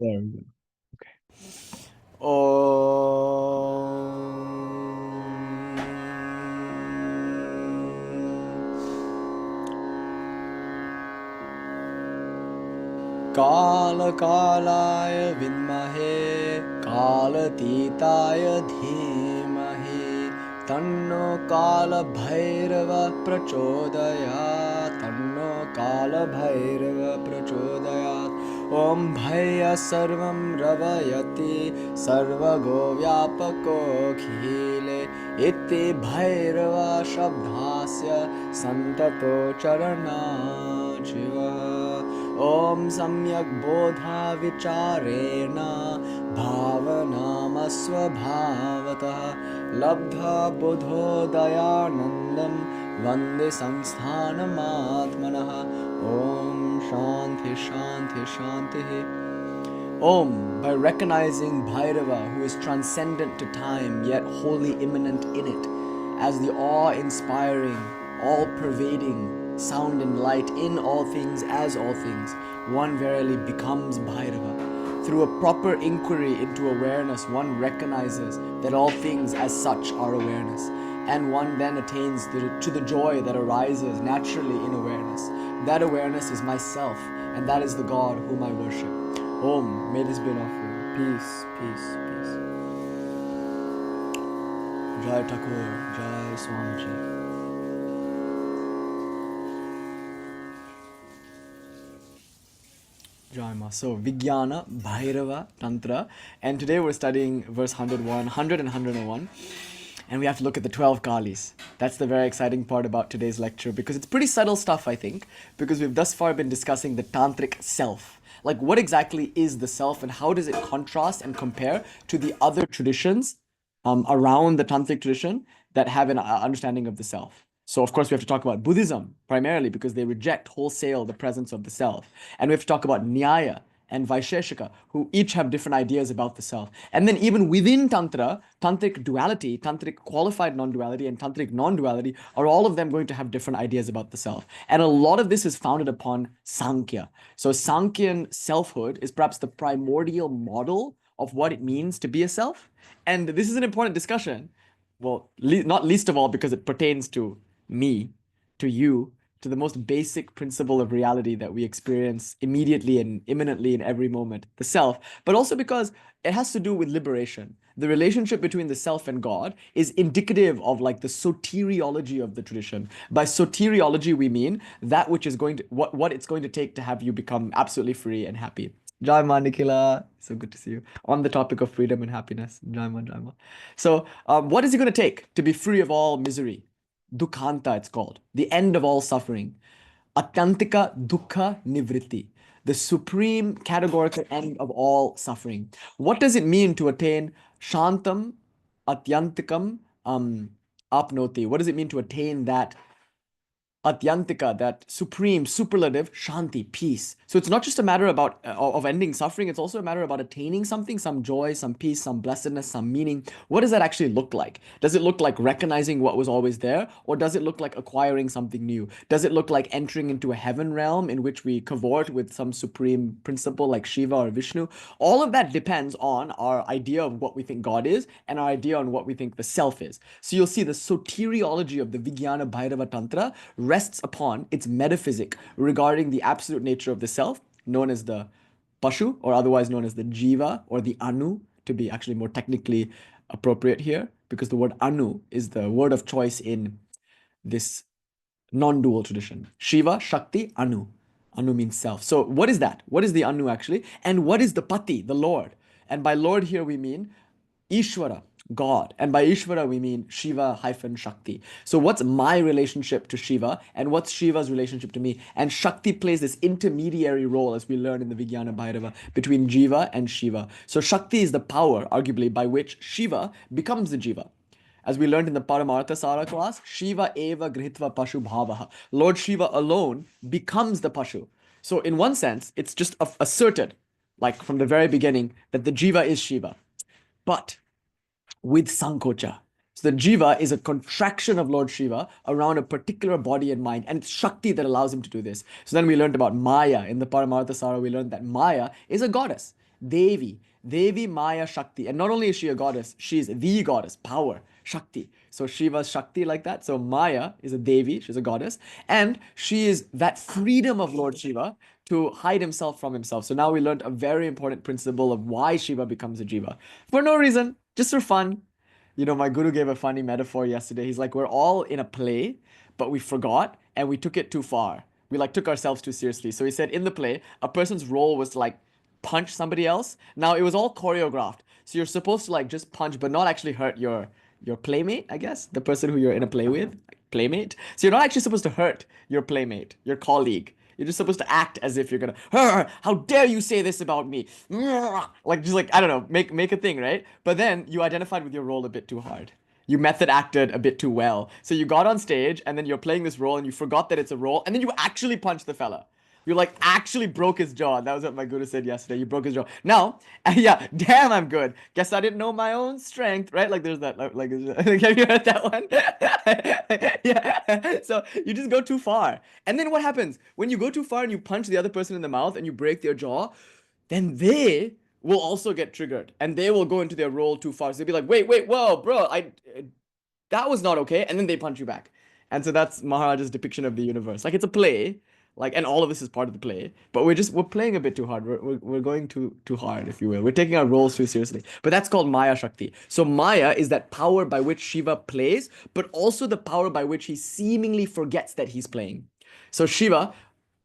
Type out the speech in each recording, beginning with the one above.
There we go. Okay. कालकालाय विद्महे कालतीताय धीमहि तन्नो कालभैरव प्रचोदयात् तन्नो कालभैरव प्रचोदयात् ॐ भैया सर्वं रवयति सर्वगो व्यापकोऽखिले इति भैरव शब्दास्य सन्ततो चरणाचिवः ॐ सम्यक् बोधा विचारेण भावनामस्वभावतः लब्धा बुधोदयानन्दं वन्दे संस्थानमात्मनः ॐ शान्ति शान्ति शान्तिः Om, by recognizing Bhairava, who is transcendent to time yet wholly immanent in it, as the awe-inspiring, all-pervading sound and light in all things as all things, one verily becomes Bhairava. Through a proper inquiry into awareness, one recognizes that all things as such are awareness, and one then attains to the joy that arises naturally in awareness. That awareness is myself, and that is the God whom I worship. Om, may this be an offering. Peace, peace, peace. Jai Thakur, Jai Swamiji. Jai Ma. So, Vijñāna-Bhairava Tantra. And today we're studying verse 101, 100 and 101. And we have to look at the 12 Kalis. That's the very exciting part about today's lecture, because it's pretty subtle stuff, I think, because we've thus far been discussing the Tantrik self. Like, what exactly is the self, and how does it contrast and compare to the other traditions around the Tantric tradition that have an understanding of the self? So, of course, we have to talk about Buddhism primarily, because they reject wholesale the presence of the self. And we have to talk about Nyaya and Vaisheshika, who each have different ideas about the self. And then even within Tantra, Tantric duality, Tantric qualified non-duality, and Tantric non-duality are all of them going to have different ideas about the self. And a lot of this is founded upon Sankhya. So Sankhyan selfhood is perhaps the primordial model of what it means to be a self. And this is an important discussion. Well, not least of all because it pertains to me, to you, to the most basic principle of reality that we experience immediately and imminently in every moment, the self, but also because it has to do with liberation. The relationship between the self and God is indicative of like the soteriology of the tradition. By soteriology, we mean that which is going to, what it's going to take to have you become absolutely free and happy. Jai Ma Nikhila, so good to see you. On the topic of freedom and happiness, Jai Ma, Jai Ma. So, what is it going to take to be free of all misery? Dukkanta, it's called, the end of all suffering. Atyantika dukkha nivritti, the supreme categorical end of all suffering. What does it mean to attain shantam atyantikam apnoti? What does it mean to attain that atyantika, that supreme, superlative, shanti, peace? So it's not just a matter about of ending suffering, it's also a matter about attaining something, some joy, some peace, some blessedness, some meaning. What does that actually look like? Does it look like recognizing what was always there? Or does it look like acquiring something new? Does it look like entering into a heaven realm in which we cavort with some supreme principle like Shiva or Vishnu? All of that depends on our idea of what we think God is and our idea on what we think the self is. So you'll see the soteriology of the Vijñāna-Bhairava Tantra rests upon its metaphysic regarding the absolute nature of the self, known as the Pashu, or otherwise known as the Jiva, or the Anu, to be actually more technically appropriate here, because the word Anu is the word of choice in this non-dual tradition. Shiva, Shakti, Anu. Anu means self. So what is that? What is the Anu actually? And what is the Pati, the Lord? And by Lord here we mean Ishvara, God. And by Ishvara we mean Shiva-Shakti. So what's my relationship to Shiva and what's Shiva's relationship to me? And Shakti plays this intermediary role, as we learn in the Vijñāna-Bhairava, between Jiva and Shiva. So Shakti is the power, arguably, by which Shiva becomes the Jiva. As we learned in the Paramartha Sara class, Shiva eva grihitva pashu bhavaha. Lord Shiva alone becomes the pashu. So in one sense, it's just asserted, like from the very beginning, that the Jiva is Shiva. But with Sankocha. So the Jiva is a contraction of Lord Shiva around a particular body and mind, and it's Shakti that allows him to do this. So then we learned about Maya. In the Paramartha Sara, we learned that Maya is a goddess. Devi. Devi Maya Shakti. And not only is she a goddess, she is the goddess, power, Shakti. So Shiva's Shakti like that. So Maya is a Devi, she's a goddess. And she is that freedom of Lord Shiva to hide himself from himself. So now we learned a very important principle of why Shiva becomes a Jiva. For no reason, just for fun. You know, my guru gave a funny metaphor yesterday. He's like, we're all in a play, but we forgot and we took it too far. We like took ourselves too seriously. So he said in the play, a person's role was to like punch somebody else. Now it was all choreographed. So you're supposed to like just punch, but not actually hurt your playmate, I guess, the person who you're in a play with, like playmate. So you're not actually supposed to hurt your playmate, your colleague. You're just supposed to act as if you're gonna, how dare you say this about me? Like, just like, I don't know, make a thing, right? But then you identified with your role a bit too hard. You method acted a bit too well. So you got on stage and then you're playing this role and you forgot that it's a role and then you actually punched the fella. You like actually broke his jaw. That was what my guru said yesterday. You broke his jaw. Now, yeah, damn, I'm good. Guess I didn't know my own strength, right? Like there's that, like have you heard that one? Yeah. So you just go too far. And then what happens? When you go too far and you punch the other person in the mouth and you break their jaw, then they will also get triggered and they will go into their role too far. So they'll be like, wait, whoa, bro, that was not okay. And then they punch you back. And so that's Maharaj's depiction of the universe. Like it's a play. Like, and all of this is part of the play, but we're playing a bit too hard. We're going too hard, if you will. We're taking our roles too seriously. But that's called Maya Shakti. So Maya is that power by which Shiva plays, but also the power by which he seemingly forgets that he's playing. So Shiva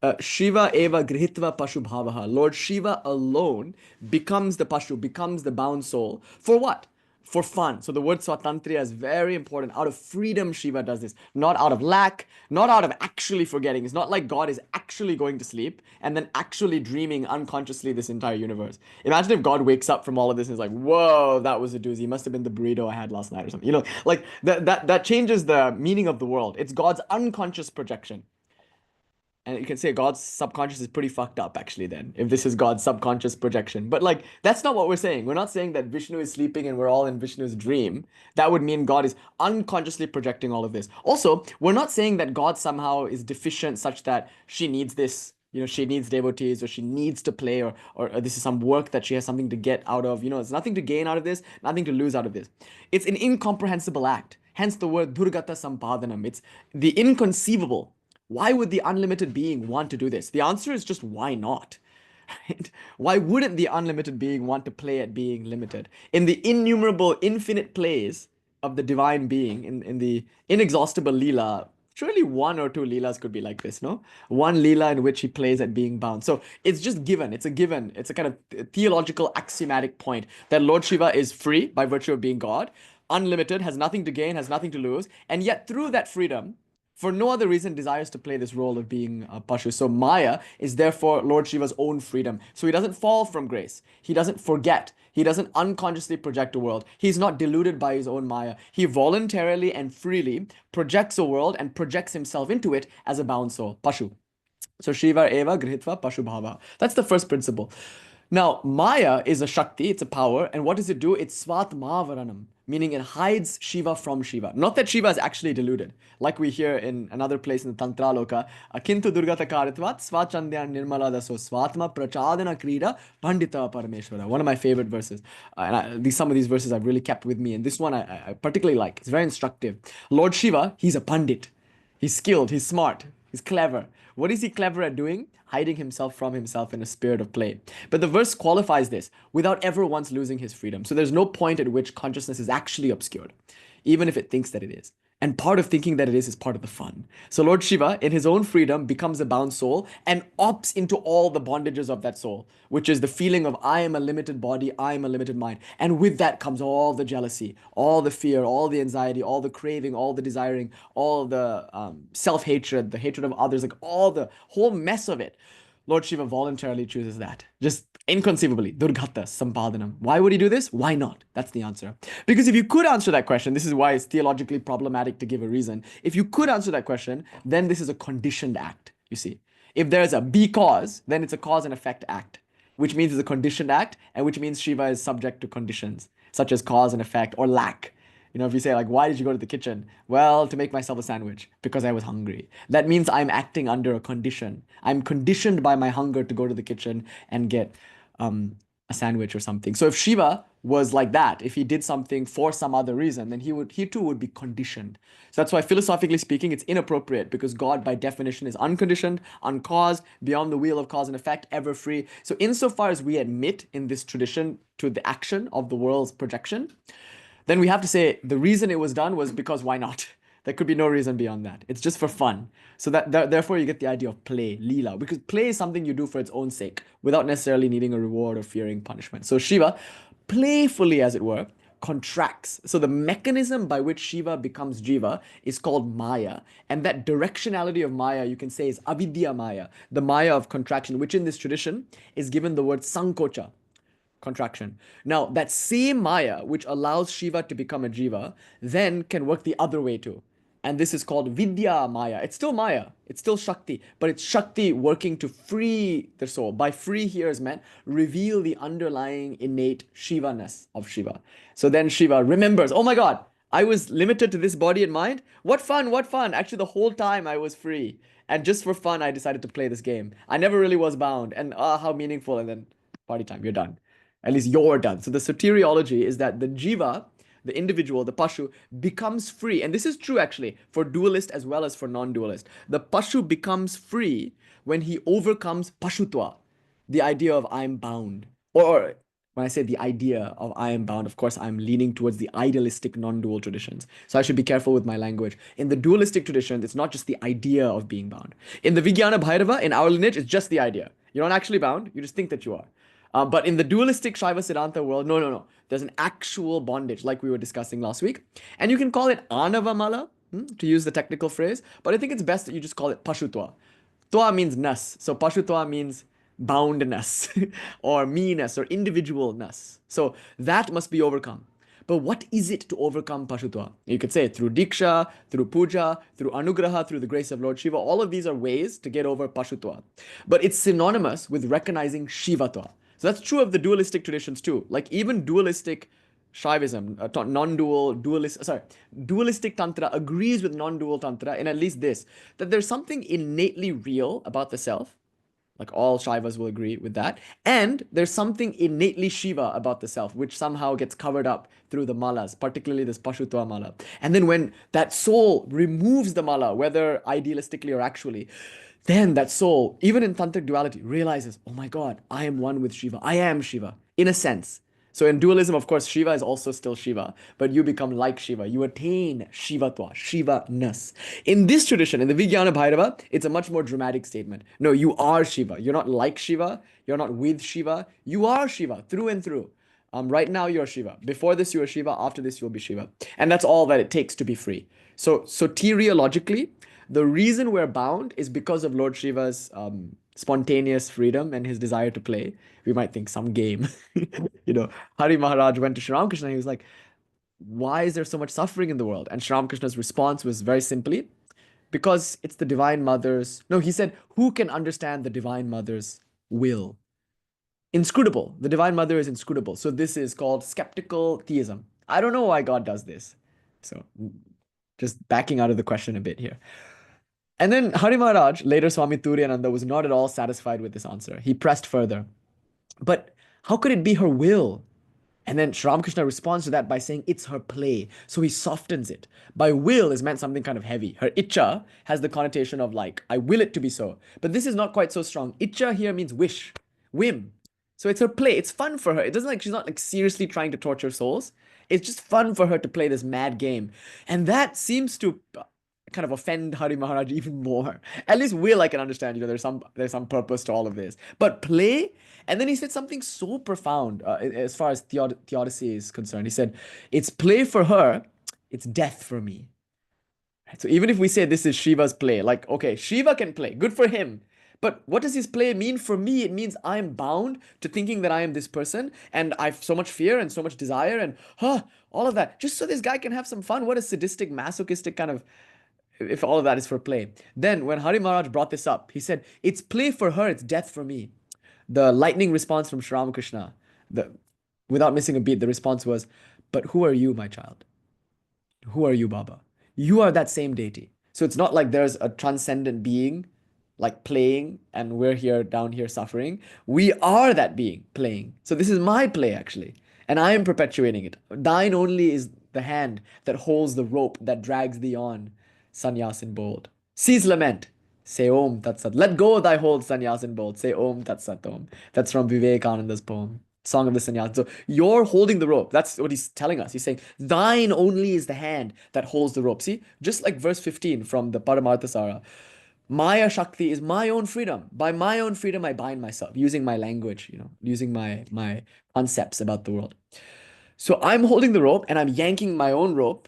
eva grihitva pashu bhavaha. Lord Shiva alone becomes the pashu, becomes the bound soul. For what? For fun. So the word swatantriya is very important. Out of freedom, Shiva does this. Not out of lack, not out of actually forgetting. It's not like God is actually going to sleep and then actually dreaming unconsciously this entire universe. Imagine if God wakes up from all of this and is like, whoa, that was a doozy. It must have been the burrito I had last night or something. You know, like that changes the meaning of the world. It's God's unconscious projection. And you can say God's subconscious is pretty fucked up, actually, then, if this is God's subconscious projection. But, like, that's not what we're saying. We're not saying that Vishnu is sleeping and we're all in Vishnu's dream. That would mean God is unconsciously projecting all of this. Also, we're not saying that God somehow is deficient such that she needs this, you know, she needs devotees or she needs to play or this is some work that she has something to get out of. You know, there's nothing to gain out of this, nothing to lose out of this. It's an incomprehensible act. Hence the word durgata sampadanam. It's the inconceivable. Why would the unlimited being want to do this? The answer is just why not? Right? Why wouldn't the unlimited being want to play at being limited? In the innumerable, infinite plays of the divine being, in the inexhaustible Leela, surely one or two Leelas could be like this, no? One Leela in which he plays at being bound. So it's just given. It's a given. It's a kind of theological axiomatic point that Lord Shiva is free by virtue of being God, unlimited, has nothing to gain, has nothing to lose, and yet through that freedom, for no other reason desires to play this role of being a Pashu. So Maya is therefore Lord Shiva's own freedom. So he doesn't fall from grace. He doesn't forget. He doesn't unconsciously project a world. He's not deluded by his own Maya. He voluntarily and freely projects a world and projects himself into it as a bound soul, Pashu. So Shiva eva grihitva pashu bhava. That's the first principle. Now, Maya is a Shakti, it's a power, and what does it do? It's svatmavaranam, meaning it hides Shiva from Shiva. Not that Shiva is actually deluded, like we hear in another place in the Tantra Loka, Kintu Durgata Karitvat Svachandyan Nirmaladaso Svatma Prachadana Krida Pandita Parameshwara. One of my favorite verses. Some of these verses I've really kept with me, and this one I particularly like. It's very instructive. Lord Shiva, he's a Pandit. He's skilled, he's smart, he's clever. What is he clever at doing? Hiding himself from himself in a spirit of play. But the verse qualifies this without ever once losing his freedom. So there's no point at which consciousness is actually obscured, even if it thinks that it is. And part of thinking that it is part of the fun. So Lord Shiva, in his own freedom, becomes a bound soul and opts into all the bondages of that soul, which is the feeling of I am a limited body, I am a limited mind. And with that comes all the jealousy, all the fear, all the anxiety, all the craving, all the desiring, all the self-hatred, the hatred of others, like all the whole mess of it. Lord Shiva voluntarily chooses that. Just inconceivably. Durgata sampadanam. Why would he do this? Why not? That's the answer. Because if you could answer that question, this is why it's theologically problematic to give a reason. If you could answer that question, then this is a conditioned act, you see. If there's a because, then it's a cause and effect act, which means it's a conditioned act, and which means Shiva is subject to conditions, such as cause and effect or lack. You know, if you say like, why did you go to the kitchen? Well, to make myself a sandwich because I was hungry. That means I'm acting under a condition. I'm conditioned by my hunger to go to the kitchen and get a sandwich or something. So if Shiva was like that, if he did something for some other reason, then he too would be conditioned. So that's why philosophically speaking, it's inappropriate, because God by definition is unconditioned, uncaused, beyond the wheel of cause and effect, ever free. So insofar as we admit in this tradition to the action of the world's projection, then we have to say the reason it was done was because why not? There could be no reason beyond that. It's just for fun. So therefore you get the idea of play, lila, because play is something you do for its own sake without necessarily needing a reward or fearing punishment. So Shiva, playfully as it were, contracts. So the mechanism by which Shiva becomes Jiva is called Maya. And that directionality of Maya, you can say, is avidya Maya, the Maya of contraction, which in this tradition is given the word sankocha, contraction. Now, that same Maya, which allows Shiva to become a Jiva, then can work the other way too. And this is called Vidya Maya. It's still Maya, it's still Shakti, but it's Shakti working to free the soul. By free here is meant reveal the underlying innate Shiva-ness of Shiva. So then Shiva remembers, oh my God, I was limited to this body and mind. What fun, what fun. Actually, the whole time I was free. And just for fun, I decided to play this game. I never really was bound. And how meaningful. And then party time, you're done. At least you're done. So the soteriology is that the jiva, the individual, the pashu, becomes free. And this is true actually for dualist as well as for non-dualist. The pashu becomes free when he overcomes pashutva, the idea of I'm bound. Or when I say the idea of I am bound, of course, I'm leaning towards the idealistic non-dual traditions. So I should be careful with my language. In the dualistic traditions, it's not just the idea of being bound. In the Vijñāna-Bhairava, in our lineage, it's just the idea. You're not actually bound, you just think that you are. But in the dualistic Shaiva Siddhanta world, no. There's an actual bondage, like we were discussing last week. And you can call it anavamala, to use the technical phrase, but I think it's best that you just call it pashutva. Tva means ness. So pashutva means boundness, or me-ness, or individualness. So that must be overcome. But what is it to overcome pashutva? You could say through diksha, through puja, through anugraha, through the grace of Lord Shiva. All of these are ways to get over pashutva. But it's synonymous with recognizing shivatva. So that's true of the dualistic traditions too. Like even dualistic Shaivism, dualistic Tantra agrees with non-dual Tantra in at least this, that there's something innately real about the self. Like all Shaivas will agree with that. And there's something innately Shiva about the self, which somehow gets covered up through the malas, particularly this Pashutva mala. And then when that soul removes the mala, whether idealistically or actually, then that soul, even in tantric duality, realizes, oh my God, I am one with Shiva. I am Shiva, in a sense. So in dualism, of course, Shiva is also still Shiva, but you become like Shiva. You attain Shivatva, Shiva-ness. In this tradition, in the Vijñāna-Bhairava, it's a much more dramatic statement. No, you are Shiva. You're not like Shiva. You're not with Shiva. You are Shiva, through and through. Right now, you're Shiva. Before this, you are Shiva. After this, you'll be Shiva. And that's all that it takes to be free. So soteriologically, the reason we're bound is because of Lord Shiva's spontaneous freedom and his desire to play. We might think some game. Hari Maharaj went to Sri Ramakrishna and he was like, why is there so much suffering in the world? And Sri Ramakrishna's response was very simply, because it's the Divine Mother's... No, he said, who can understand the Divine Mother's will? Inscrutable. The Divine Mother is inscrutable. So this is called skeptical theism. I don't know why God does this. So just backing out of the question a bit here. And then Hari Maharaj, later Swami Turiyananda, was not at all satisfied with this answer. He pressed further. But how could it be her will? And then Sri Ramakrishna responds to that by saying it's her play. So he softens it. By will is meant something kind of heavy. Her itcha has the connotation of like, I will it to be so. But this is not quite so strong. Itcha here means wish, whim. So it's her play. It's fun for her. It doesn't like, she's not like seriously trying to torture souls. It's just fun for her to play this mad game. And that seems to kind of offend Hari Maharaj even more. At least will I can understand, there's some purpose to all of this. But play, and then he said something so profound as far as theodicy is concerned. He said, it's play for her, it's death for me. Right? So even if we say this is Shiva's play, like, okay, Shiva can play, good for him. But what does his play mean for me? It means I'm bound to thinking that I am this person, and I've so much fear and so much desire and all of that, just so this guy can have some fun. What a sadistic, masochistic kind of, if all of that is for play. Then when Hari Maharaj brought this up, he said, it's play for her, it's death for me. The lightning response from Sri Ramakrishna, without missing a beat, the response was, but who are you, my child? Who are you, Baba? You are that same deity. So it's not like there's a transcendent being like playing, and we're here down here suffering. We are that being playing. So this is my play actually, and I am perpetuating it. Thine only is the hand that holds the rope that drags thee on, sannyas in bold. Cease lament. Say Om Tat Sat. Let go thy hold, sannyas in bold. Say Om Tat Sat Om. That's from Vivekananda's poem, Song of the Sannyas. So you're holding the rope. That's what he's telling us. He's saying, thine only is the hand that holds the rope. See, just like verse 15 from the Paramarthasara. Maya Shakti is my own freedom. By my own freedom, I bind myself, using my language, using my concepts about the world. So I'm holding the rope and I'm yanking my own rope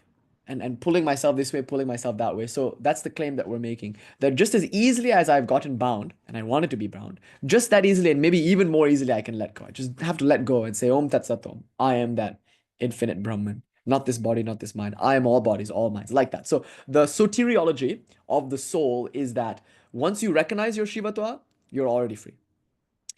and pulling myself this way, pulling myself that way. So that's the claim that we're making. That just as easily as I've gotten bound, and I wanted to be bound, just that easily and maybe even more easily I can let go. I just have to let go and say, Om Tat Sat Om. I am that infinite Brahman. Not this body, not this mind. I am all bodies, all minds, like that. So the soteriology of the soul is that once you recognize your Shivatva, you're already free.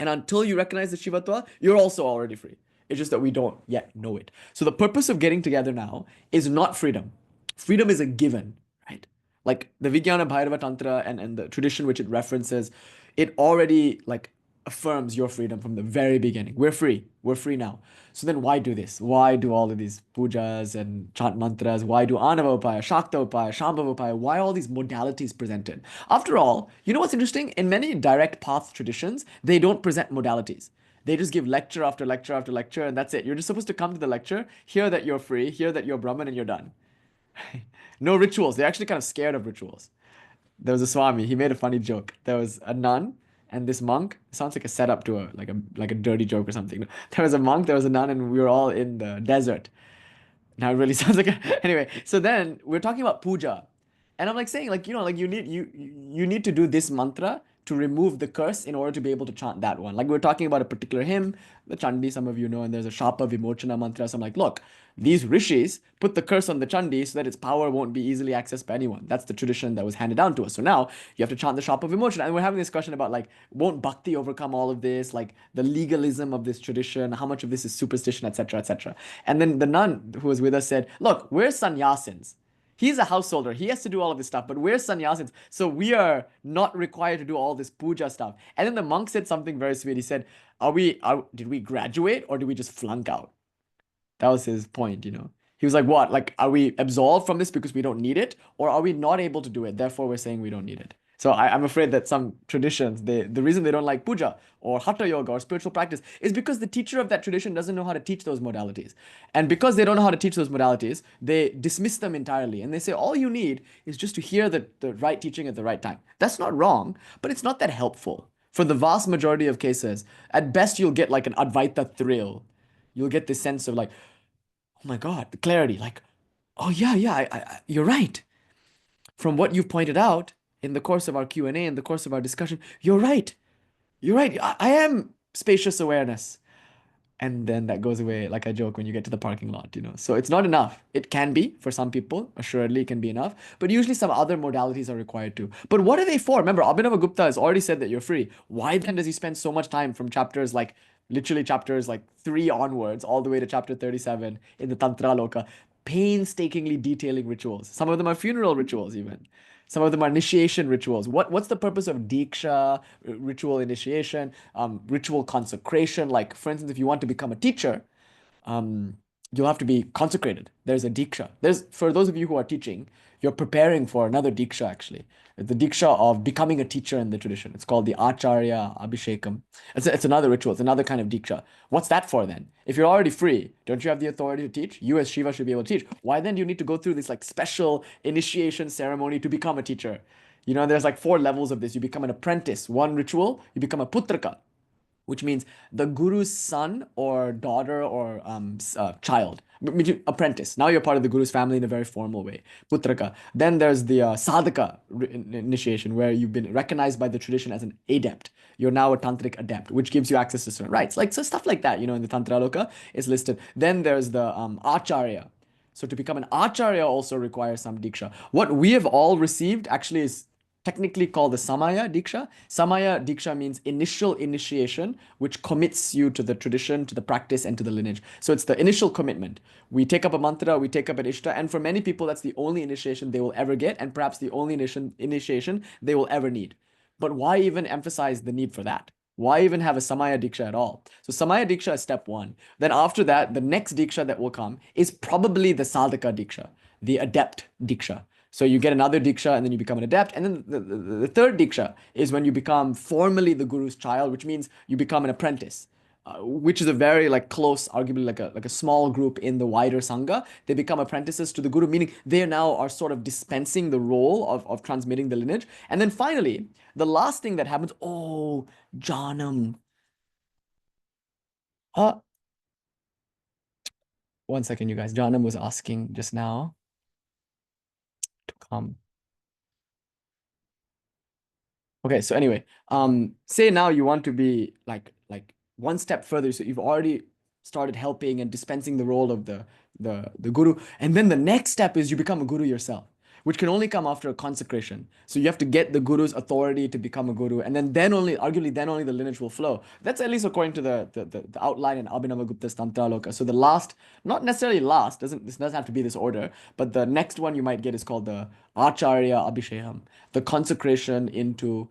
And until you recognize the Shivatva, you're also already free. It's just that we don't yet know it. So the purpose of getting together now is not freedom. Freedom is a given, right? Like the Vijñāna-Bhairava Tantra and the tradition which it references, it already like affirms your freedom from the very beginning. We're free. We're free now. So then why do this? Why do all of these pujas and chant mantras? Why do Anava-upaya, Shakta-upaya, Shambhava-upaya? Why all these modalities presented? After all, you know what's interesting? In many direct path traditions, they don't present modalities. They just give lecture after lecture after lecture, and that's it. You're just supposed to come to the lecture, hear that you're free, hear that you're Brahman, and you're done. No rituals. They're actually kind of scared of rituals. There was a Swami, he made a funny joke. There was a nun and this monk. It sounds like a setup to a dirty joke or something. There was a monk, there was a nun, and we were all in the desert. Now it really sounds like anyway. So then we're talking about puja. And I'm like saying, like, you need to do this mantra to remove the curse in order to be able to chant that one. Like we're talking about a particular hymn, the Chandi, some of you know, and there's a Shapa Vimochana mantra. So I'm like, look, these rishis put the curse on the Chandi so that its power won't be easily accessed by anyone. That's the tradition that was handed down to us. So now you have to chant the Shapa Vimochana. And we're having this discussion about like, won't bhakti overcome all of this? Like the legalism of this tradition, how much of this is superstition, etc., etc. And then the nun who was with us said, look, we're sannyasins. He's a householder. He has to do all of this stuff, but we're sannyasins. So we are not required to do all this puja stuff. And then the monk said something very sweet. He said, did we graduate or did we just flunk out? That was his point, He was like, what? Like, are we absolved from this because we don't need it? Or are we not able to do it? Therefore, we're saying we don't need it. So I'm afraid that some traditions, the reason they don't like puja or hatha yoga or spiritual practice is because the teacher of that tradition doesn't know how to teach those modalities. And because they don't know how to teach those modalities, they dismiss them entirely. And they say, all you need is just to hear the right teaching at the right time. That's not wrong, but it's not that helpful. For the vast majority of cases, at best, you'll get like an Advaita thrill. You'll get this sense of like, oh my God, the clarity, like, oh yeah, you're right. From what you've pointed out, in the course of our Q&A, in the course of our discussion, you're right. You're right. I am spacious awareness. And then that goes away like I joke when you get to the parking lot, So it's not enough. It can be for some people. Assuredly, it can be enough. But usually some other modalities are required too. But what are they for? Remember, Abhinavagupta has already said that you're free. Why then does he spend so much time from chapters like 3 onwards, all the way to chapter 37 in the Tantra Loka, painstakingly detailing rituals? Some of them are funeral rituals even. Some of them are initiation rituals. What's the purpose of diksha, ritual initiation, ritual consecration? Like, for instance, if you want to become a teacher, you'll have to be consecrated. There's a diksha. For those of you who are teaching, you're preparing for another diksha actually. The diksha of becoming a teacher in the tradition. It's called the Acharya Abhishekam. It's another ritual. It's another kind of diksha. What's that for then? If you're already free, don't you have the authority to teach? You as Shiva should be able to teach. Why then do you need to go through this like special initiation ceremony to become a teacher? There's like 4 levels of this. You become an apprentice. One ritual, you become a putraka, which means the guru's son or daughter or child, apprentice. Now you're part of the guru's family in a very formal way, putraka. Then there's the sadhaka initiation, where you've been recognized by the tradition as an adept. You're now a tantric adept, which gives you access to certain rights. Like, so stuff like that, in the Tantra Loka is listed. Then there's the acharya. So to become an acharya also requires some diksha. What we have all received actually is technically called the Samaya Diksha. Samaya Diksha means initial initiation, which commits you to the tradition, to the practice, and to the lineage. So it's the initial commitment. We take up a mantra, we take up an ishta, and for many people, that's the only initiation they will ever get, and perhaps the only initiation they will ever need. But why even emphasize the need for that? Why even have a samaya diksha at all? So samaya diksha is step one. Then after that, the next diksha that will come is probably the sadhaka diksha, the adept diksha. So you get another diksha and then you become an adept. And then the third diksha is when you become formally the guru's child, which means you become an apprentice. Which is a very like close, arguably like a small group in the wider sangha. They become apprentices to the guru, meaning they now are sort of dispensing the role of transmitting the lineage. And then finally, the last thing that happens, oh, Janam. Uh, One second, you guys. Janam was asking just now to come. Okay, so anyway, say now you want to be like one step further. So you've already started helping and dispensing the role of the guru, and then the next step is you become a guru yourself, which can only come after a consecration. So you have to get the guru's authority to become a guru, and then only, arguably, then only the lineage will flow. That's at least according to the outline in Abhinavagupta's Tantra Loka. So the last, not necessarily last, this doesn't have to be this order, but the next one you might get is called the Acharya Abhishekam, the consecration into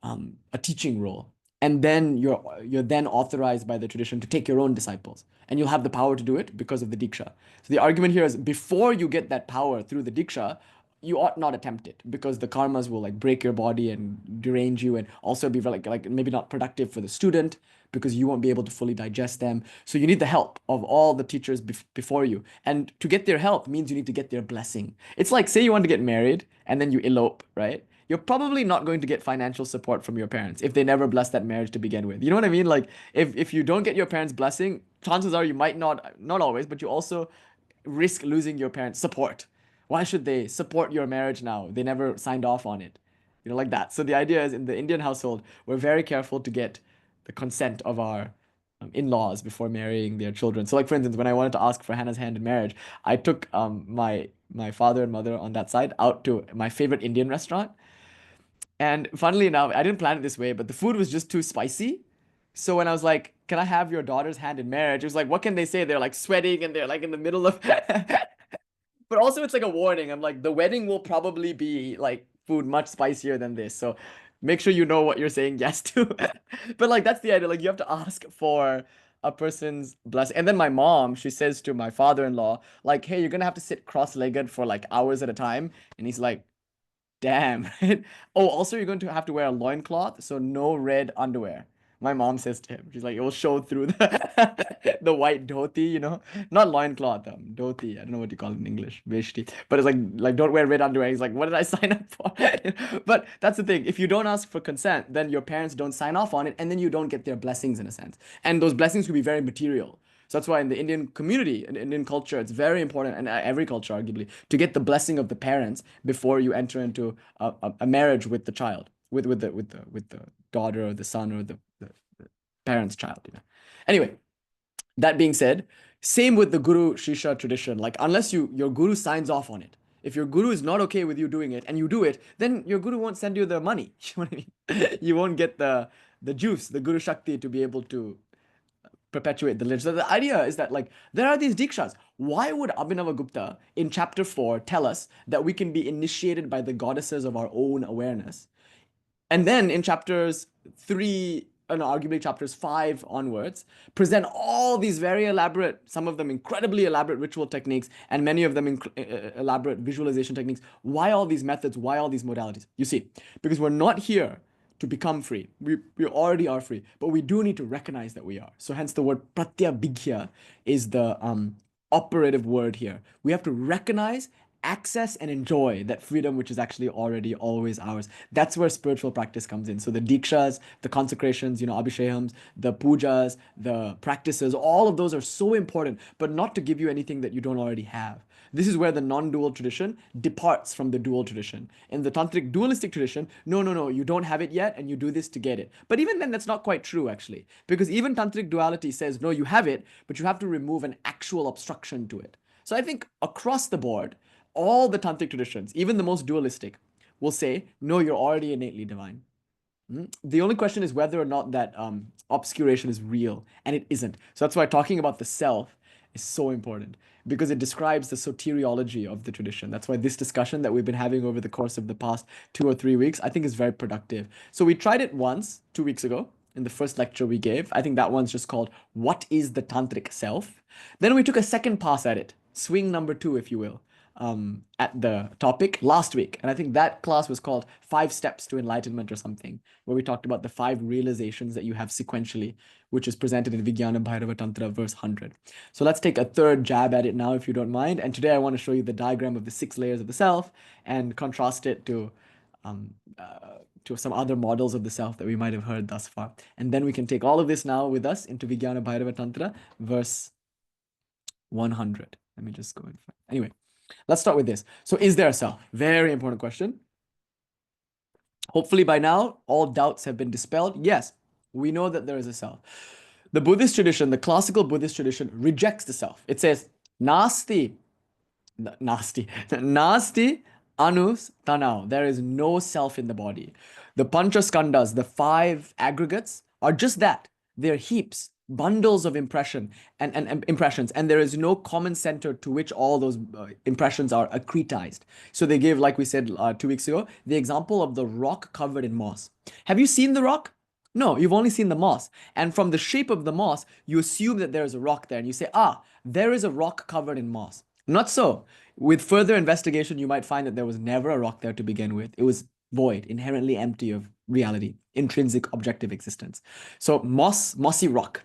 a teaching role. And then you're then authorized by the tradition to take your own disciples, and you'll have the power to do it because of the diksha. So the argument here is before you get that power through the diksha, you ought not attempt it because the karmas will like break your body and derange you, and also be like maybe not productive for the student because you won't be able to fully digest them. So you need the help of all the teachers before you, and to get their help means you need to get their blessing. It's like, say you want to get married and then you elope, right? You're probably not going to get financial support from your parents if they never bless that marriage to begin with. You know what I mean? Like if you don't get your parents' blessing, chances are you might not always, but you also risk losing your parents' support. Why should they support your marriage now? They never signed off on it. You know, like that. So the idea is in the Indian household, we're very careful to get the consent of our in-laws before marrying their children. So like for instance, when I wanted to ask for Hannah's hand in marriage, I took my father and mother on that side out to my favorite Indian restaurant. And funnily enough, I didn't plan it this way, but the food was just too spicy. So when I was like, "Can I have your daughter's hand in marriage?" It was like, what can they say? They're like sweating and they're like in the middle of But also it's like a warning. I'm like, the wedding will probably be like food much spicier than this. So make sure you know what you're saying yes to. But like that's the idea. Like you have to ask for a person's blessing. And then my mom, she says to my father-in-law, like, "Hey, you're gonna have to sit cross-legged for like hours at a time." And he's like, damn, right? Oh, also you're going to have to wear a loincloth, so no red underwear. My mom says to him, she's like, it will show through the the white dhoti, not loincloth, dhoti. I don't know what you call it in English, veshti. But it's like don't wear red underwear. He's like, what did I sign up for? But that's the thing. If you don't ask for consent, then your parents don't sign off on it, and then you don't get their blessings in a sense. And those blessings could be very material. So that's why in the Indian community, in Indian culture, it's very important, and every culture arguably, to get the blessing of the parents before you enter into a marriage with the child, with the daughter or the son or the parent's child. Anyway, that being said, same with the Guru Shisha tradition. Like unless your Guru signs off on it. If your Guru is not okay with you doing it and you do it, then your Guru won't send you the money. You know what I mean? You won't get the juice, the Guru Shakti to be able to perpetuate the lineage. So the idea is that like there are these dikshas. Why would Abhinavagupta in chapter 4 tell us that we can be initiated by the goddesses of our own awareness? And then in chapters 3, and arguably chapters 5 onwards, present all these very elaborate, some of them incredibly elaborate ritual techniques, and many of them elaborate visualization techniques. Why all these methods? Why all these modalities? You see, because we're not here to become free. We already are free, but we do need to recognize that we are. So hence the word pratyabhigya is the operative word here. We have to recognize, access, and enjoy that freedom which is actually already always ours. That's where spiritual practice comes in. So the dikshas, the consecrations, abhishekams, the pujas, the practices, all of those are so important, but not to give you anything that you don't already have. This is where the non-dual tradition departs from the dual tradition. In the tantric dualistic tradition, no, you don't have it yet and you do this to get it. But even then, that's not quite true actually, because even tantric duality says, no, you have it, but you have to remove an actual obstruction to it. So I think across the board, all the tantric traditions, even the most dualistic, will say, no, you're already innately divine. The only question is whether or not that obscuration is real, and it isn't. So that's why talking about the self is so important because it describes the soteriology of the tradition. That's why this discussion that we've been having over the course of the past 2 or 3 weeks, I think is very productive. So we tried it once 2 weeks ago in the first lecture we gave. I think that one's just called What is the Tantric Self? Then we took a second pass at it, swing number 2, if you will, at the topic last week. And I think that class was called 5 Steps to Enlightenment or something, where we talked about the 5 realizations that you have sequentially, which is presented in Vijñāna-Bhairava Tantra, verse 100. So let's take a third jab at it now, if you don't mind. And today I want to show you the diagram of the 6 layers of the self and contrast it to some other models of the self that we might have heard thus far. And then we can take all of this now with us into Vijñāna-Bhairava Tantra, verse 100. Let me just go and find. Anyway, let's start with this. So is there a self? Very important question. Hopefully by now, all doubts have been dispelled. Yes, we know that there is a self. The Buddhist tradition, the classical Buddhist tradition, rejects the self. It says, nāsti, anus tanau. There is no self in the body. The panchaskandhas, the 5 aggregates, are just that. They're heaps, bundles of impressions, and there is no common center to which all those impressions are accretized. So they gave, like we said 2 weeks ago, the example of the rock covered in moss. Have you seen the rock? No, you've only seen the moss. And from the shape of the moss, you assume that there is a rock there, and you say, there is a rock covered in moss. Not so. With further investigation, you might find that there was never a rock there to begin with. It was void, inherently empty of reality, intrinsic objective existence. So mossy rock.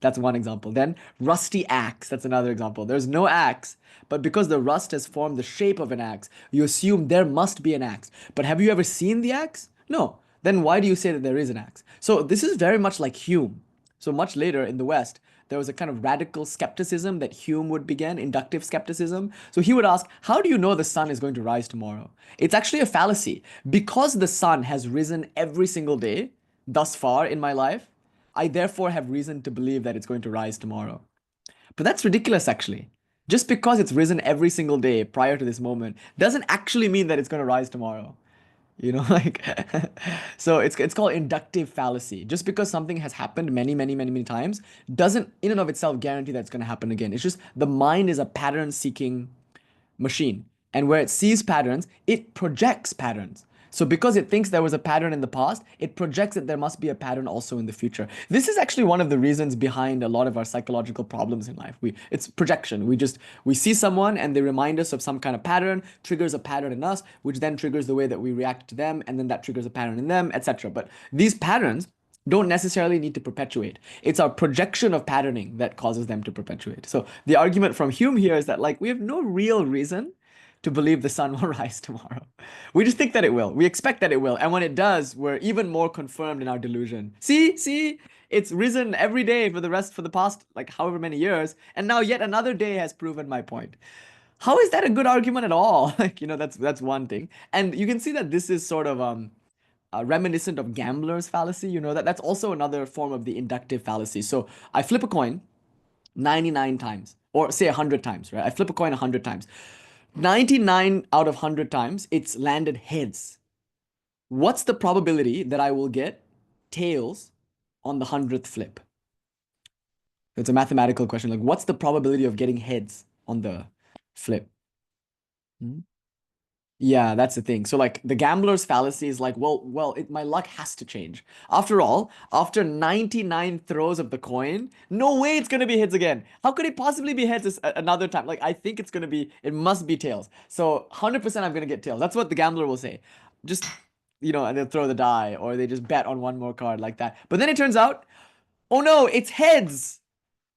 That's one example. Then rusty axe. That's another example. There's no axe, but because the rust has formed the shape of an axe, you assume there must be an axe. But have you ever seen the axe? No. Then why do you say that there is an axe? So this is very much like Hume. So much later in the West, there was a kind of radical skepticism that Hume would begin, inductive skepticism. So he would ask, how do you know the sun is going to rise tomorrow? It's actually a fallacy. Because the sun has risen every single day thus far in my life, I therefore have reason to believe that it's going to rise tomorrow. But that's ridiculous, actually. Just because it's risen every single day prior to this moment doesn't actually mean that it's going to rise tomorrow. You know, like, so it's called inductive fallacy. Just because something has happened many times doesn't in and of itself guarantee that it's going to happen again. It's just the mind is a pattern-seeking machine. And where it sees patterns, it projects patterns. So because it thinks there was a pattern in the past, it projects that there must be a pattern also in the future. This is actually one of the reasons behind a lot of our psychological problems in life. It's projection. We see someone and they remind us of some kind of pattern, triggers a pattern in us, which then triggers the way that we react to them, and then that triggers a pattern in them, etc. But these patterns don't necessarily need to perpetuate. It's our projection of patterning that causes them to perpetuate. So the argument from Hume here is that, like, we have no real reason to believe the sun will rise tomorrow. We just think that it will. We expect that it will. And when it does, we're even more confirmed in our delusion. See, it's risen every day for the past, like, however many years. And now yet another day has proven my point. How is that a good argument at all? Like, that's one thing. And you can see that this is sort of reminiscent of gambler's fallacy. You know, that's also another form of the inductive fallacy. So I flip a coin 99 times, or say 100 times, right? I flip a coin 100 times. 99 out of 100 times, it's landed heads. What's the probability that I will get tails on the 100th flip? It's a mathematical question. Like, what's the probability of getting heads on the flip? Yeah, that's the thing. So, like, the gambler's fallacy is like, my luck has to change. After all, after 99 throws of the coin, no way it's going to be heads again. How could it possibly be heads another time? Like, I think it must be tails. So 100% I'm going to get tails. That's what the gambler will say. Just, and they'll throw the die, or they just bet on one more card like that. But then it turns out, oh no, it's heads.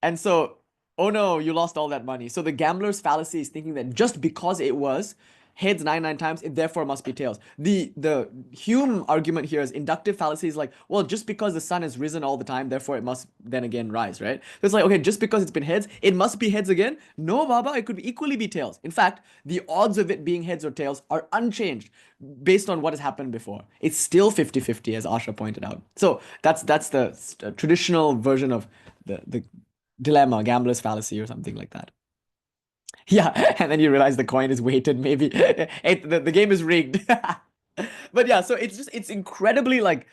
And so, oh no, you lost all that money. So the gambler's fallacy is thinking that just because it was heads 99 times, it therefore must be tails. The Hume argument here is inductive fallacy is like, well, just because the sun has risen all the time, therefore it must then again rise, right? So it's like, okay, just because it's been heads, it must be heads again? No, Baba, it could equally be tails. In fact, the odds of it being heads or tails are unchanged based on what has happened before. It's still 50-50, as Asha pointed out. So that's the traditional version of the dilemma, gambler's fallacy or something like that. Yeah, and then you realize the coin is weighted, maybe. The game is rigged. But yeah, so it's incredibly, like,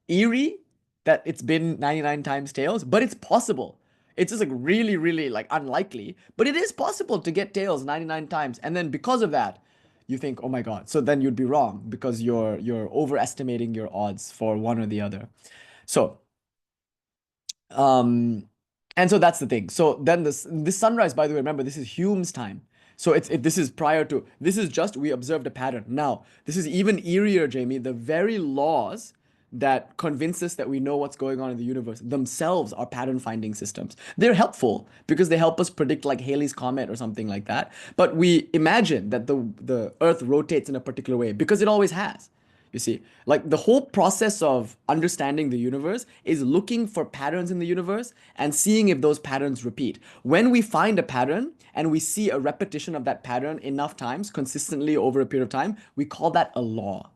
eerie that it's been 99 times tails, but it's possible. It's just like really, really like unlikely, but it is possible to get tails 99 times. And then because of that, you think, oh my God. So then you'd be wrong because you're overestimating your odds for one or the other. So, um, and so that's the thing. So then this sunrise, by the way, remember this is Hume's time. So this is prior to, this is just, we observed a pattern. Now, this is even eerier, Jamie. The very laws that convince us that we know what's going on in the universe themselves are pattern finding systems. They're helpful because they help us predict like Halley's Comet or something like that. But we imagine that the Earth rotates in a particular way because it always has. You see, like the whole process of understanding the universe is looking for patterns in the universe and seeing if those patterns repeat. When we find a pattern and we see a repetition of that pattern enough times, consistently over a period of time, we call that a law.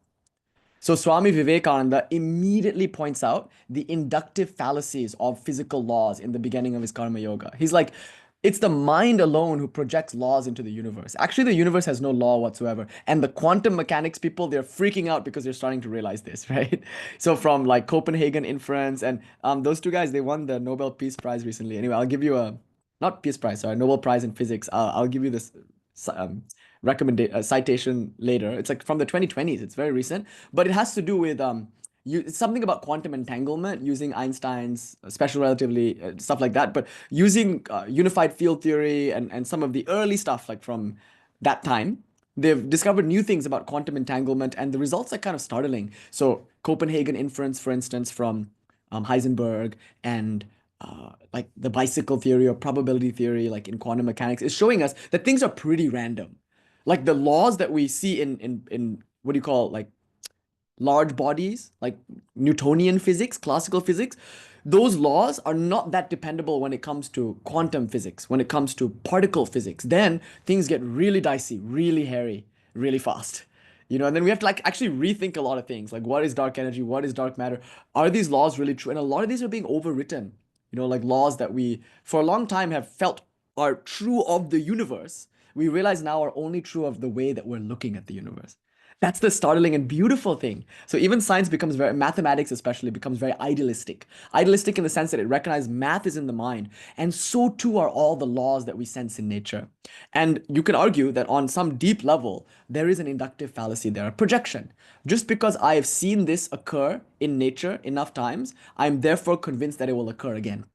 So Swami Vivekananda immediately points out the inductive fallacies of physical laws in the beginning of his Karma Yoga. He's like, it's the mind alone who projects laws into the universe. Actually, the universe has no law whatsoever. And the quantum mechanics people, they're freaking out because they're starting to realize this, right? So from like Copenhagen inference and those two guys, they won the Nobel Peace Prize recently. Anyway, I'll give you a, not Peace Prize, sorry, Nobel Prize in Physics. I'll give you this citation later. It's like from the 2020s. It's very recent, but it has to do with it's something about quantum entanglement using Einstein's special relativity, stuff like that, but using unified field theory and some of the early stuff like from that time. They've discovered new things about quantum entanglement, and the results are kind of startling. So Copenhagen inference, for instance, from Heisenberg, and like the bicycle theory or probability theory, like in quantum mechanics, is showing us that things are pretty random. Like the laws that we see in what do you call like large bodies, like Newtonian physics, classical physics, those laws are not that dependable when it comes to quantum physics, when it comes to particle physics. Then things get really dicey, really hairy, really fast. And then we have to like actually rethink a lot of things, like what is dark energy, what is dark matter, are these laws really true? And a lot of these are being overwritten, like laws that we for a long time have felt are true of the universe, we realize now are only true of the way that we're looking at the universe. That's the startling and beautiful thing. So even science becomes mathematics especially becomes very idealistic. Idealistic in the sense that it recognizes math is in the mind, and so too are all the laws that we sense in nature. And you can argue that on some deep level, there is an inductive fallacy there, a projection. Just because I have seen this occur in nature enough times, I'm therefore convinced that it will occur again.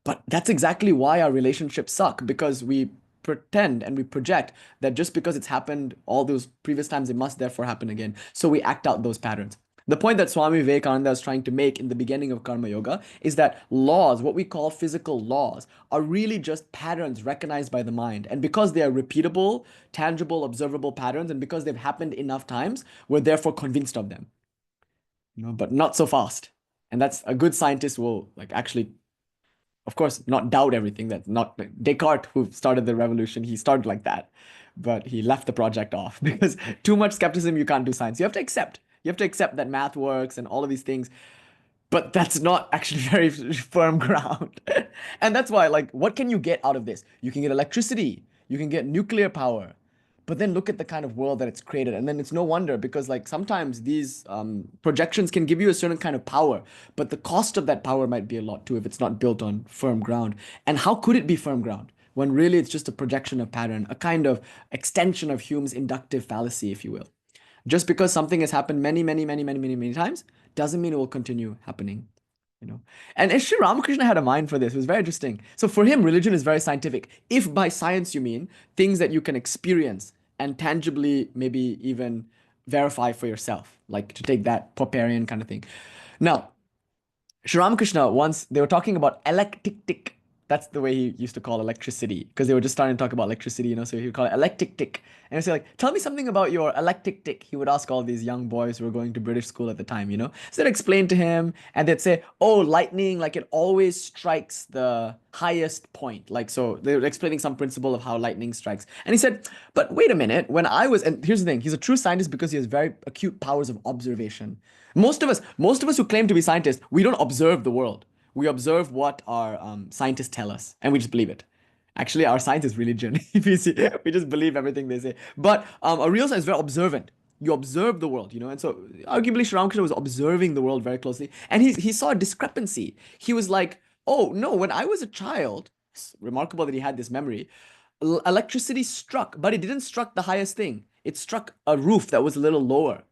But that's exactly why our relationships suck, because we pretend and we project that just because it's happened all those previous times, it must therefore happen again. So we act out those patterns. The point that Swami Vivekananda is trying to make in the beginning of Karma Yoga is that laws, what we call physical laws, are really just patterns recognized by the mind. And because they are repeatable, tangible, observable patterns, and because they've happened enough times, we're therefore convinced of them. But not so fast. And that's a good scientist will like actually, of course, not doubt everything. That's not Descartes, who started the revolution. He started like that, but he left the project off because too much skepticism, you can't do science. You have to accept. You have to accept that math works and all of these things, but that's not actually very firm ground. And that's why, like, what can you get out of this? You can get electricity. You can get nuclear power. But then look at the kind of world that it's created. And then it's no wonder, because like sometimes these projections can give you a certain kind of power, but the cost of that power might be a lot too if it's not built on firm ground. And how could it be firm ground when really it's just a projection of pattern, a kind of extension of Hume's inductive fallacy, if you will. Just because something has happened many, many, many, many, many, many times doesn't mean it will continue happening. And Sri Ramakrishna had a mind for this. It was very interesting. So for him, religion is very scientific. If by science you mean things that you can experience and tangibly maybe even verify for yourself, like to take that Popperian kind of thing. Now, Sri Ramakrishna, once they were talking about electic. That's the way he used to call electricity, because they were just starting to talk about electricity, so he would call it electic. And he'd say like, tell me something about your electic. He would ask all these young boys who were going to British school at the time, So they'd explain to him, and they'd say, oh, lightning, like it always strikes the highest point. Like, so they were explaining some principle of how lightning strikes. And he said, but wait a minute, and here's the thing, he's a true scientist because he has very acute powers of observation. Most of us who claim to be scientists, we don't observe the world. We observe what our scientists tell us, and we just believe it. Actually, our science is religion. If you see, we just believe everything they say. But a real science is very observant. You observe the world, And so, arguably, Sri Ramakrishna was observing the world very closely, and he saw a discrepancy. He was like, Oh, no, when I was a child, it's remarkable that he had this memory. Electricity struck, but it didn't struck the highest thing. It struck a roof that was a little lower.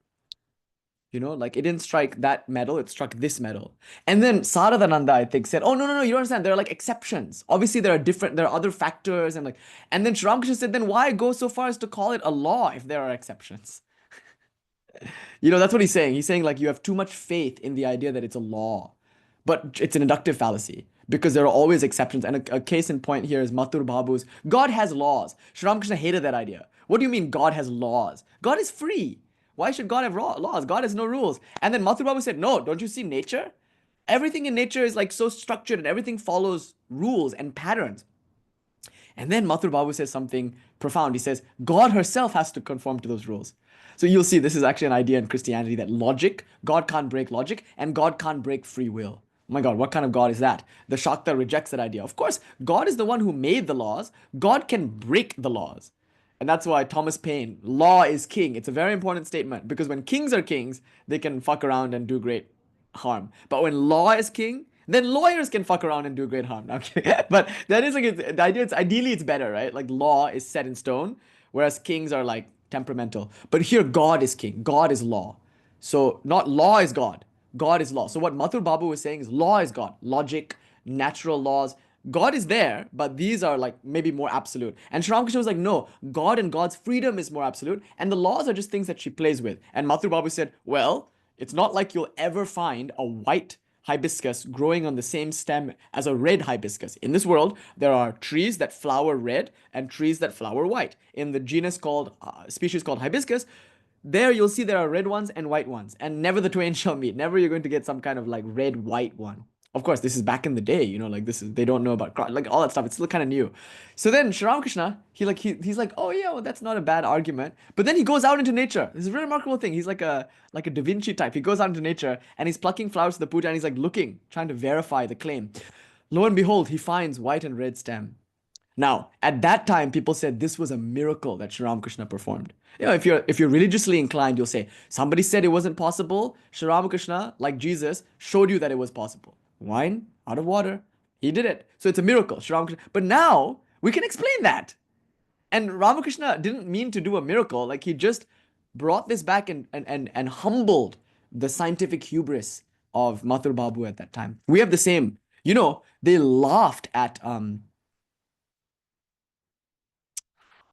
Like it didn't strike that metal, it struck this metal. And then Saradananda, I think, said, oh, no, no, no, you don't understand. There are like exceptions. Obviously, there are other factors. And then Sri Ramakrishna said, then why go so far as to call it a law if there are exceptions? That's what he's saying. He's saying like you have too much faith in the idea that it's a law, but it's an inductive fallacy because there are always exceptions. And a case in point here is Mathur Babu's God has laws. Sri Ramakrishna hated that idea. What do you mean God has laws? God is free. Why should God have laws? God has no rules. And then Mathur Babu said, no, don't you see nature? Everything in nature is like so structured and everything follows rules and patterns. And then Mathur Babu says something profound. He says, God herself has to conform to those rules. So you'll see this is actually an idea in Christianity that God can't break logic, and God can't break free will. Oh my God, what kind of God is that? The Shakta rejects that idea. Of course, God is the one who made the laws. God can break the laws. And that's why Thomas Paine, law is king. It's a very important statement because when kings are kings, they can fuck around and do great harm. But when law is king, then lawyers can fuck around and do great harm. No, I'm kidding. But that is like the idea. Ideally, it's better, right? Like law is set in stone, whereas kings are like temperamental. But here, God is king. God is law. So not law is God. God is law. So what Mathur Babu was saying is law is God. Logic, natural laws. God is there, but these are like maybe more absolute. And Sri Ramakrishna was like, no, God and God's freedom is more absolute. And the laws are just things that she plays with. And Mathur Babu said, well, it's not like you'll ever find a white hibiscus growing on the same stem as a red hibiscus. In this world, there are trees that flower red and trees that flower white. In the species called hibiscus, there you'll see there are red ones and white ones, and never the twain shall meet. Never you're going to get some kind of like red white one. Of course, this is back in the day, like they don't know about like all that stuff. It's still kind of new. So then Sri Ramakrishna, he's like, oh yeah, well that's not a bad argument. But then he goes out into nature. This is a very remarkable thing. He's like a Da Vinci type. He goes out into nature and he's plucking flowers to the puja and he's like looking, trying to verify the claim. Lo and behold, he finds white and red stem. Now, at that time, people said this was a miracle that Sri Ramakrishna performed. If you're religiously inclined, you'll say, somebody said it wasn't possible. Sri Ramakrishna, like Jesus, showed you that it was possible. Wine out of water. He did it. So it's a miracle. Sri Ramakrishna. But now, we can explain that. And Ramakrishna didn't mean to do a miracle. Like, he just brought this back and humbled the scientific hubris of Mathur Babu at that time. We have the same. They laughed at...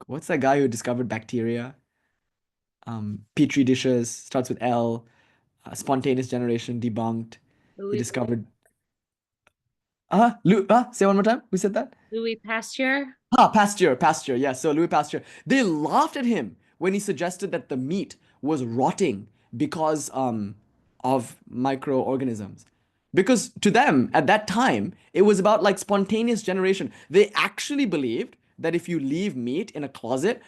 what's that guy who discovered bacteria? Petri dishes, starts with L. Spontaneous generation debunked. He discovered. Say one more time. Who said that? Louis Pasteur. Pasteur. Yeah, so Louis Pasteur. They laughed at him when he suggested that the meat was rotting because of microorganisms. Because to them, at that time, it was about like spontaneous generation. They actually believed that if you leave meat in a closet,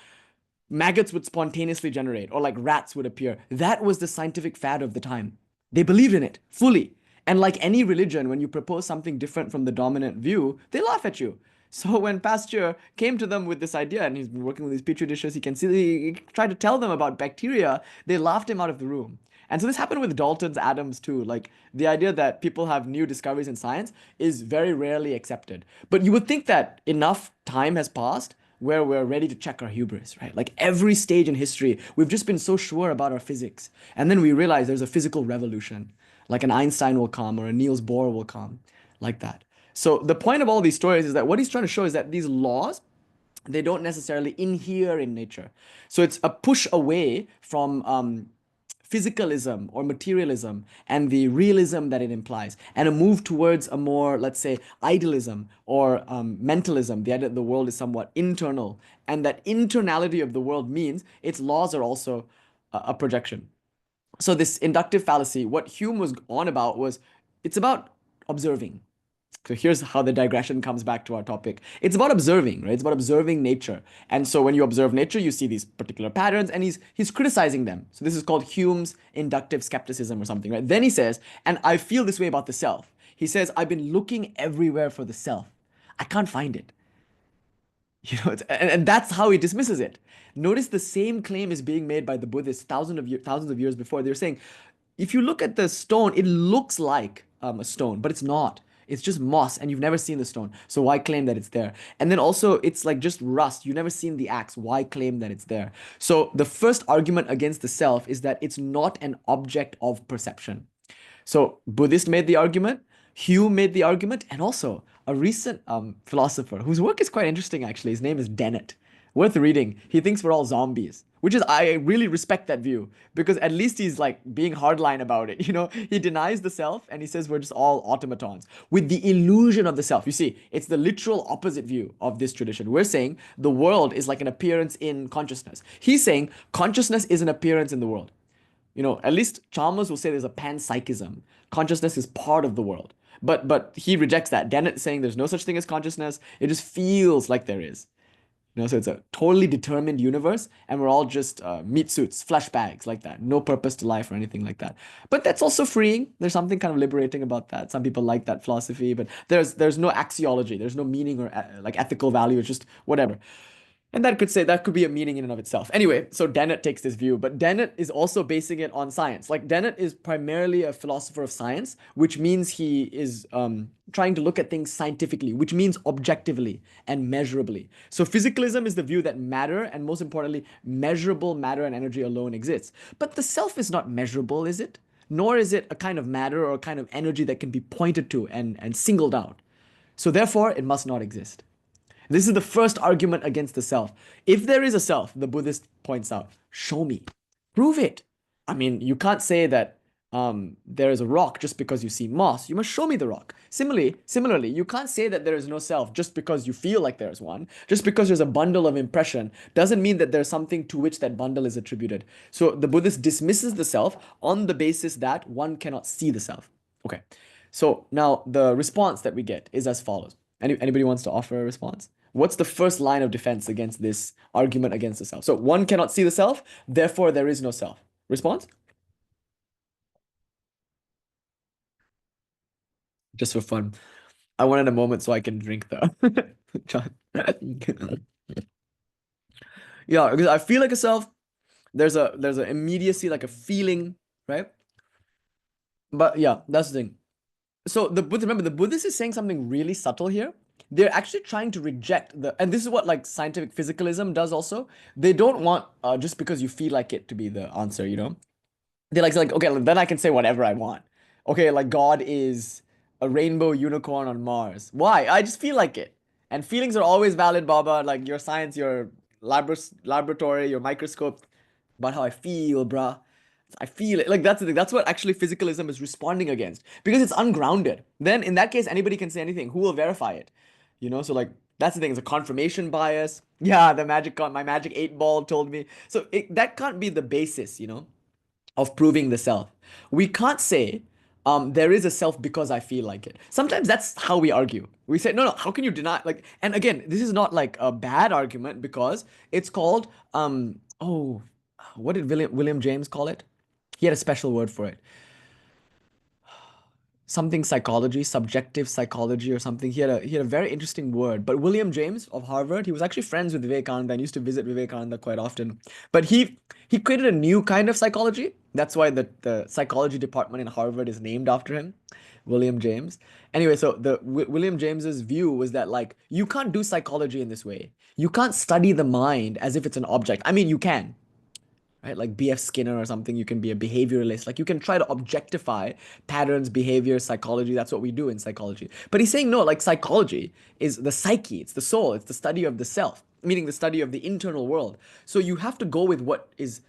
maggots would spontaneously generate, or like rats would appear. That was the scientific fad of the time. They believed in it fully. And like any religion, when you propose something different from the dominant view, they laugh at you. So when Pasteur came to them with this idea, and he's been working with these petri dishes, he tried to tell them about bacteria, they laughed him out of the room. And so this happened with Dalton's atoms too. Like the idea that people have new discoveries in science is very rarely accepted. But you would think that enough time has passed where we're ready to check our hubris, right? Like every stage in history, we've just been so sure about our physics. And then we realize there's a physical revolution, like an Einstein will come or a Niels Bohr will come, like that. So the point of all these stories is that what he's trying to show is that these laws, they don't necessarily inhere in nature. So it's a push away from physicalism or materialism and the realism that it implies, and a move towards a more, let's say, idealism or mentalism, the idea that the world is somewhat internal, and that internality of the world means its laws are also a projection. So this inductive fallacy, what Hume was on about was, it's about observing. So here's how the digression comes back to our topic. It's about observing, right? It's about observing nature. And so when you observe nature, you see these particular patterns, and he's criticizing them. So this is called Hume's inductive skepticism or something, right? Then he says, and I feel this way about the self. He says, I've been looking everywhere for the self. I can't find it. And that's how he dismisses it. Notice the same claim is being made by the Buddhists thousands of years before. They're saying, if you look at the stone, it looks like a stone, but it's not. It's just moss and you've never seen the stone. So why claim that it's there? And then also it's like just rust. You've never seen the axe. Why claim that it's there? So the first argument against the self is that it's not an object of perception. So Buddhist made the argument, Hume made the argument, and also a recent philosopher whose work is quite interesting actually. His name is Dennett. Worth reading. He thinks we're all zombies, which is, I really respect that view because at least he's like being hardline about it. He denies the self and he says we're just all automatons with the illusion of the self. You see, it's the literal opposite view of this tradition. We're saying the world is like an appearance in consciousness. He's saying consciousness is an appearance in the world. At least Chalmers will say there's a panpsychism. Consciousness is part of the world. But he rejects that. Dennett is saying there's no such thing as consciousness. It just feels like there is. So it's a totally determined universe, and we're all just meat suits, flesh bags like that. No purpose to life or anything like that. But that's also freeing. There's something kind of liberating about that. Some people like that philosophy, but there's no axiology. There's no meaning or like ethical value. It's just whatever. And that could be a meaning in and of itself. Anyway, so Dennett takes this view, but Dennett is also basing it on science. Like Dennett is primarily a philosopher of science, which means he is trying to look at things scientifically, which means objectively and measurably. So physicalism is the view that matter, and most importantly, measurable matter and energy alone exists. But the self is not measurable, is it? Nor is it a kind of matter or a kind of energy that can be pointed to and singled out. So therefore, it must not exist. This is the first argument against the self. If there is a self, the Buddhist points out, show me, prove it. I mean, you can't say that there is a rock just because you see moss. You must show me the rock. Similarly, you can't say that there is no self just because you feel like there's one. Just because there's a bundle of impression doesn't mean that there's something to which that bundle is attributed. So the Buddhist dismisses the self on the basis that one cannot see the self. Okay, so now the response that we get is as follows. Anybody wants to offer a response? What's the first line of defense against this argument against the self? So one cannot see the self, therefore there is no self. Response? Just for fun. I wanted a moment so I can drink the yeah, because I feel like a self. There's an immediacy, like a feeling, right? But yeah, that's the thing. So remember, the Buddhist is saying something really subtle here. They're actually trying to reject and this is what like scientific physicalism does also. They don't want just because you feel like it to be the answer, They're like, okay, then I can say whatever I want. Okay, like God is a rainbow unicorn on Mars. Why? I just feel like it. And feelings are always valid, Baba. Like your science, your laboratory, your microscope, about how I feel, bruh. I feel it. Like that's the thing. That's what actually physicalism is responding against because it's ungrounded. Then in that case, anybody can say anything. Who will verify it? So like that's the thing. It's a confirmation bias. Yeah, my magic 8 ball told me. So that can't be the basis, of proving the self. We can't say there is a self because I feel like it. Sometimes that's how we argue. We say, no, how can you deny? Like, and again, this is not like a bad argument because it's called what did William James call it? He had a special word for it. Something psychology, subjective psychology or something. He had a very interesting word. But William James of Harvard, he was actually friends with Vivekananda and used to visit Vivekananda quite often. But he created a new kind of psychology. That's why the psychology department in Harvard is named after him, William James. Anyway, so William James's view was that like you can't do psychology in this way. You can't study the mind as if it's an object. I mean, you can. Right? Like B.F. Skinner or something, you can be a behavioralist. Like you can try to objectify patterns, behavior, psychology. That's what we do in psychology. But he's saying no, like psychology is the psyche, it's the soul, it's the study of the self, meaning the study of the internal world. So you have to go with what is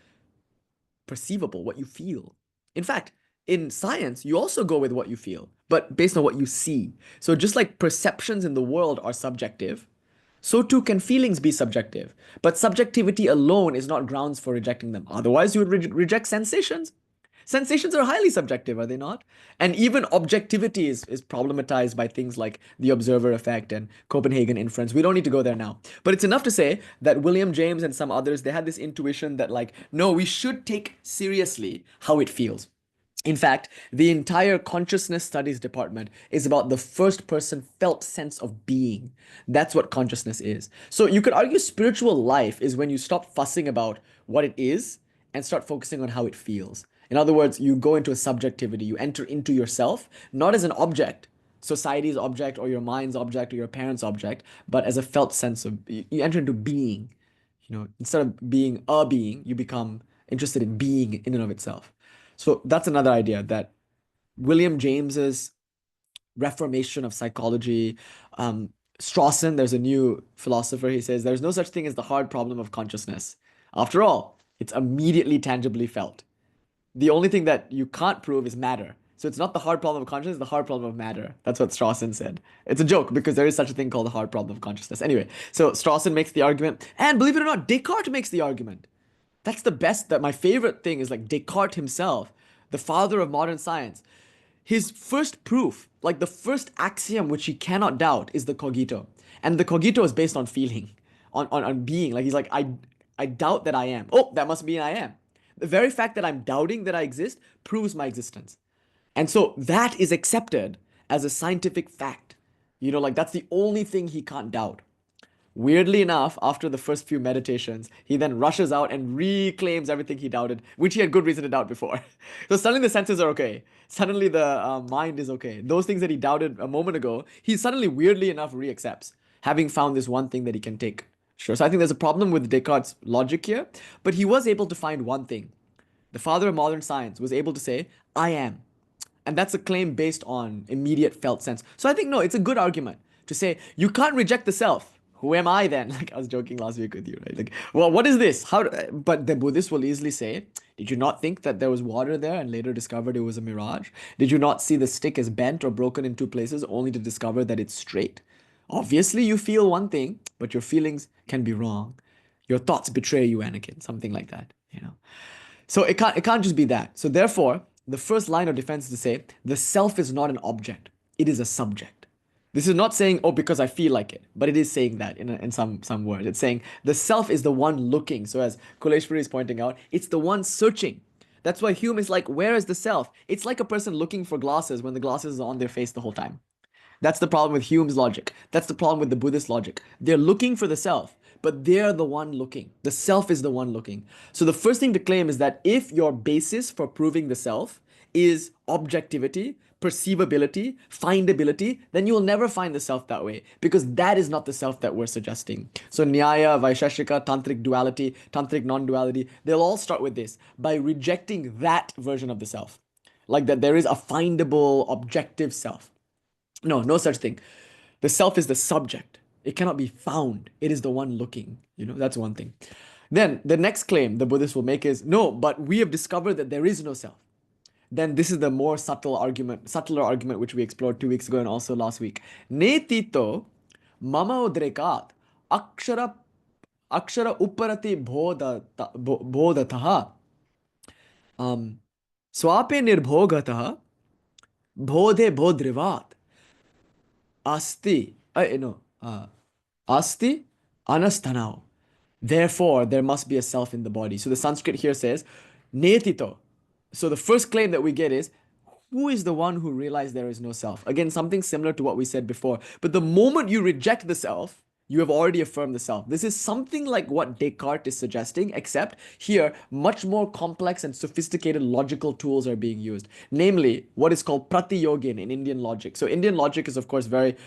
perceivable, what you feel. In fact, in science, you also go with what you feel, but based on what you see. So just like perceptions in the world are subjective, so too can feelings be subjective. But subjectivity alone is not grounds for rejecting them. Otherwise, you would reject sensations. Sensations are highly subjective, are they not? And even objectivity is problematized by things like the observer effect and Copenhagen inference. We don't need to go there now. But it's enough to say that William James and some others, they had this intuition that like, no, we should take seriously how it feels. In fact, the entire consciousness studies department is about the first person felt sense of being. That's what consciousness is. So you could argue spiritual life is when you stop fussing about what it is and start focusing on how it feels. In other words, you go into a subjectivity, you enter into yourself, not as an object, society's object or your mind's object or your parents' object, but as a felt sense of, you enter into being. Instead of being a being, you become interested in being in and of itself. So that's another idea, that William James's reformation of psychology. Strawson, there's a new philosopher, he says, there's no such thing as the hard problem of consciousness. After all, it's immediately tangibly felt. The only thing that you can't prove is matter. So it's not the hard problem of consciousness, it's the hard problem of matter. That's what Strawson said. It's a joke because there is such a thing called the hard problem of consciousness. Anyway, so Strawson makes the argument, and believe it or not, Descartes makes the argument. That's the best, that my favorite thing is like Descartes himself, the father of modern science. His first proof, like the first axiom which he cannot doubt, is the cogito. And the cogito is based on feeling, on being. Like he's like, I doubt that I am. Oh, that must mean I am. The very fact that I'm doubting that I exist proves my existence. And so that is accepted as a scientific fact. Like that's the only thing he can't doubt. Weirdly enough, after the first few meditations, he then rushes out and reclaims everything he doubted, which he had good reason to doubt before. So suddenly the senses are okay. Suddenly the mind is okay. Those things that he doubted a moment ago, he suddenly, weirdly enough, reaccepts, having found this one thing that he can take. Sure. So I think there's a problem with Descartes' logic here, but he was able to find one thing. The father of modern science was able to say, I am. And that's a claim based on immediate felt sense. So I think, no, it's a good argument to say, you can't reject the self. Who am I then? Like I was joking last week with you, right? Like, well, what is this? But the Buddhists will easily say, did you not think that there was water there and later discovered it was a mirage? Did you not see the stick is bent or broken in two places only to discover that it's straight? Obviously, you feel one thing, but your feelings can be wrong. Your thoughts betray you, Anakin. Something like that. So it can't just be that. So therefore, the first line of defense is to say, the self is not an object. It is a subject. This is not saying, oh, because I feel like it, but it is saying that in some words. It's saying the self is the one looking. So as Kuleshwari is pointing out, it's the one searching. That's why Hume is like, where is the self? It's like a person looking for glasses when the glasses are on their face the whole time. That's the problem with Hume's logic. That's the problem with the Buddhist logic. They're looking for the self, but they're the one looking. The self is the one looking. So the first thing to claim is that if your basis for proving the self is objectivity, perceivability, findability, then you will never find the self that way, because that is not the self that we're suggesting. So Nyaya, Vaisheshika, Tantric duality, Tantric non-duality, they'll all start with this, by rejecting that version of the self. Like that there is a findable, objective self. No such thing. The self is the subject. It cannot be found. It is the one looking. That's one thing. Then the next claim the Buddhists will make is, no, but we have discovered that there is no self. Then this is the more subtler argument which we explored 2 weeks ago and also last week. Netito mama udrekat akshara upparati bodhataha swape nirbhogataha bodhe bodhrivat asti asti anastanao. Therefore, there must be a self in the body. So the Sanskrit here says, netito. So the first claim that we get is, who is the one who realized there is no self? Again, something similar to what we said before. But the moment you reject the self, you have already affirmed the self. This is something like what Descartes is suggesting, except here, much more complex and sophisticated logical tools are being used. Namely, what is called pratiyogin in Indian logic. So Indian logic is, of course, very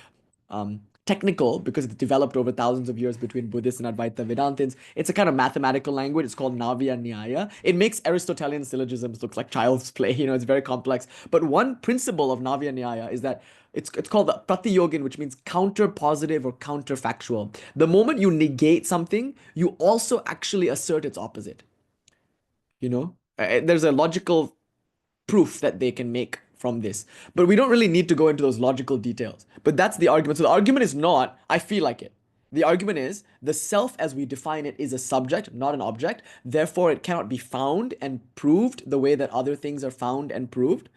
technical because it's developed over thousands of years between Buddhists and Advaita Vedantins. It's a kind of mathematical language. It's called Navya Nyaya. It makes Aristotelian syllogisms look like child's play. It's very complex. But one principle of Navya Nyaya is that it's called the pratiyogin, which means counter-positive or counterfactual. The moment you negate something, you also actually assert its opposite. There's a logical proof that they can make from this. But we don't really need to go into those logical details. But that's the argument. So the argument is not, I feel like it. The argument is, the self as we define it is a subject, not an object. Therefore, it cannot be found and proved the way that other things are found and proved.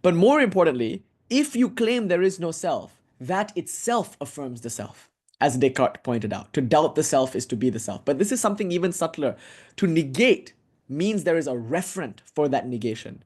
But more importantly, if you claim there is no self, that itself affirms the self. As Descartes pointed out, to doubt the self is to be the self. But this is something even subtler. To negate means there is a referent for that negation.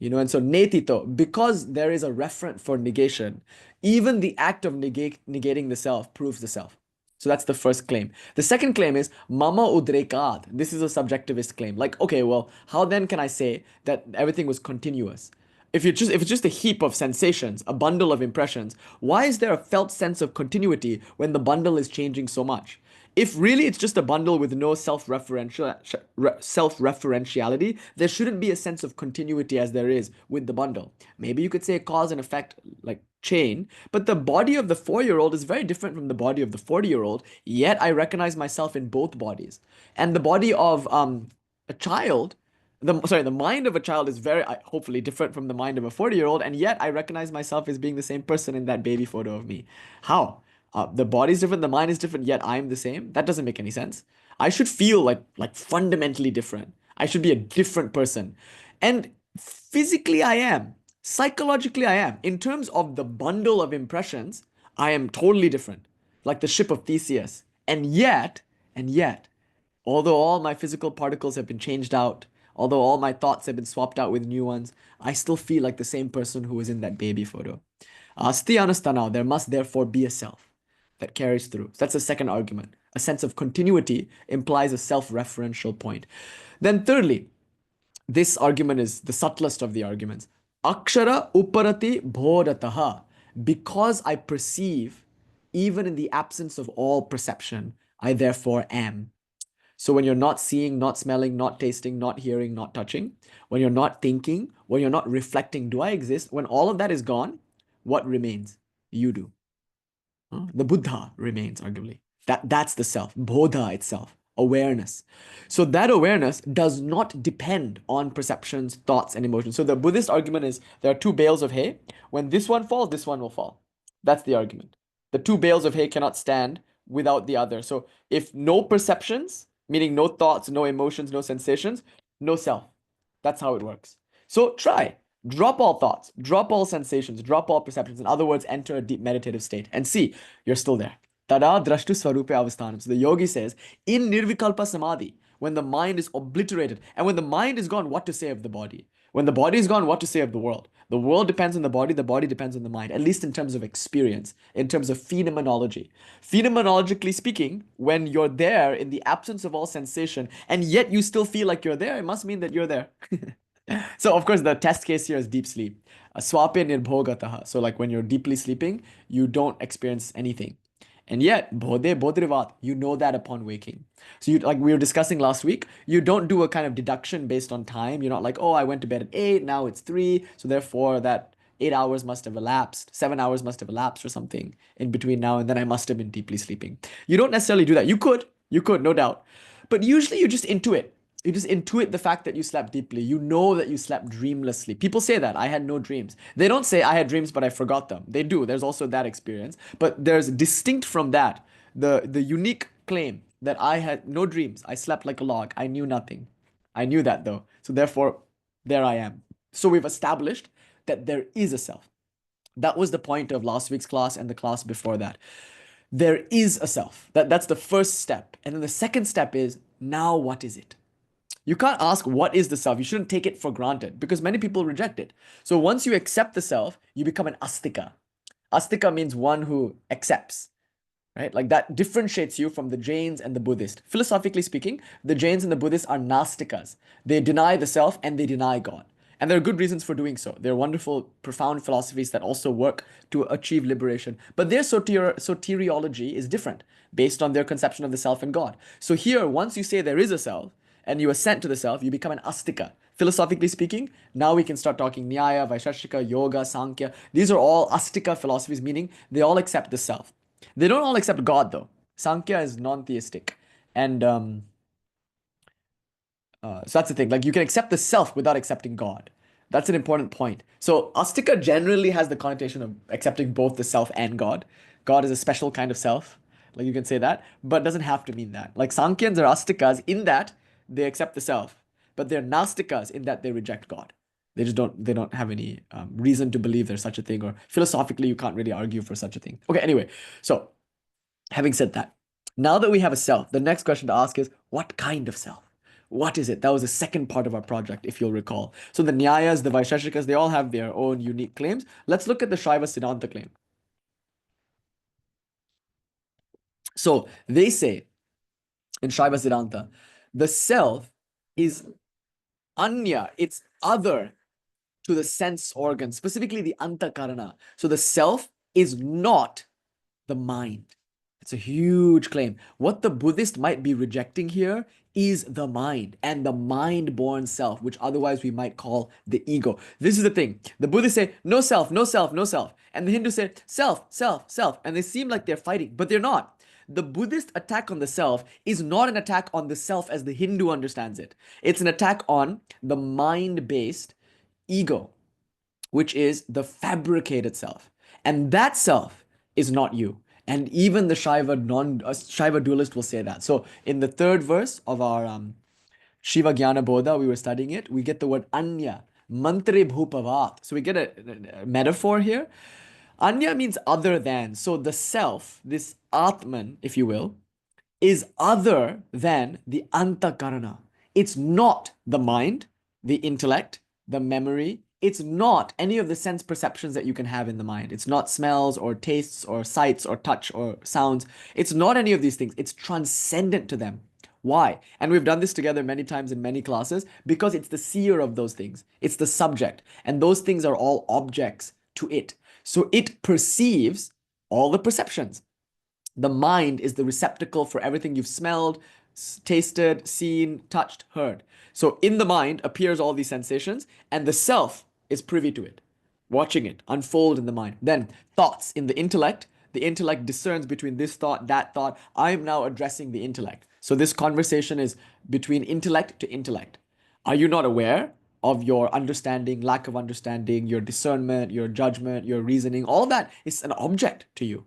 And so netito, because there is a referent for negation, even the act of negating the self proves the self. So that's the first claim. The second claim is mama udrekat. This is a subjectivist claim. Like, okay, well, how then can I say that everything was continuous? if it's just a heap of sensations, a bundle of impressions, why is there a felt sense of continuity when the bundle is changing so much? If really it's just a bundle with no self-referentiality, there shouldn't be a sense of continuity as there is with the bundle. Maybe you could say cause and effect, like chain, but the body of the 4-year-old is very different from the body of the 40-year-old, yet I recognize myself in both bodies. And the body of a child, the mind of a child is very hopefully different from the mind of a 40-year-old, and yet I recognize myself as being the same person in that baby photo of me. How? The body's different, the mind is different, yet I'm the same. That doesn't make any sense. I should feel like fundamentally different. I should be a different person. And physically I am. Psychologically I am. In terms of the bundle of impressions, I am totally different. Like the ship of Theseus. And yet, although all my physical particles have been changed out, although all my thoughts have been swapped out with new ones, I still feel like the same person who was in that baby photo. Asti anustanao, there must therefore be a self that carries through. So that's the second argument. A sense of continuity implies a self-referential point. Then thirdly, this argument is the subtlest of the arguments. Akshara uparati bodhataha. Because I perceive, even in the absence of all perception, I therefore am. So when you're not seeing, not smelling, not tasting, not hearing, not touching, when you're not thinking, when you're not reflecting, do I exist? When all of that is gone, what remains? You do. The Buddha remains, arguably. That's the self, bodha itself, awareness. So that awareness does not depend on perceptions, thoughts, and emotions. So the Buddhist argument is there are two bales of hay. When this one falls, this one will fall. That's the argument. The two bales of hay cannot stand without the other. So if no perceptions, meaning no thoughts, no emotions, no sensations, no self. That's how it works. So try. Drop all thoughts, drop all sensations, drop all perceptions. In other words, enter a deep meditative state and see you're still there. Tada drashtu swarupe avasthanam. So the yogi says, in nirvikalpa samadhi, when the mind is obliterated, and when the mind is gone, what to say of the body? When the body is gone, what to say of the world? The world depends on the body depends on the mind, at least in terms of experience, in terms of phenomenology. Phenomenologically speaking, when you're there in the absence of all sensation, and yet you still feel like you're there, it must mean that you're there. So of course the test case here is deep sleep. Swape nirbhogataha. So like when you're deeply sleeping, you don't experience anything. And yet, bodhe bodhrivat, you know that upon waking. So you, like we were discussing last week, you don't do a kind of deduction based on time. You're not like, oh, I went to bed at 8, now it's 3, so therefore that 8 hours must have elapsed, 7 hours must have elapsed or something in between now and then I must have been deeply sleeping. You don't necessarily do that. You could, no doubt. But usually you just intuit. You just intuit the fact that you slept deeply. You know that you slept dreamlessly. People say that, I had no dreams. They don't say I had dreams, but I forgot them. They do. There's also that experience. But there's distinct from that, the unique claim that I had no dreams. I slept like a log. I knew nothing. I knew that though. So therefore, there I am. So we've established that there is a self. That was the point of last week's class and the class before that. There is a self. That's the first step. And then the second step is, now what is it? You can't ask what is the self. You shouldn't take it for granted because many people reject it. So once you accept the self, you become an astika. Astika means one who accepts, right? Like that differentiates you from the Jains and the Buddhist. Philosophically speaking, the Jains and the Buddhists are nastikas. They deny the self and they deny God. And there are good reasons for doing so. They're wonderful, profound philosophies that also work to achieve liberation. But their soteriology is different based on their conception of the self and God. So here, once you say there is a self, and you assent to the self, you become an astika. Philosophically speaking, now we can start talking Nyaya, Vaisheshika, Yoga, Sankhya. These are all astika philosophies, meaning they all accept the self. They don't all accept God though. Sankhya is non-theistic. And so that's the thing. Like you can accept the self without accepting God. That's an important point. So astika generally has the connotation of accepting both the self and God. God is a special kind of self. Like you can say that, but it doesn't have to mean that. Like Sankhyans are astikas in that they accept the self, but they're nastikas in that they reject God. They don't have any reason to believe there's such a thing, or philosophically you can't really argue for such a thing. Okay, anyway, so having said that, now that we have a self, the next question to ask is, what kind of self? What is it? That was the second part of our project, if you'll recall. So the Nyayas, the Vaisheshikas, they all have their own unique claims. Let's look at the Shaiva Siddhanta claim. So they say in Shaiva Siddhanta, the self is anya, it's other to the sense organ, specifically the antakarana. So the self is not the mind. It's a huge claim. What the Buddhist might be rejecting here is the mind and the mind-born self, which otherwise we might call the ego. This is the thing. The Buddhists say, no self, no self, no self. And the Hindus say, self, self, self. And they seem like they're fighting, but they're not. The Buddhist attack on the self is not an attack on the self as the Hindu understands it. It's an attack on the mind-based ego, which is the fabricated self. And that self is not you. And even the Shaiva dualist will say that. So in the third verse of our Shiva Jnana Bodha, we were studying it, we get the word anya, mantre bhupavat. So we get a metaphor here. Anya means other than. So the self, this Atman, if you will, is other than the antakarana. It's not the mind, the intellect, the memory. It's not any of the sense perceptions that you can have in the mind. It's not smells or tastes or sights or touch or sounds. It's not any of these things. It's transcendent to them. Why? And we've done this together many times in many classes because it's the seer of those things. It's the subject. And those things are all objects to it. So it perceives all the perceptions. The mind is the receptacle for everything you've smelled, tasted, seen, touched, heard. So in the mind appears all these sensations, and the self is privy to it, watching it unfold in the mind. Then thoughts in the intellect discerns between this thought, that thought. I am now addressing the intellect. So this conversation is between intellect to intellect. Are you not aware of your understanding, lack of understanding, your discernment, your judgment, your reasoning? All that is an object to you.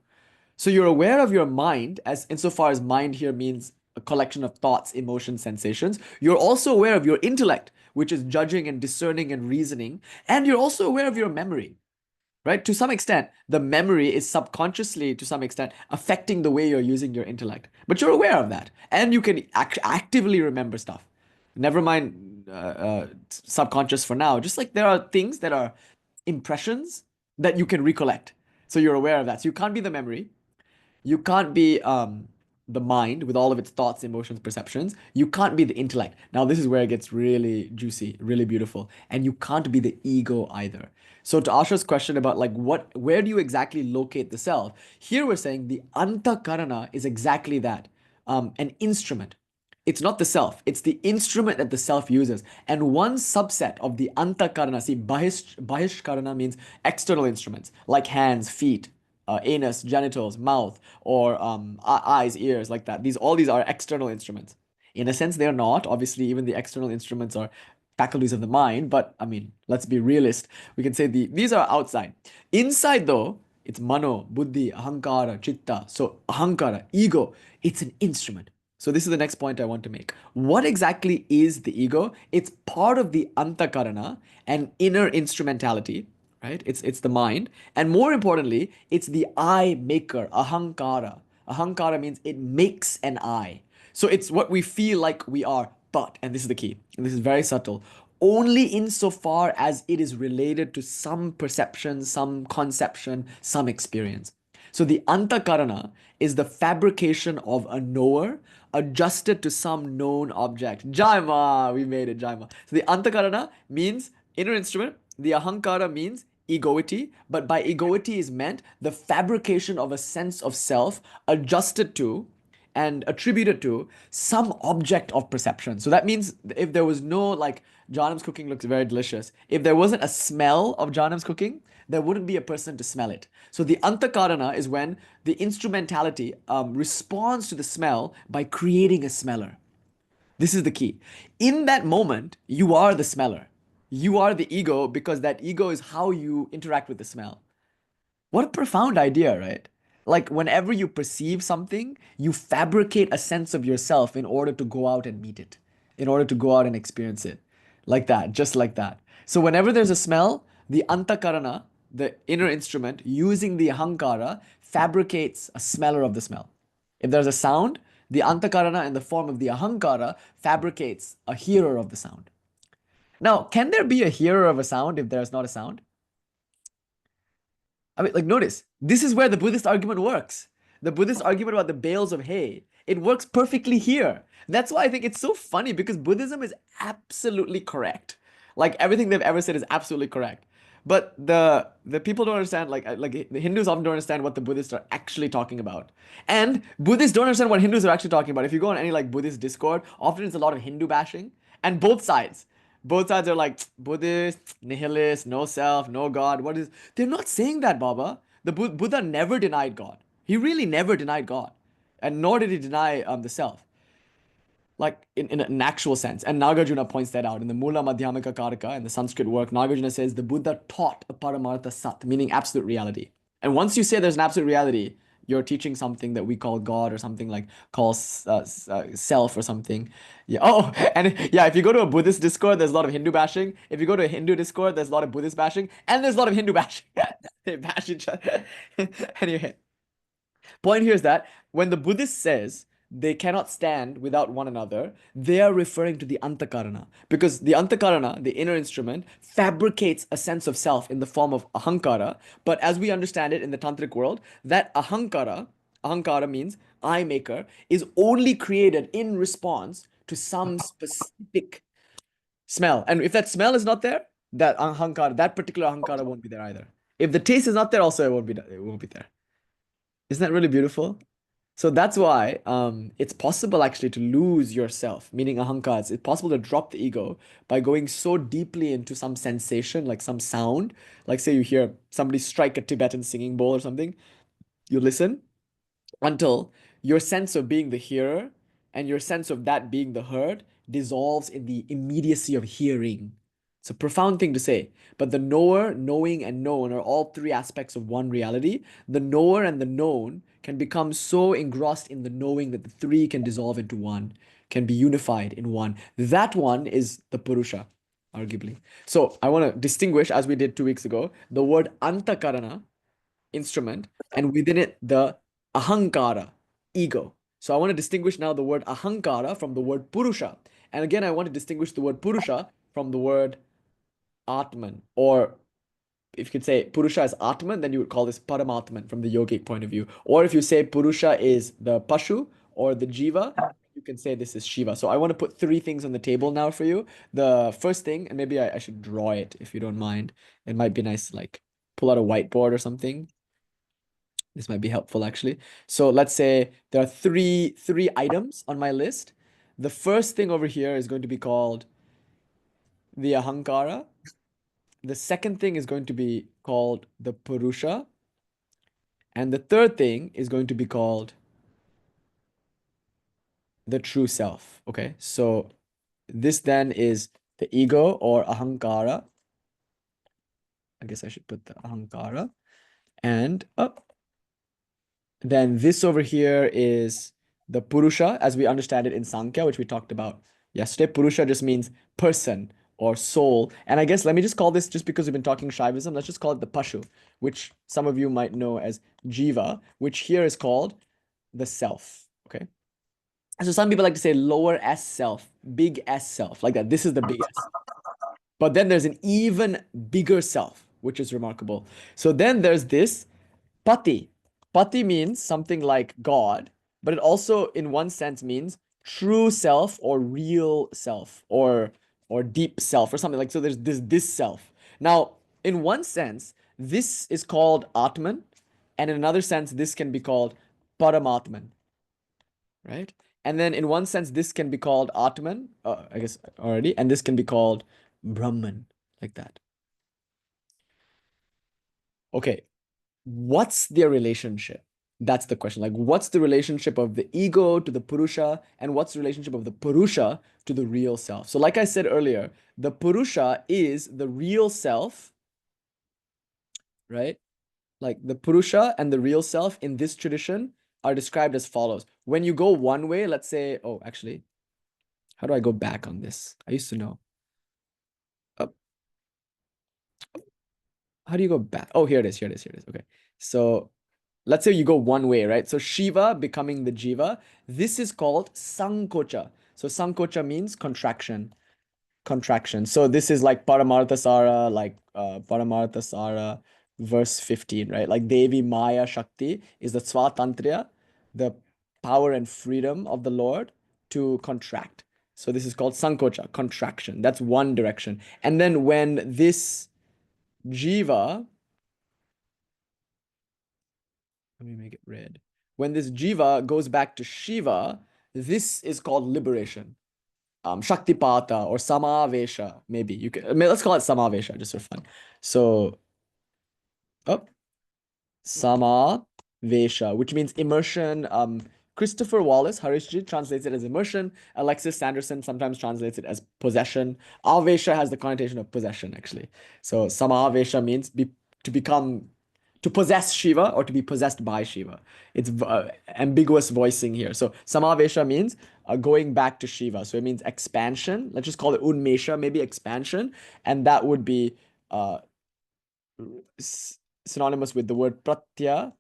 So you're aware of your mind, as insofar as mind here means a collection of thoughts, emotions, sensations. You're also aware of your intellect, which is judging and discerning and reasoning. And you're also aware of your memory, right? To some extent, the memory is subconsciously, to some extent, affecting the way you're using your intellect. But you're aware of that. And you can actively remember stuff. Never mind subconscious for now. Just like there are things that are impressions that you can recollect. So you're aware of that. So you can't be the memory. You can't be the mind with all of its thoughts, emotions, perceptions. You can't be the intellect. Now, this is where it gets really juicy, really beautiful. And you can't be the ego either. So to Asha's question about like where do you exactly locate the self? Here we're saying the antakarana is exactly that, an instrument. It's not the self. It's the instrument that the self uses. And one subset of the antakarana, see, bahishkarana means external instruments, like hands, feet, anus, genitals, mouth, or eyes, ears, like that. All these are external instruments. In a sense, they're not. Obviously, even the external instruments are faculties of the mind. But I mean, let's be realist. We can say these are outside. Inside, though, it's mano, buddhi, ahankara, chitta. So ahankara, ego, it's an instrument. So this is the next point I want to make. What exactly is the ego? It's part of the antakarana, an inner instrumentality, right? It's the mind. And more importantly, it's the I maker, ahankara. Ahankara means it makes an I. So it's what we feel like we are. But, and this is the key, and this is very subtle, only insofar as it is related to some perception, some conception, some experience. So the antakarana is the fabrication of a knower adjusted to some known object. Jaima, we made it, Jaima. So the antakarana means inner instrument. The ahankara means egoity, but by egoity is meant the fabrication of a sense of self adjusted to and attributed to some object of perception. So that means if there was no, like, Janam's cooking looks very delicious. If there wasn't a smell of Janam's cooking, there wouldn't be a person to smell it. So the antakarana is when the instrumentality responds to the smell by creating a smeller. This is the key. In that moment, you are the smeller. You are the ego because that ego is how you interact with the smell. What a profound idea, right? Like whenever you perceive something, you fabricate a sense of yourself in order to go out and meet it, in order to go out and experience it. Like that, just like that. So whenever there's a smell, the antakarana, the inner instrument, using the ahankara, fabricates a smeller of the smell. If there's a sound, the antakarana in the form of the ahankara fabricates a hearer of the sound. Now, can there be a hearer of a sound if there's not a sound? I mean, like, notice, this is where the Buddhist argument works. The Buddhist argument about the bales of hay, it works perfectly here. That's why I think it's so funny, because Buddhism is absolutely correct. Like everything they've ever said is absolutely correct. But the people don't understand, like the Hindus often don't understand what the Buddhists are actually talking about. And Buddhists don't understand what Hindus are actually talking about. If you go on any like Buddhist Discord, often it's a lot of Hindu bashing. And both sides. Both sides are like Buddhist, nihilist, no self, no God. What is they're not saying that, Baba. The Buddha never denied God. He really never denied God. And nor did he deny the self, like in an actual sense. And Nagarjuna points that out in the Mula Madhyamaka Karaka, in the Sanskrit work. Nagarjuna says the Buddha taught a paramartha sat, meaning absolute reality. And once you say there's an absolute reality, you're teaching something that we call God, or something like self or something. Yeah. Oh, and yeah, if you go to a Buddhist Discord, there's a lot of Hindu bashing. If you go to a Hindu Discord, there's a lot of Buddhist bashing, and there's a lot of Hindu bashing. They bash each other. Anyway, point here is that when the Buddhist says they cannot stand without one another, they are referring to the antakarana. Because the antakarana, the inner instrument, fabricates a sense of self in the form of ahankara. But as we understand it in the tantric world, that ahankara means I maker, is only created in response to some specific smell. And if that smell is not there, that ahankara, that particular ahankara won't be there either. If the taste is not there, also it won't be there. Isn't that really beautiful? So that's why it's possible actually to lose yourself, meaning ahankara. It's possible to drop the ego by going so deeply into some sensation, like some sound. Like say you hear somebody strike a Tibetan singing bowl or something, you listen until your sense of being the hearer and your sense of that being the heard dissolves in the immediacy of hearing. It's a profound thing to say, but the knower, knowing, and known are all three aspects of one reality. The knower and the known can become so engrossed in the knowing that the three can dissolve into one, can be unified in one. That one is the Purusha, arguably. So I want to distinguish, as we did 2 weeks ago, the word antakarana, instrument, and within it, the ahankara, ego. So I want to distinguish now the word ahankara from the word Purusha. And again, I want to distinguish the word Purusha from the word Atman, or if you could say Purusha is Atman, then you would call this Paramatman from the yogic point of view. Or if you say Purusha is the Pashu or the Jiva, you can say this is Shiva. So I want to put three things on the table now for you. The first thing, and maybe I should draw it if you don't mind. It might be nice, like pull out a whiteboard or something. This might be helpful actually. So let's say there are three items on my list. The first thing over here is going to be called the Ahankara. The second thing is going to be called the Purusha. And the third thing is going to be called the true self. Okay, so this then is the ego or Ahankara. I guess I should put the Ahankara. And then this over here is the Purusha, as we understand it in Sankhya, which we talked about yesterday. Purusha just means person or soul. And I guess let me just call this, just because we've been talking Shaivism, let's just call it the Pashu, which some of you might know as Jiva, which here is called the self. Okay. So some people like to say lower S self, big S self, like that. This is the big S. But then there's an even bigger self, which is remarkable. So then there's this Pati. Pati means something like God, but it also, in one sense, means true self or real self or deep self or something like. So there's this self. Now, in one sense, this is called Atman, and in another sense, this can be called Paramatman, right? And then in one sense, this can be called Atman, I guess already, and this can be called Brahman, like that. Okay, what's their relationship? That's the question. Like, what's the relationship of the ego to the Purusha, and what's the relationship of the Purusha to the real self? So like I said earlier, the Purusha is the real self, right? Like the Purusha and the real self in this tradition are described as follows. When you go one way, let's say, oh, actually, how do I go back on this? I used to know. How do you go back? Oh, here it is. Okay. So let's say you go one way, right? So Shiva becoming the Jiva. This is called Sankocha. So Sankocha means contraction. So this is like Paramarthasara, like Paramarthasara verse 15, right? Like Devi Maya Shakti is the Swatantriya, the power and freedom of the Lord to contract. So this is called sankocha, contraction. That's one direction. And then when this jiva, let me make it red. When this jiva goes back to Shiva, this is called liberation. Shaktipata or samavesha, maybe. Let's call it samavesha just for fun. So, samavesha, which means immersion. Christopher Wallace, Harishji, translates it as immersion. Alexis Sanderson sometimes translates it as possession. Avesha has the connotation of possession, actually. So samavesha means to possess Shiva or to be possessed by Shiva. It's ambiguous voicing here. So samavesha means going back to Shiva. So it means expansion. Let's just call it unmesha, maybe expansion. And that would be synonymous with the word pratya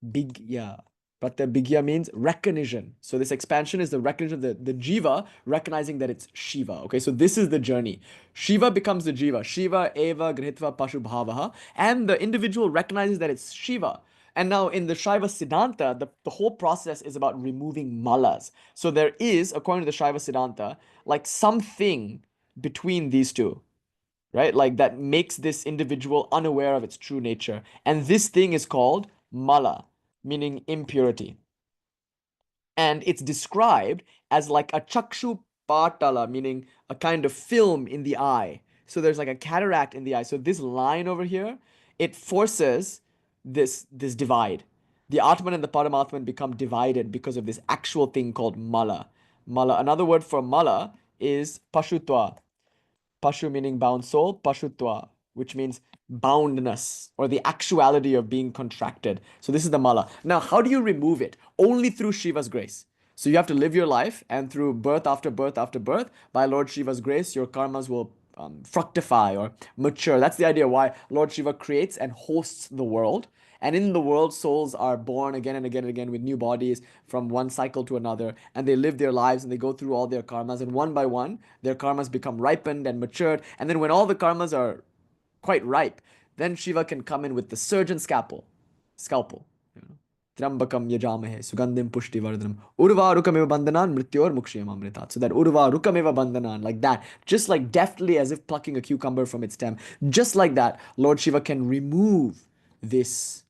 bigya. Pratya bigya means recognition. So this expansion is the recognition of the jiva recognizing that it's Shiva. Okay, so this is the journey. Shiva becomes the jiva. Shiva eva grihitva pashu bhavaha. And the individual recognizes that it's Shiva. And now in the Shaiva Siddhanta, the whole process is about removing malas. So there is, according to the Shaiva Siddhanta, like something between these two, right? Like that makes this individual unaware of its true nature. And this thing is called mala, meaning impurity. And it's described as like a chakshu patala, meaning a kind of film in the eye. So there's like a cataract in the eye. So this line over here, it forces this divide. The Atman and the Paramatman become divided because of this actual thing called mala. Mala. Another word for mala is pashutva. Pashu meaning bound soul, pashutva, which means boundness or the actuality of being contracted. So this is the mala. Now, how do you remove it? Only through Shiva's grace. So you have to live your life, and through birth after birth after birth, by Lord Shiva's grace, your karmas will fructify or mature. That's the idea why Lord Shiva creates and hosts the world. And in the world, souls are born again and again and again with new bodies from one cycle to another. And they live their lives and they go through all their karmas. And one by one, their karmas become ripened and matured. And then when all the karmas are quite ripe, then Shiva can come in with the surgeon scalpel. Trambakam yajamahe sugandhim pushti vardhanam urvarukamiva bandhanan mrityor mukshiyam amritat. So that urvarukamiva bandhanan, like that, just like deftly as if plucking a cucumber from its stem, just like that, Lord Shiva can remove this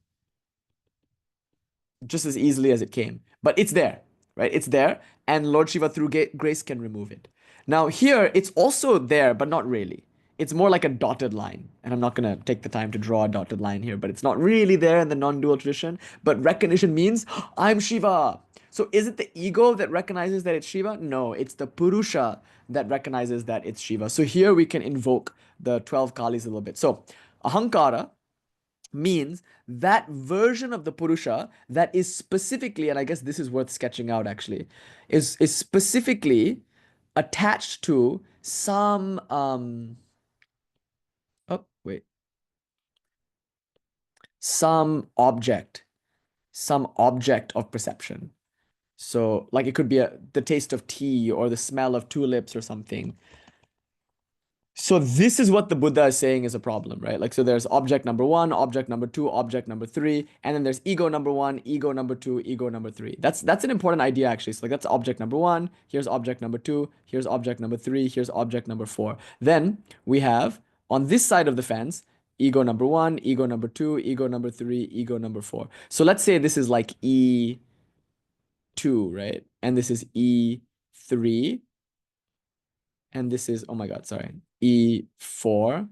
just as easily as it came. But it's there, right? It's there, and Lord Shiva through grace can remove it. Now here, it's also there, but not really. It's more like a dotted line. And I'm not going to take the time to draw a dotted line here, but it's not really there in the non-dual tradition. But recognition means, I'm Shiva. So is it the ego that recognizes that it's Shiva? No, it's the Purusha that recognizes that it's Shiva. So here we can invoke the 12 Kalis a little bit. So Ahankara means that version of the Purusha that is specifically, and I guess this is worth sketching out actually, is specifically attached to some some object of perception. So like it could be the taste of tea or the smell of tulips or something. So this is what the Buddha is saying is a problem, right? Like, so there's object number one, object number two, object number three, and then there's ego number one, ego number two, ego number three. That's an important idea, actually. So like that's object number one, here's object number two, here's object number three, here's object number four. Then we have, on this side of the fence, ego number one, ego number two, ego number three, ego number four. So let's say this is like E2, right? And this is E3. And this is, oh my God, sorry, E4.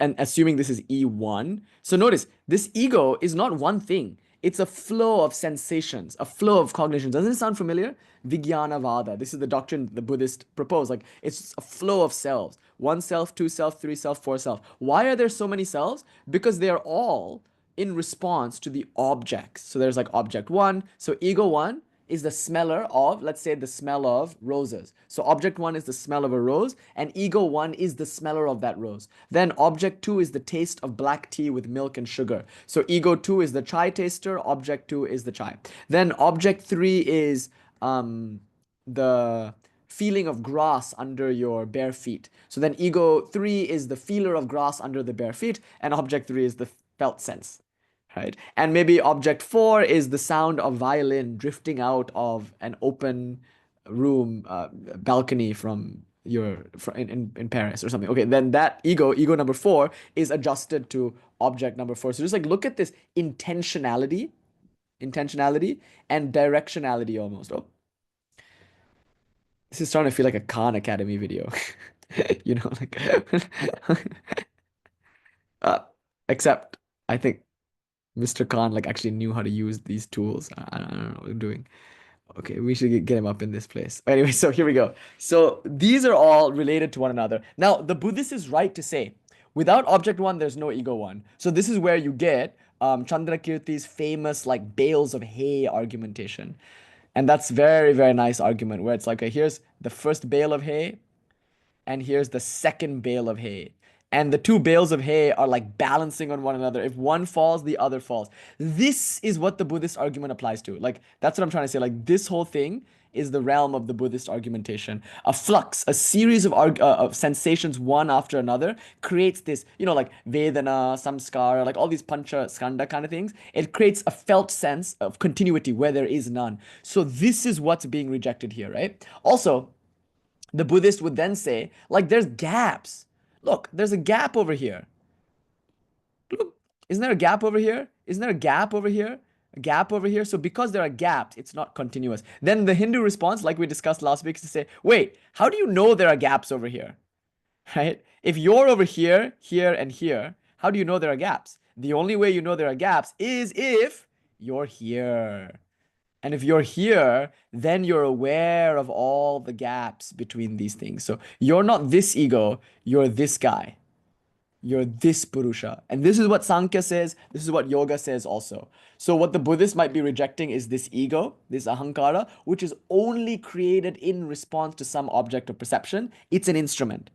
And assuming this is E1. So notice, this ego is not one thing. It's a flow of sensations, a flow of cognitions. Doesn't it sound familiar? Vijñāna-Vada. This is the doctrine the Buddhists propose. Like, it's a flow of selves. One self, two self, three self, four self. Why are there so many selves? Because they are all in response to the objects. So there's like object one. So ego one is the smeller of, let's say, the smell of roses. So object one is the smell of a rose, and ego one is the smeller of that rose. Then object two is the taste of black tea with milk and sugar. So ego two is the chai taster, object two is the chai. Then object three is the feeling of grass under your bare feet. So then ego three is the feeler of grass under the bare feet, and object three is the felt sense. Right? And maybe object four is the sound of violin drifting out of an open room, balcony from in Paris or something. Okay, then that ego number 4, is adjusted to object number 4. So just like look at this intentionality and directionality almost. Oh, this is starting to feel like a Khan Academy video. Like uh, except I think Mr. Khan like actually knew how to use these tools. I don't know what I'm doing. Okay, we should get him up in this place. Anyway, so here we go. So these are all related to one another. Now, the Buddhist is right to say, without object 1, there's no ego 1. So this is where you get Chandrakirti's famous like bales of hay argumentation. And that's very, very nice argument where it's like, okay, here's the first bale of hay, and here's the second bale of hay. And the two bales of hay are like balancing on one another. If one falls, the other falls. This is what the Buddhist argument applies to. Like, that's what I'm trying to say. Like, this whole thing is the realm of the Buddhist argumentation. A flux, a series of sensations one after another creates this, like Vedana, Samskara, like all these Pancha Skandha kind of things. It creates a felt sense of continuity where there is none. So this is what's being rejected here, right? Also, the Buddhist would then say, like, there's gaps. Look, there's a gap over here. Look, isn't there a gap over here? Isn't there a gap over here? A gap over here? So because there are gaps, it's not continuous. Then the Hindu response, like we discussed last week, is to say, wait, how do you know there are gaps over here? Right? If you're over here, here, and here, how do you know there are gaps? The only way you know there are gaps is if you're here. And if you're here, then you're aware of all the gaps between these things. So you're not this ego, you're this guy. You're this Purusha. And this is what Sankhya says, this is what Yoga says also. So what the Buddhists might be rejecting is this ego, this ahankara, which is only created in response to some object of perception. It's an instrument.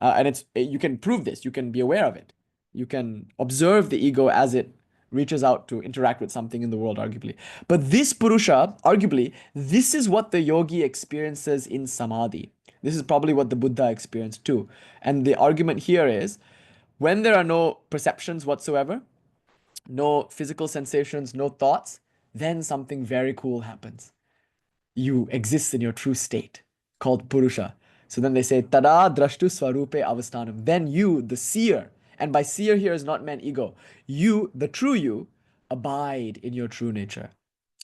And you can prove this, you can be aware of it. You can observe the ego as it reaches out to interact with something in the world, arguably. But this Purusha, arguably, this is what the yogi experiences in Samadhi. This is probably what the Buddha experienced too. And the argument here is, when there are no perceptions whatsoever, no physical sensations, no thoughts, then something very cool happens. You exist in your true state, called Purusha. So then they say, Tada drashtu swarupe avasthanam. Then you, the seer, and by seer here is not meant ego, you, the true you, abide in your true nature.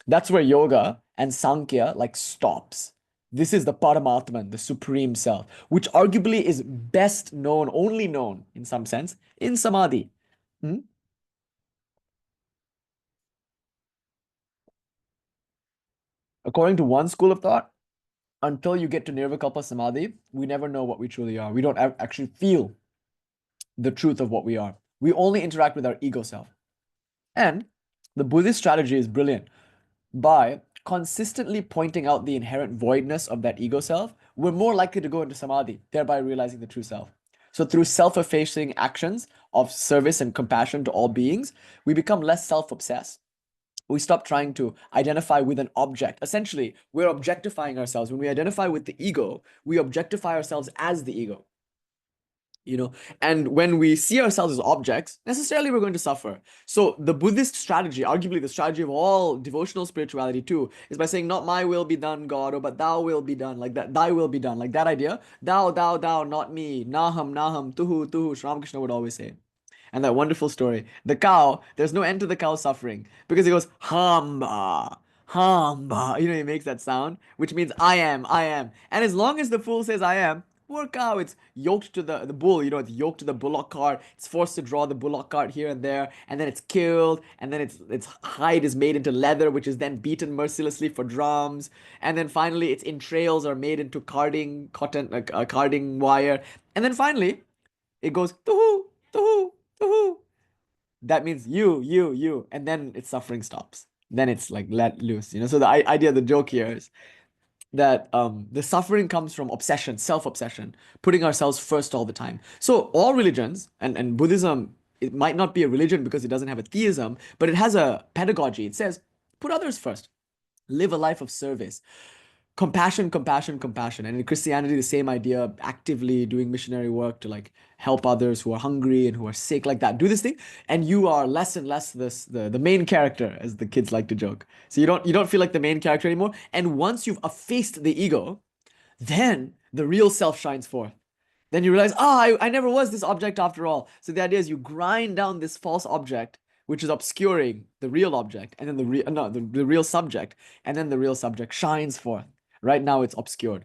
That's where yoga and Sankhya like stops. This is the Paramatman, the supreme self, which arguably is best known, only known in some sense, in Samadhi. According to one school of thought, until you get to Nirvikalpa Samadhi, we never know what we truly are. We don't actually feel the truth of what we are. We only interact with our ego self. And the Buddhist strategy is brilliant. By consistently pointing out the inherent voidness of that ego self, we're more likely to go into Samadhi, thereby realizing the true self. So through self-effacing actions of service and compassion to all beings, we become less self-obsessed. We stop trying to identify with an object. Essentially, we're objectifying ourselves. When we identify with the ego, we objectify ourselves as the ego. And when we see ourselves as objects, necessarily we're going to suffer. So the Buddhist strategy, arguably the strategy of all devotional spirituality too, is by saying, not my will be done, God, but thou will be done, like that, thy will be done, like that idea. Thou, not me. Naham, tuhu, Sri Ramakrishna would always say. And that wonderful story, the cow, there's no end to the cow suffering because he goes, hamba, hamba. He makes that sound, which means I am. And as long as the fool says I am, poor cow, it's yoked to the bull, it's yoked to the bullock cart. It's forced to draw the bullock cart here and there, and then it's killed, and then its hide is made into leather, which is then beaten mercilessly for drums, and then finally its entrails are made into carding wire, and then finally it goes toohoo, toohoo, toohoo. That means you, and then its suffering stops. Then it's like let loose, So the idea, the joke here is that the suffering comes from obsession, self-obsession, putting ourselves first all the time. So all religions, and Buddhism, it might not be a religion because it doesn't have a theism, but it has a pedagogy. It says, put others first. Live a life of service. compassion, compassion, compassion. And in Christianity, the same idea, actively doing missionary work to like help others who are hungry and who are sick, like that. Do this thing, and you are less and less the main character, as the kids like to joke. So you don't feel like the main character anymore. And once you've effaced the ego, then the real self shines forth. Then you realize, I never was this object after all. So the idea is you grind down this false object, which is obscuring the real object, and then the real subject, and then the real subject shines forth. Right now it's obscured.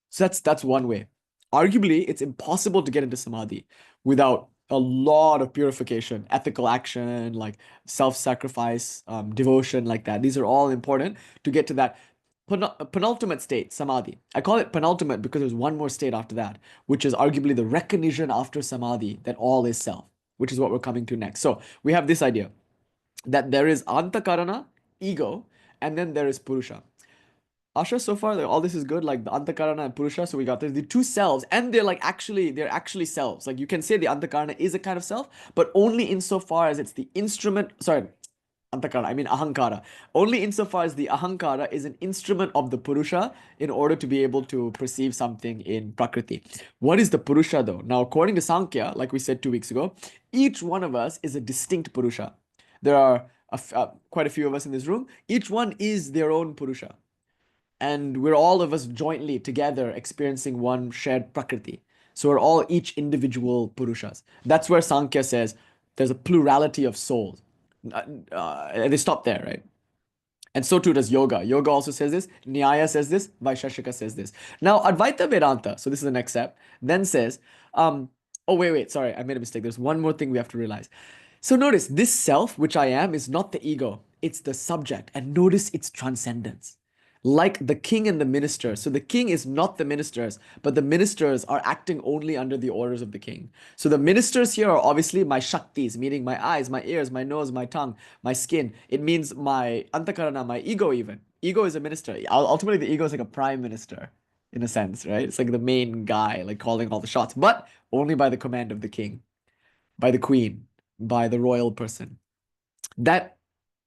So that's one way. Arguably, it's impossible to get into samadhi without a lot of purification, ethical action, like self-sacrifice, devotion, like that. These are all important to get to that penultimate state, samadhi. I call it penultimate because there's one more state after that, which is arguably the recognition after samadhi that all is self, which is what we're coming to next. So we have this idea that there is antakarana, ego, and then there is purusha. Asha, so far, like, all this is good, like the antakarana and purusha. So we got the two selves, and they're actually selves. Like you can say the antakarana is a kind of self, but only insofar as it's the instrument. Sorry, antakarana, I mean ahankara. Only insofar as the ahankara is an instrument of the purusha in order to be able to perceive something in prakriti. What is the purusha though? Now, according to Sankhya, like we said 2 weeks ago, each one of us is a distinct purusha. There are quite a few of us in this room. Each one is their own purusha. And we're all of us jointly together experiencing one shared prakriti. So we're all each individual purushas. That's where Sankhya says there's a plurality of souls. They stop there, right? And so too does yoga. Yoga also says this. Nyaya says this. Vaisheshika says this. Now, Advaita Vedanta, so this is the next step, then says, oh, wait, sorry, I made a mistake. There's one more thing we have to realize. So notice, this self, which I am, is not the ego. It's the subject. And notice its transcendence. Like the king and the minister. So the king is not the ministers, but the ministers are acting only under the orders of the king. So the ministers here are obviously my shaktis, meaning my eyes, my ears, my nose, my tongue, my skin. It means my antakarana, my ego even. Ego is a minister. Ultimately, the ego is like a prime minister in a sense, right? It's like the main guy, like calling all the shots, but only by the command of the king, by the queen, by the royal person. That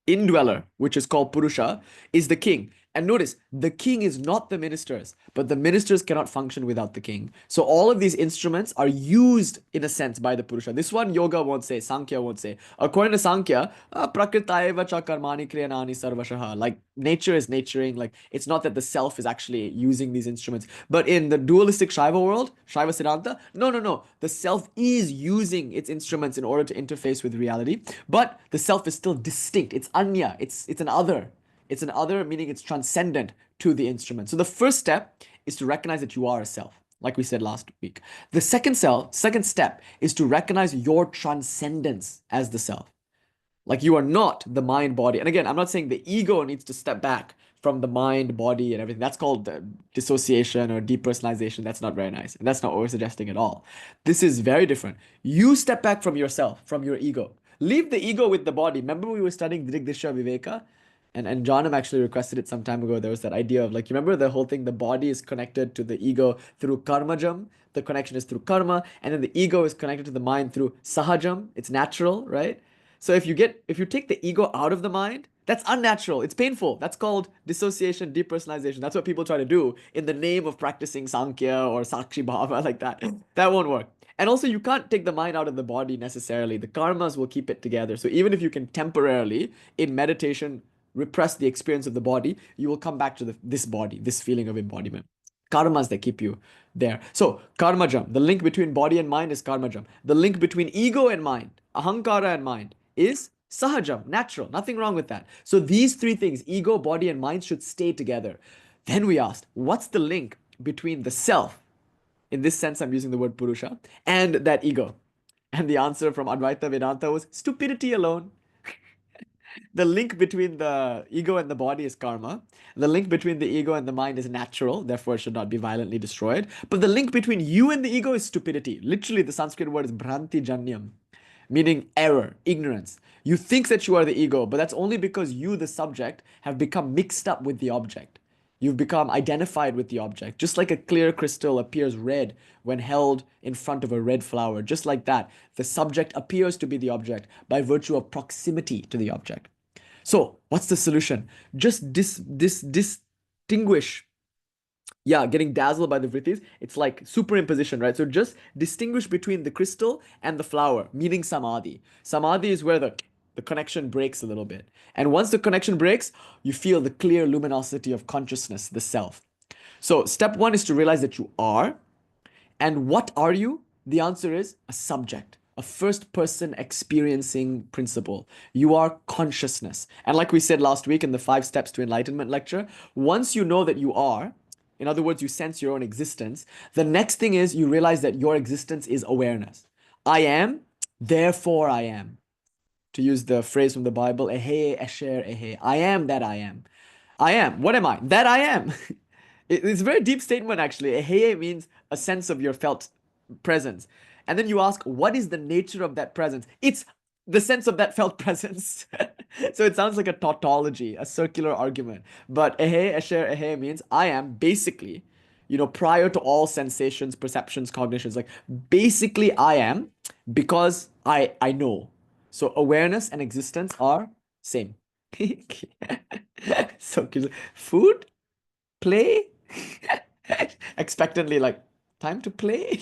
indweller, which is called Purusha, is the king. And notice, the king is not the ministers, but the ministers cannot function without the king. So all of these instruments are used, in a sense, by the Purusha. This one yoga won't say, Sankhya won't say. According to Sankhya, prakritayeva cha karmani kriyanani sarvashaha. Like, nature is naturing. Like, it's not that the self is actually using these instruments. But in the dualistic Shaiva world, Shaiva Siddhanta, no. The self is using its instruments in order to interface with reality. But the self is still distinct. It's anya. It's an other. It's an other, meaning it's transcendent to the instrument. So the first step is to recognize that you are a self, like we said last week. The second step is to recognize your transcendence as the self. Like you are not the mind, body. And again, I'm not saying the ego needs to step back from the mind, body, and everything. That's called dissociation or depersonalization. That's not very nice. And that's not what we're suggesting at all. This is very different. You step back from yourself, from your ego. Leave the ego with the body. Remember we were studying Drigdishya Viveka? And Janam actually requested it some time ago. There was that idea of like, you remember the whole thing, the body is connected to the ego through karmajam. The connection is through karma. And then the ego is connected to the mind through sahajam. It's natural, right? So if you take the ego out of the mind, that's unnatural. It's painful. That's called dissociation, depersonalization. That's what people try to do in the name of practicing Sankhya or Sakshi Bhava, like that. That won't work. And also, you can't take the mind out of the body necessarily. The karmas will keep it together. So even if you can temporarily, in meditation, repress the experience of the body, you will come back to this body, this feeling of embodiment. Karmas that keep you there. So, karmajam, the link between body and mind is karmajam. The link between ego and mind, ahankara and mind, is sahajam, natural, nothing wrong with that. So these three things, ego, body, and mind, should stay together. Then we asked, what's the link between the self, in this sense I'm using the word purusha, and that ego? And the answer from Advaita Vedanta was stupidity alone. The link between the ego and the body is karma. The link between the ego and the mind is natural, therefore it should not be violently destroyed. But the link between you and the ego is stupidity. Literally, the Sanskrit word is bhranti janyam, meaning error, ignorance. You think that you are the ego, but that's only because you, the subject, have become mixed up with the object. You've become identified with the object. Just like a clear crystal appears red when held in front of a red flower. Just like that, the subject appears to be the object by virtue of proximity to the object. So, what's the solution? Just distinguish, getting dazzled by the vrittis, it's like superimposition, right? So just distinguish between the crystal and the flower, meaning samadhi. Samadhi is where the connection breaks a little bit. And once the connection breaks, you feel the clear luminosity of consciousness, the self. So step one is to realize that you are. And what are you? The answer is a subject, a first person experiencing principle. You are consciousness. And like we said last week in the 5 steps to enlightenment lecture, once you know that you are, in other words, you sense your own existence, the next thing is you realize that your existence is awareness. I am, therefore I am. To use the phrase from the Bible, ehe esher ehe. I am that I am. I am. What am I? That I am. It's a very deep statement, actually. Ehe means a sense of your felt presence. And then you ask, what is the nature of that presence? It's the sense of that felt presence. So it sounds like a tautology, a circular argument. But ehe, esher, ehe means I am basically, prior to all sensations, perceptions, cognitions. Like basically I am because I know. So awareness and existence are same. So food, play, expectantly like time to play.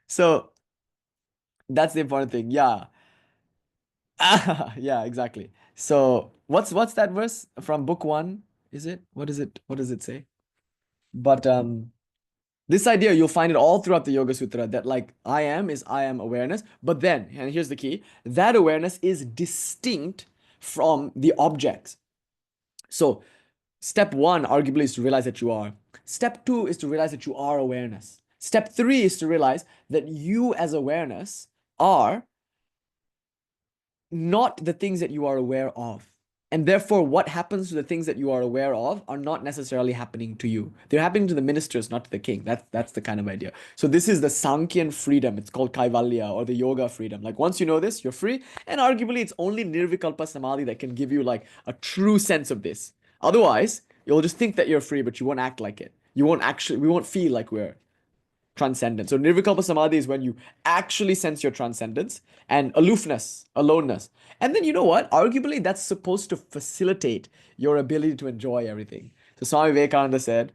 So that's the important thing. Yeah. Yeah, exactly. So what's that verse from book 1? Is it? What is it? What does it say? But this idea, you'll find it all throughout the Yoga Sutra, that like I am is I am awareness. But then, and here's the key, that awareness is distinct from the objects. So step 1 arguably is to realize that you are. Step 2 is to realize that you are awareness. Step 3 is to realize that you as awareness are not the things that you are aware of. And therefore, what happens to the things that you are aware of are not necessarily happening to you. They're happening to the ministers, not to the king. That's the kind of idea. So this is the Sankhyan freedom. It's called Kaivalya, or the yoga freedom. Like once you know this, you're free. And arguably, it's only Nirvikalpa Samadhi that can give you like a true sense of this. Otherwise, you'll just think that you're free, but you won't act like it. We won't feel like we're transcendent. So Nirvikalpa Samadhi is when you actually sense your transcendence and aloofness, aloneness. And then you know what? Arguably, that's supposed to facilitate your ability to enjoy everything. So Swami Vivekananda said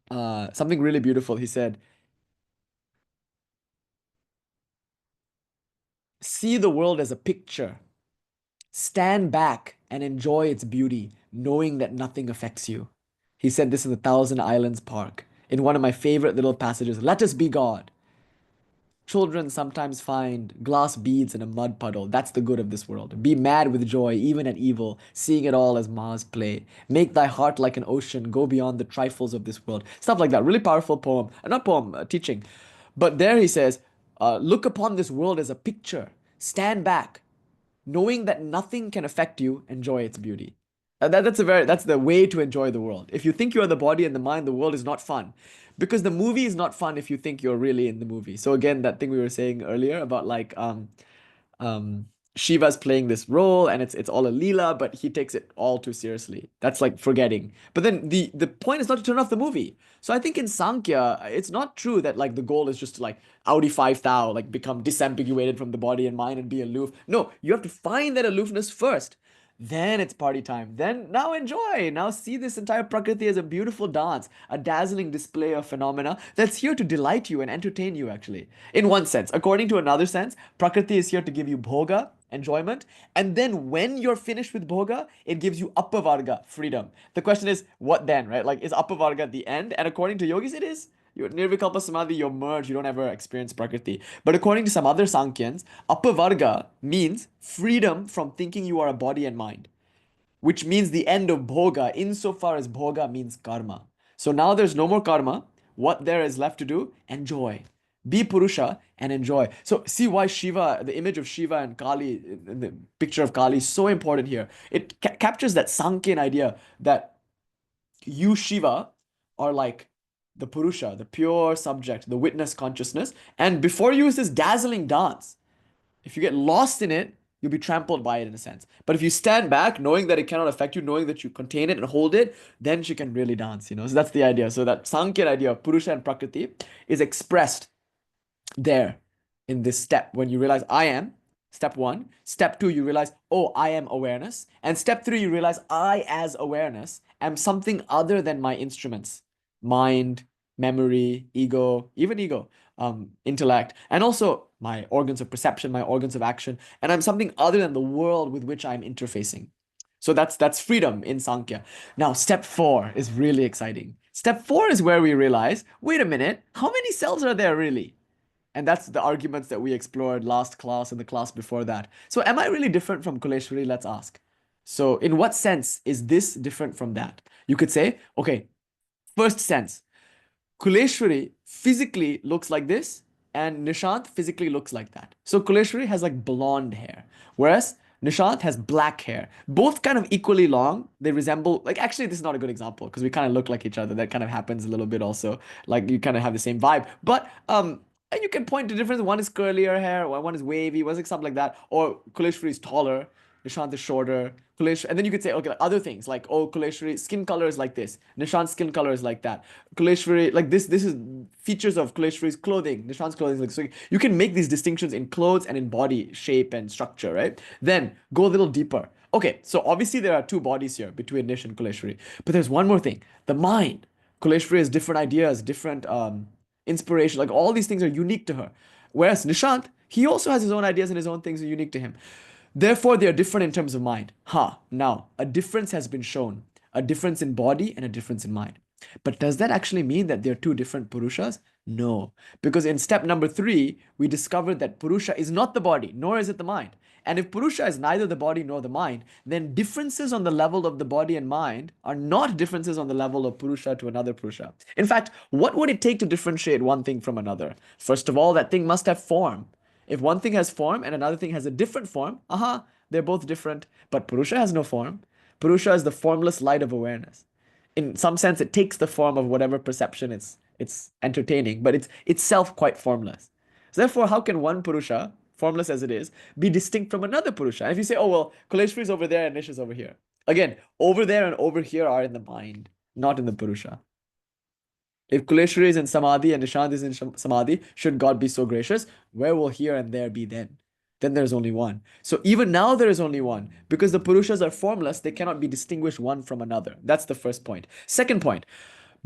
something really beautiful. He said, see the world as a picture. Stand back and enjoy its beauty, knowing that nothing affects you. He said this in the Thousand Islands Park, in one of my favorite little passages. Let us be God. Children sometimes find glass beads in a mud puddle. That's the good of this world. Be mad with joy, even at evil, seeing it all as Ma's play. Make thy heart like an ocean, go beyond the trifles of this world. Stuff like that. Really powerful poem. Not poem, teaching. But there he says, look upon this world as a picture. Stand back. Knowing that nothing can affect you, enjoy its beauty. That's the way to enjoy the world. If you think you are the body and the mind, the world is not fun. Because the movie is not fun if you think you're really in the movie. So again, that thing we were saying earlier about like Shiva's playing this role and it's all a leela, but he takes it all too seriously. That's like forgetting. But then the point is not to turn off the movie. So I think in Sankhya, it's not true that like the goal is just to like Audi 5000, like become disambiguated from the body and mind and be aloof. No, you have to find that aloofness first. Then it's party time. Then now enjoy. Now see this entire Prakriti as a beautiful dance, a dazzling display of phenomena that's here to delight you and entertain you, actually. In one sense. According to another sense, Prakriti is here to give you bhoga, enjoyment. And then when you're finished with bhoga, it gives you apavarga, freedom. The question is, what then, right? Like, is apavarga the end? And according to yogis, it is. You're Nirvikalpa Samadhi, you're merged, you don't ever experience Prakriti. But according to some other Sankyans, apavarga means freedom from thinking you are a body and mind, which means the end of bhoga, insofar as bhoga means karma. So now there's no more karma. What there is left to do? Enjoy. Be Purusha and enjoy. So see why Shiva, the image of Shiva and Kali, the picture of Kali is so important here. It captures that Sankhyan idea that you, Shiva, are like the Purusha, the pure subject, the witness consciousness. And before you is this dazzling dance. If you get lost in it, you'll be trampled by it in a sense. But if you stand back, knowing that it cannot affect you, knowing that you contain it and hold it, then she can really dance, So that's the idea. So that Sankhya idea of Purusha and Prakriti is expressed there in this step when you realize I am, Step 1. Step 2, you realize, oh, I am awareness. And step 3, you realize I, as awareness, am something other than my instruments, mind, memory, ego, even ego, intellect, and also my organs of perception, my organs of action, and I'm something other than the world with which I'm interfacing. So that's freedom in Sankhya. Now, step 4 is really exciting. Step 4 is where we realize, wait a minute, how many cells are there really? And that's the arguments that we explored last class and the class before that. So am I really different from Kuleshwari? Let's ask. So in what sense is this different from that? You could say, okay, first sense, Kuleshwari physically looks like this and Nishant physically looks like that. So Kuleshwari has like blonde hair, whereas Nishant has black hair. Both kind of equally long. They resemble, like, actually, this is not a good example because we kind of look like each other. That kind of happens a little bit also. Like, you kind of have the same vibe. But, and you can point to difference. One is curlier hair, one is wavy, one is like something like that. Or Kuleshwari is taller, Nishant is shorter. And then you could say, okay, like other things like, oh, Kuleshwari skin color is like this, Nishant's skin color is like that. Kuleshwari, like this is features of Kuleshwari's clothing, Nishant's clothing is like, so you can make these distinctions in clothes and in body shape and structure, right? Then go a little deeper. Okay, so obviously there are two bodies here between Nish and Kuleshwari, but there's one more thing, the mind. Kuleshwari has different ideas, different inspiration, like all these things are unique to her. Whereas Nishant, he also has his own ideas and his own things are unique to him. Therefore, they are different in terms of mind. Now, a difference has been shown. A difference in body and a difference in mind. But does that actually mean that they're two different Purushas? No. Because in step number 3, we discovered that Purusha is not the body, nor is it the mind. And if Purusha is neither the body nor the mind, then differences on the level of the body and mind are not differences on the level of Purusha to another Purusha. In fact, what would it take to differentiate one thing from another? First of all, that thing must have form. If one thing has form and another thing has a different form, they're both different. But Purusha has no form. Purusha is the formless light of awareness. In some sense, it takes the form of whatever perception it's entertaining, but it's itself quite formless. So therefore, how can one Purusha, formless as it is, be distinct from another Purusha? And if you say, oh, well, Kuleshwari is over there and Nish is over here. Again, over there and over here are in the mind, not in the Purusha. If Kuleshwari is in Samadhi and Nishant is in Samadhi, should God be so gracious, where will here and there be then? Then there's only one. So even now there is only one. Because the Purushas are formless, they cannot be distinguished one from another. That's the first point. Second point,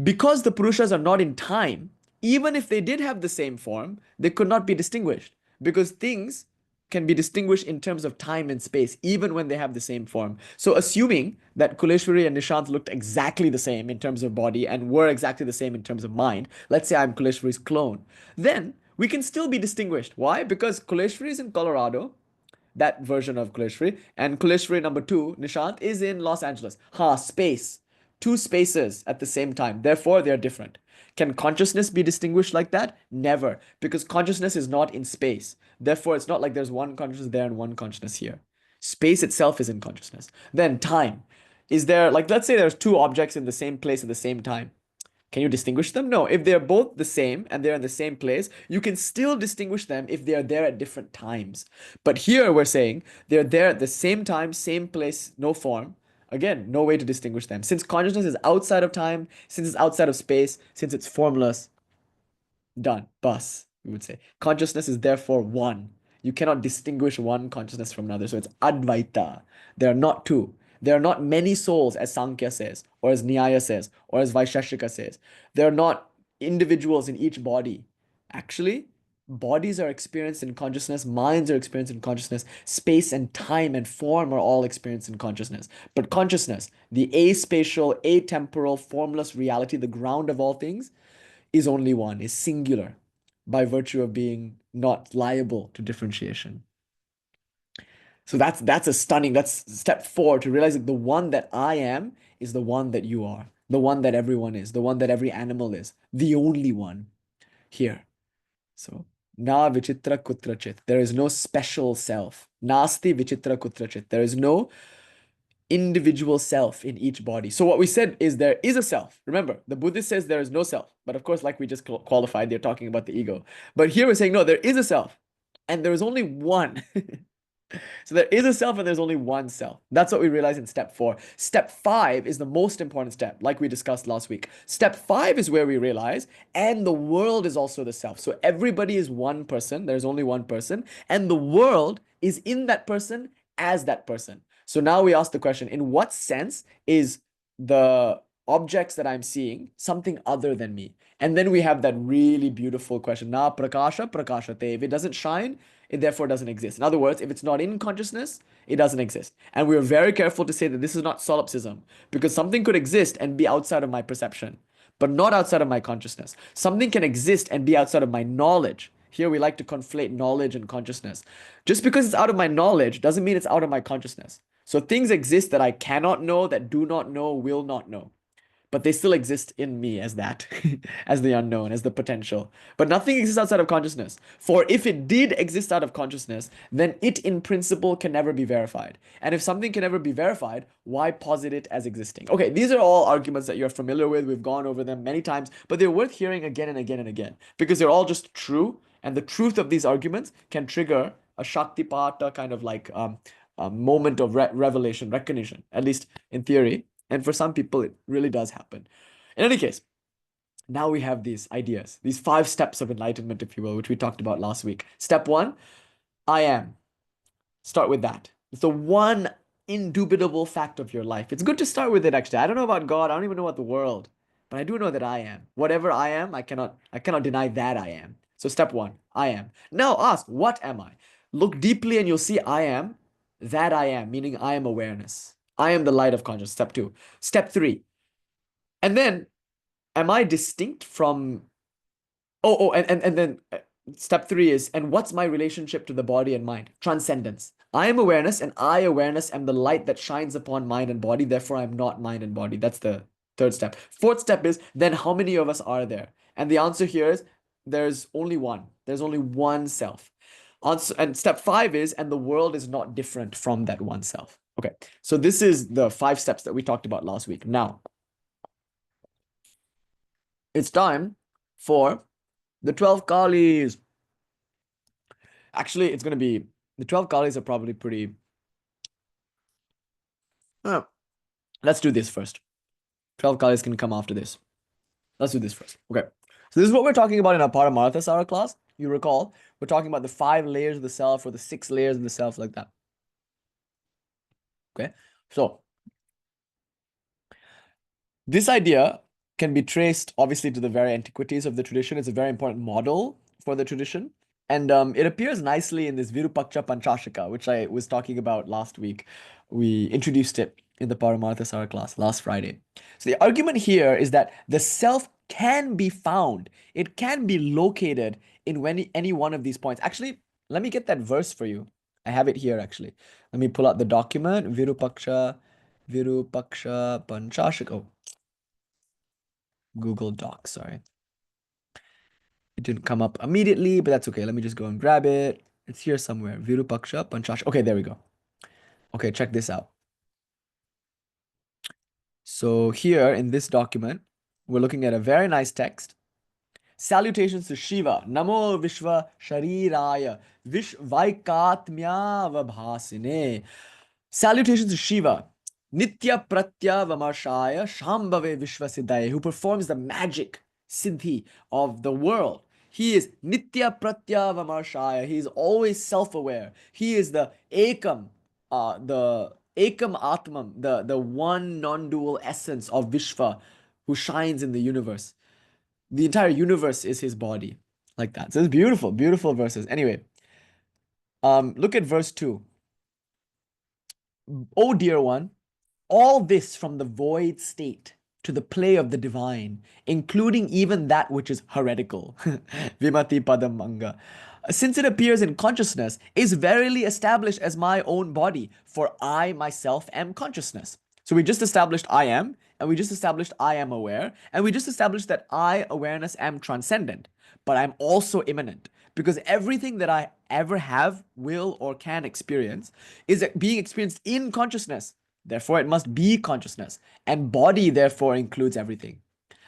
because the Purushas are not in time, even if they did have the same form, they could not be distinguished. Because things can be distinguished in terms of time and space, even when they have the same form. So assuming that Kuleshwari and Nishant looked exactly the same in terms of body and were exactly the same in terms of mind, let's say I'm Kuleshwari's clone, then we can still be distinguished. Why? Because Kuleshwari is in Colorado, that version of Kuleshwari, and Kuleshwari number 2, Nishant, is in Los Angeles. Space. Two spaces at the same time. Therefore, they are different. Can consciousness be distinguished like that? Never, because consciousness is not in space. Therefore, it's not like there's one consciousness there and one consciousness here. Space itself is in consciousness. Then time. Is there, like, let's say there's two objects in the same place at the same time. Can you distinguish them? No. If they're both the same and they're in the same place, you can still distinguish them if they are there at different times. But here we're saying they're there at the same time, same place, no form. Again, no way to distinguish them. Since consciousness is outside of time, since it's outside of space, since it's formless, done. Bus, we would say. Consciousness is therefore one. You cannot distinguish one consciousness from another. So it's Advaita. There are not two. There are not many souls, as Sankhya says, or as Nyaya says, or as Vaisheshika says. There are not individuals in each body. Actually, bodies are experienced in consciousness, minds are experienced in consciousness, space and time and form are all experienced in consciousness. But consciousness, the aspatial, atemporal, formless reality, the ground of all things, is only one, is singular, by virtue of being not liable to differentiation. So that's a stunning, that's step 4, to realize that the one that I am is the one that you are, the one that everyone is, the one that every animal is, the only one here. So, na vichitra kutracit. There is no special self. Nāsti vichitra kutracit. There is no individual self in each body. So what we said is there is a self. Remember, the Buddhist says there is no self. But of course, like we just qualified, they're talking about the ego. But here we're saying, no, there is a self. And there is only one. So there is a self and there's only one self. That's what we realize in step 4. Step 5 is the most important step, like we discussed last week. Step 5 is where we realize, and the world is also the self. So everybody is one person. There's only one person. And the world is in that person as that person. So now we ask the question, in what sense is the objects that I'm seeing something other than me? And then we have that really beautiful question, na prakasha prakashate. If it doesn't shine, it therefore doesn't exist. In other words, if it's not in consciousness, it doesn't exist. And we are very careful to say that this is not solipsism, because something could exist and be outside of my perception, but not outside of my consciousness. Something can exist and be outside of my knowledge. Here we like to conflate knowledge and consciousness. Just because it's out of my knowledge doesn't mean it's out of my consciousness. So things exist that I cannot know, that do not know, will not know, but they still exist in me as that, as the unknown, as the potential. But nothing exists outside of consciousness. For if it did exist out of consciousness, then it in principle can never be verified. And if something can never be verified, why posit it as existing? Okay, these are all arguments that you're familiar with. We've gone over them many times, but they're worth hearing again and again and again, because they're all just true. And the truth of these arguments can trigger a Shaktipata kind of like a moment of revelation, recognition, at least in theory. And for some people, it really does happen. In any case, now we have these ideas, these 5 steps of enlightenment, if you will, which we talked about last week. Step 1, I am. Start with that. It's the one indubitable fact of your life. It's good to start with it, actually. I don't know about God. I don't even know about the world. But I do know that I am. Whatever I am, I cannot deny that I am. So step 1, I am. Now ask, what am I? Look deeply and you'll see I am, that I am, meaning I am awareness. I am the light of consciousness. Step 2. Step 3. And then, am I distinct from... and then step 3 is, and what's my relationship to the body and mind? Transcendence. I am awareness, and I, awareness, am the light that shines upon mind and body. Therefore, I'm not mind and body. That's the 3rd step. 4th step is, then how many of us are there? And the answer here is, there's only one. There's only one self. And step 5 is, and the world is not different from that one self. Okay, so this is the 5 steps that we talked about last week. Now, it's time for the 12 Kalis. Actually, it's going to be, the 12 Kalis are probably pretty... let's do this first. 12 Kalis can come after this. Let's do this first. Okay, so this is what we're talking about in our Paramaratha class. You recall, we're talking about the 5 layers of the self, or the 6 layers of the self, like that. Okay, so this idea can be traced obviously to the very antiquities of the tradition. It's a very important model for the tradition. And it appears nicely in this virūpāska-pancāśika, which I was talking about last week. We introduced it in the Paramaratha class last Friday. So the argument here is that the self can be found. It can be located in any one of these points. Actually, let me get that verse for you. I have it here, actually. Let me pull out the document. Virūpāska-pancāśika. Oh, Google Docs, sorry. It didn't come up immediately, but that's okay. Let me just go and grab it. It's here somewhere. Virūpāska-pancāśika. Okay, there we go. Okay, check this out. So here in this document, we're looking at a very nice text. Salutations to Shiva. Namo Vishva Shariraya Vishvaikatmyavabhasine. Salutations to Shiva. Nitya Pratya Vamarshaya Shambhave Vishvasiddhaye, who performs the magic siddhi of the world. He is Nitya Pratya Vamarshaya. He is always self-aware. He is the Ekam, the Ekam Atman, the one non-dual essence of Vishva, who shines in the universe. The entire universe is his body, like that. So it's beautiful, beautiful verses. Anyway, look at verse 2. Oh, dear one, all this from the void state to the play of the divine, including even that which is heretical, Vimati Padam Anga, since it appears in consciousness, is verily established as my own body, for I myself am consciousness. So we just established I am, and we just established I am aware, and we just established that I, awareness, am transcendent, but I'm also immanent, because everything that I ever have, will, or can experience is being experienced in consciousness. Therefore, it must be consciousness, and body therefore includes everything.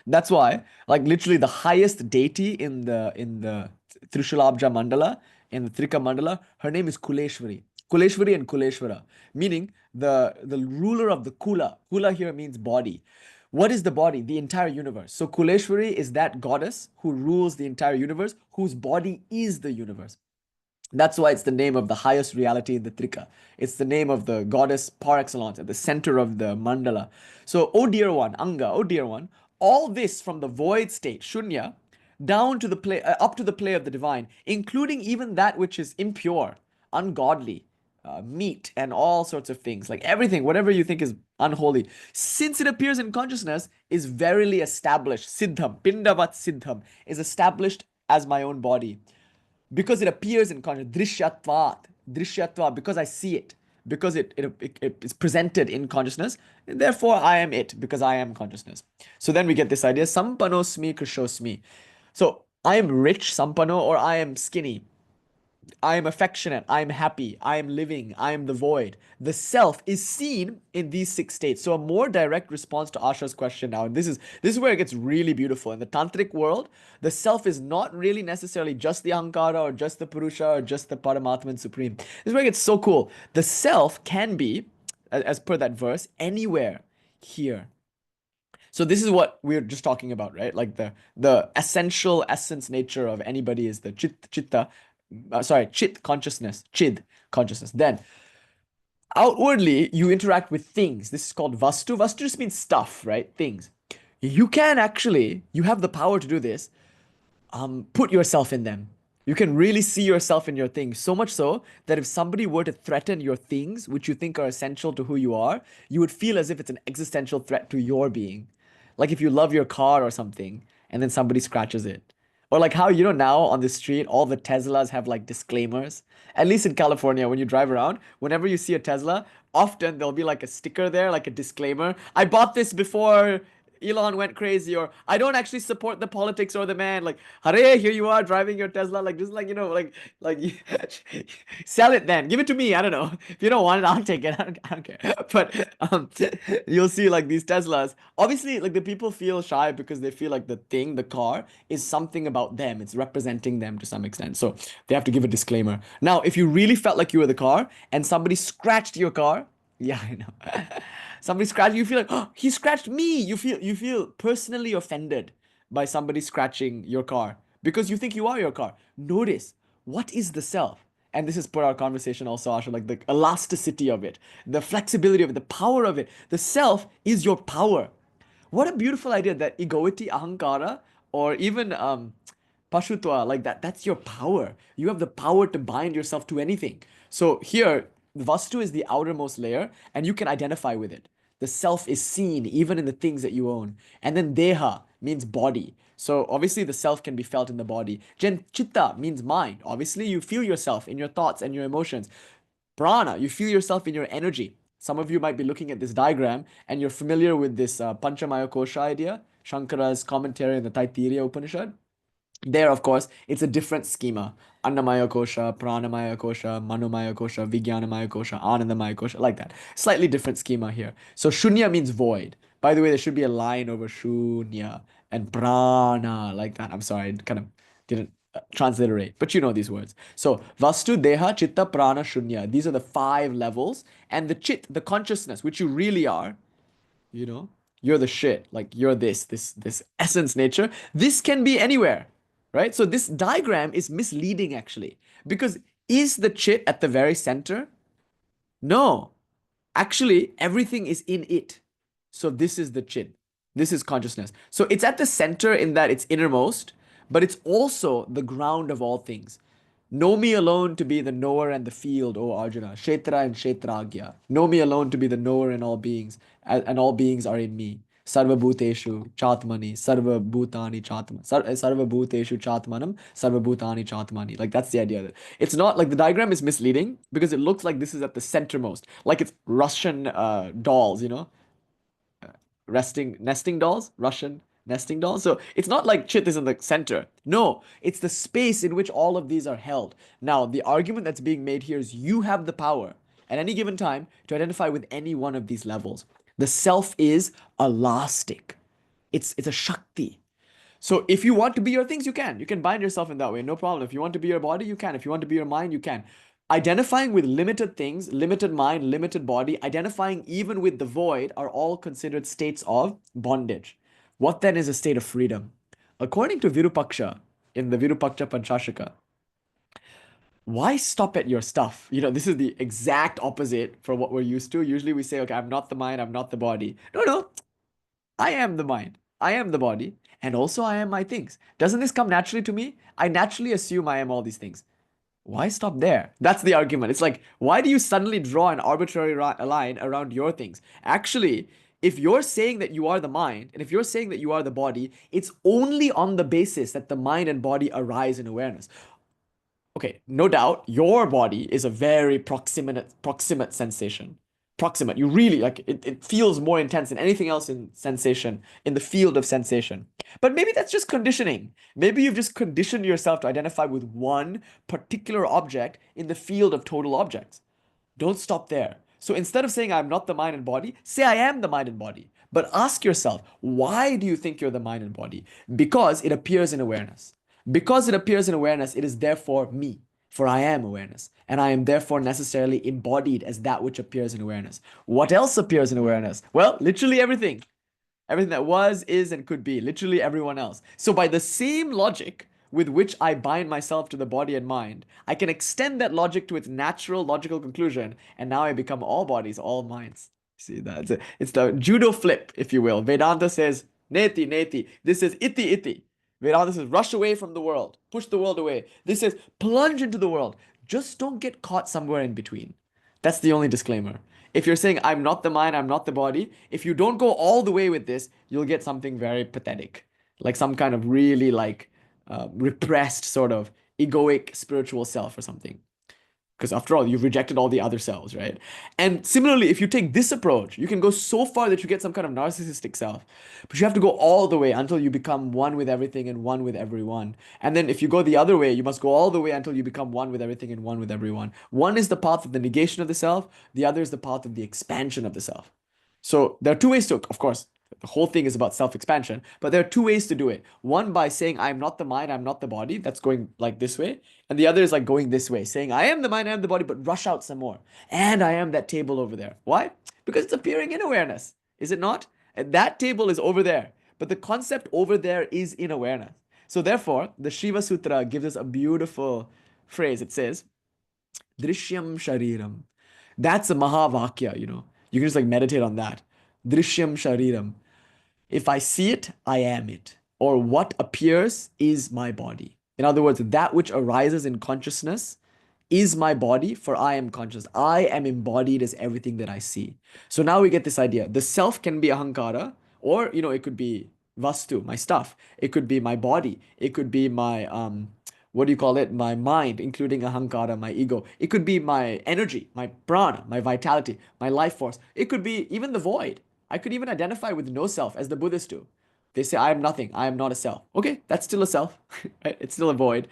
That's why, like literally, the highest deity in the Trishalabja Mandala, in the Trika Mandala, her name is Kuleshwari. Kuleshwari and Kuleshwara, meaning the ruler of the Kula. Kula here means body. What is the body? The entire universe. So Kuleshwari is that goddess who rules the entire universe, whose body is the universe. That's why it's the name of the highest reality in the Trika. It's the name of the goddess par excellence at the center of the mandala. So, oh dear one, Anga, oh dear one, all this from the void state, Shunya, down to the play, up to the play of the divine, including even that which is impure, ungodly, meat, and all sorts of things, like everything, whatever you think is unholy, since it appears in consciousness, is verily established. Siddham, Pindavat Siddham, is established as my own body. Because it appears in consciousness, drishyatvat, because I see it, because it is presented in consciousness, and therefore I am it, because I am consciousness. So then we get this idea, sampanosmi krishosmi. So I am rich, sampano, or I am skinny. I am affectionate, I am happy, I am living, I am the void. The self is seen in these 6 states. So a more direct response to Asha's question now, and this is where it gets really beautiful. In the tantric world, the self is not really necessarily just the ahankara or just the purusha or just the paramatman supreme. This is where it gets so cool. The self can be, as per that verse, anywhere here. So this is what we're just talking about, right? Like the essential essence nature of anybody is the chitta, chit consciousness, chid consciousness. Then outwardly, you interact with things. This is called vastu. Vastu just means stuff, right? Things. You can actually, you have the power to do this. Put yourself in them. You can really see yourself in your things. So much so that if somebody were to threaten your things, which you think are essential to who you are, you would feel as if it's an existential threat to your being. Like if you love your car or something, and then somebody scratches it. Or like how, now on the street, all the Teslas have like disclaimers. At least in California, when you drive around, whenever you see a Tesla, often there'll be like a sticker there, like a disclaimer. I bought this before Elon went crazy, or I don't actually support the politics or the man. Like, hooray, here you are driving your Tesla. Like, just like, sell it then. Give it to me. I don't know. If you don't want it, I'll take it. I don't care. But you'll see like these Teslas. Obviously, like the people feel shy because they feel like the car is something about them. It's representing them to some extent. So they have to give a disclaimer. Now, if you really felt like you were the car and somebody scratched your car, yeah, I know. Somebody scratched you, feel like, oh, he scratched me. You feel personally offended by somebody scratching your car because you think you are your car. Notice, what is the self? And this is per our conversation also, Asha, like the elasticity of it, the flexibility of it, the power of it. The self is your power. What a beautiful idea that egoity, ahankara, or even pashutva, like that's your power. You have the power to bind yourself to anything. So here, vastu is the outermost layer, and you can identify with it. The self is seen even in the things that you own. And then deha means body. So obviously the self can be felt in the body. Chitta means mind. Obviously you feel yourself in your thoughts and your emotions. Prana, you feel yourself in your energy. Some of you might be looking at this diagram and you're familiar with this Panchamaya Kosha idea, Shankara's commentary in the Taittiriya Upanishad. There, of course, it's a different schema. Annamaya kosha, pranamaya kosha, manomaya kosha, vijñāna-Bhairava kosha, anandamaya kosha, like that. Slightly different schema here. So shunya means void. By the way, there should be a line over shunya and prana, like that. I'm sorry, I kind of didn't transliterate, but you know these words. So vastu, deha, chitta, prana, shunya. These are the 5 levels. And the chit, the consciousness, which you really are, you're the shit. Like you're this essence nature. This can be anywhere. Right? So this diagram is misleading actually, because is the chit at the very center? No. Actually, everything is in it. So this is the chit. This is consciousness. So it's at the center in that it's innermost, but it's also the ground of all things. Know me alone to be the knower and the field, O Arjuna. Kshetra and Kshetragya. Know me alone to be the knower in all beings, and all beings are in me. Sarvabhuteshu chatmani, sarvabhutani chatman, sarvabhuteshu chatmanam, sarvabhutani chatmani. Like that's the idea of it. It's not like the diagram is misleading because it looks like this is at the centermost, like it's Russian dolls, nesting dolls, Russian nesting dolls. So it's not like chit is in the center. No, it's the space in which all of these are held. Now, the argument that's being made here is you have the power at any given time to identify with any one of these levels. The self is elastic. It's a shakti. So if you want to be your things, you can. You can bind yourself in that way, no problem. If you want to be your body, you can. If you want to be your mind, you can. Identifying with limited things, limited mind, limited body, identifying even with the void are all considered states of bondage. What then is a state of freedom? According to Virupaksha, in the virūpāska-pancāśika, why stop at your stuff? This is the exact opposite from what we're used to. Usually we say, okay, I'm not the mind, I'm not the body. No, I am the mind, I am the body, and also I am my things. Doesn't this come naturally to me? I naturally assume I am all these things. Why stop there? That's the argument. It's like, why do you suddenly draw an arbitrary line around your things? Actually, if you're saying that you are the mind, and if you're saying that you are the body, it's only on the basis that the mind and body arise in awareness. Okay, no doubt, your body is a very proximate sensation. Proximate. You really, like, it feels more intense than anything else in sensation, in the field of sensation. But maybe that's just conditioning. Maybe you've just conditioned yourself to identify with one particular object in the field of total objects. Don't stop there. So instead of saying I'm not the mind and body, say I am the mind and body. But ask yourself, why do you think you're the mind and body? Because it appears in awareness. Because it appears in awareness, it is therefore me, for I am awareness, and I am therefore necessarily embodied as that which appears in awareness. What else appears in awareness? Well, literally everything. Everything that was, is, and could be. Literally everyone else. So by the same logic with which I bind myself to the body and mind, I can extend that logic to its natural logical conclusion, and now I become all bodies, all minds. See that? It's the judo flip, if you will. Vedanta says, neti, neti. This is iti, iti. Vedanta says, rush away from the world. Push the world away. This says, plunge into the world. Just don't get caught somewhere in between. That's the only disclaimer. If you're saying, I'm not the mind, I'm not the body, if you don't go all the way with this, you'll get something very pathetic. Like some kind of really repressed sort of egoic spiritual self or something. Because after all, you've rejected all the other selves, right? And similarly, if you take this approach, you can go so far that you get some kind of narcissistic self. But you have to go all the way until you become one with everything and one with everyone. And then if you go the other way, you must go all the way until you become one with everything and one with everyone. One is the path of the negation of the self. The other is the path of the expansion of the self. So there are two ways to, of course, the whole thing is about self-expansion, but there are two ways to do it. One by saying, I'm not the mind, I'm not the body. That's going like this way. And the other is like going this way, saying, I am the mind, I am the body, but rush out some more. And I am that table over there. Why? Because it's appearing in awareness. Is it not? And that table is over there. But the concept over there is in awareness. So therefore, the Shiva Sutra gives us a beautiful phrase. It says, Drishyam Shariram. That's a Mahavakya, You can just like meditate on that. Drishyam Shariram. If I see it, I am it. Or what appears is my body. In other words, that which arises in consciousness is my body, for I am conscious. I am embodied as everything that I see. So now we get this idea. The self can be ahankara, or, it could be vastu, my stuff. It could be my body. It could be my, my mind, including ahankara, my ego. It could be my energy, my prana, my vitality, my life force. It could be even the void. I could even identify with no self, as the Buddhists do. They say, I am nothing. I am not a self. Okay, that's still a self. Right? It's still a void.